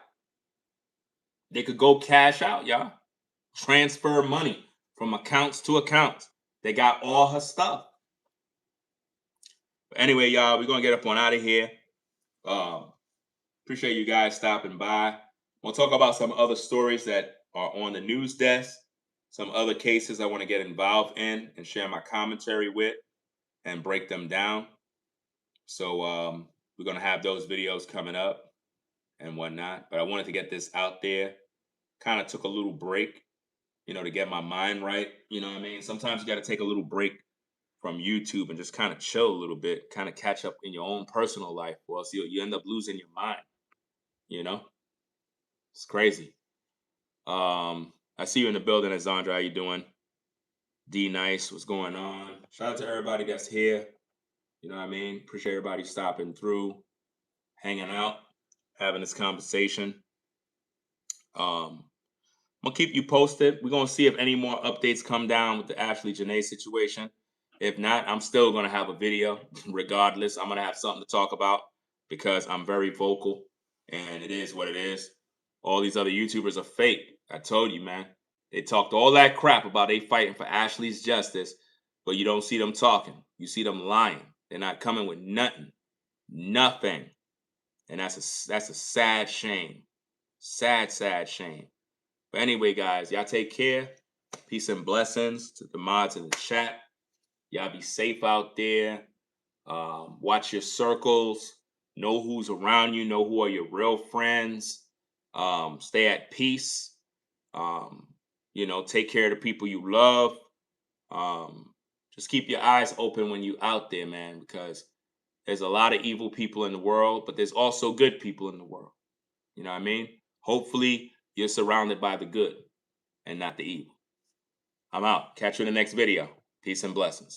They could go cash out, y'all. Transfer money from accounts to accounts. They got all her stuff. But anyway, y'all, we're going to get up on out of here. Appreciate you guys stopping by. We'll talk about some other stories that are on the news desk, some other cases I want to get involved in and share my commentary with and break them down. So we're going to have those videos coming up and whatnot. But I wanted to get this out there. Kind of took a little break, to get my mind right. You know what I mean? Sometimes you got to take a little break from YouTube and just kind of chill a little bit, kind of catch up in your own personal life, or else you end up losing your mind. It's crazy. I see you in the building, Azandra. How you doing? D Nice, what's going on? Shout out to everybody that's here. You know what I mean? Appreciate everybody stopping through, hanging out, having this conversation. I'm gonna keep you posted. We're gonna see if any more updates come down with the Ashlee Jenae situation. If not, I'm still gonna have a video. Regardless, I'm gonna have something to talk about because I'm very vocal, and it is what it is. All these other YouTubers are fake. I told you, man. They talked all that crap about they fighting for Ashlee's justice, but you don't see them talking. You see them lying. They're not coming with nothing, and that's a sad shame. Sad shame. But anyway, guys, y'all take care. Peace and blessings to the mods in the chat. Y'all be safe out there. Watch your circles. Know who's around you. Know who are your real friends. Stay at peace. Take care of the people you love. Just keep your eyes open when you out there, man, because there's a lot of evil people in the world, but there's also good people in the world. You know what I mean? Hopefully you're surrounded by the good and not the evil. I'm out. Catch you in the next video. Peace and blessings.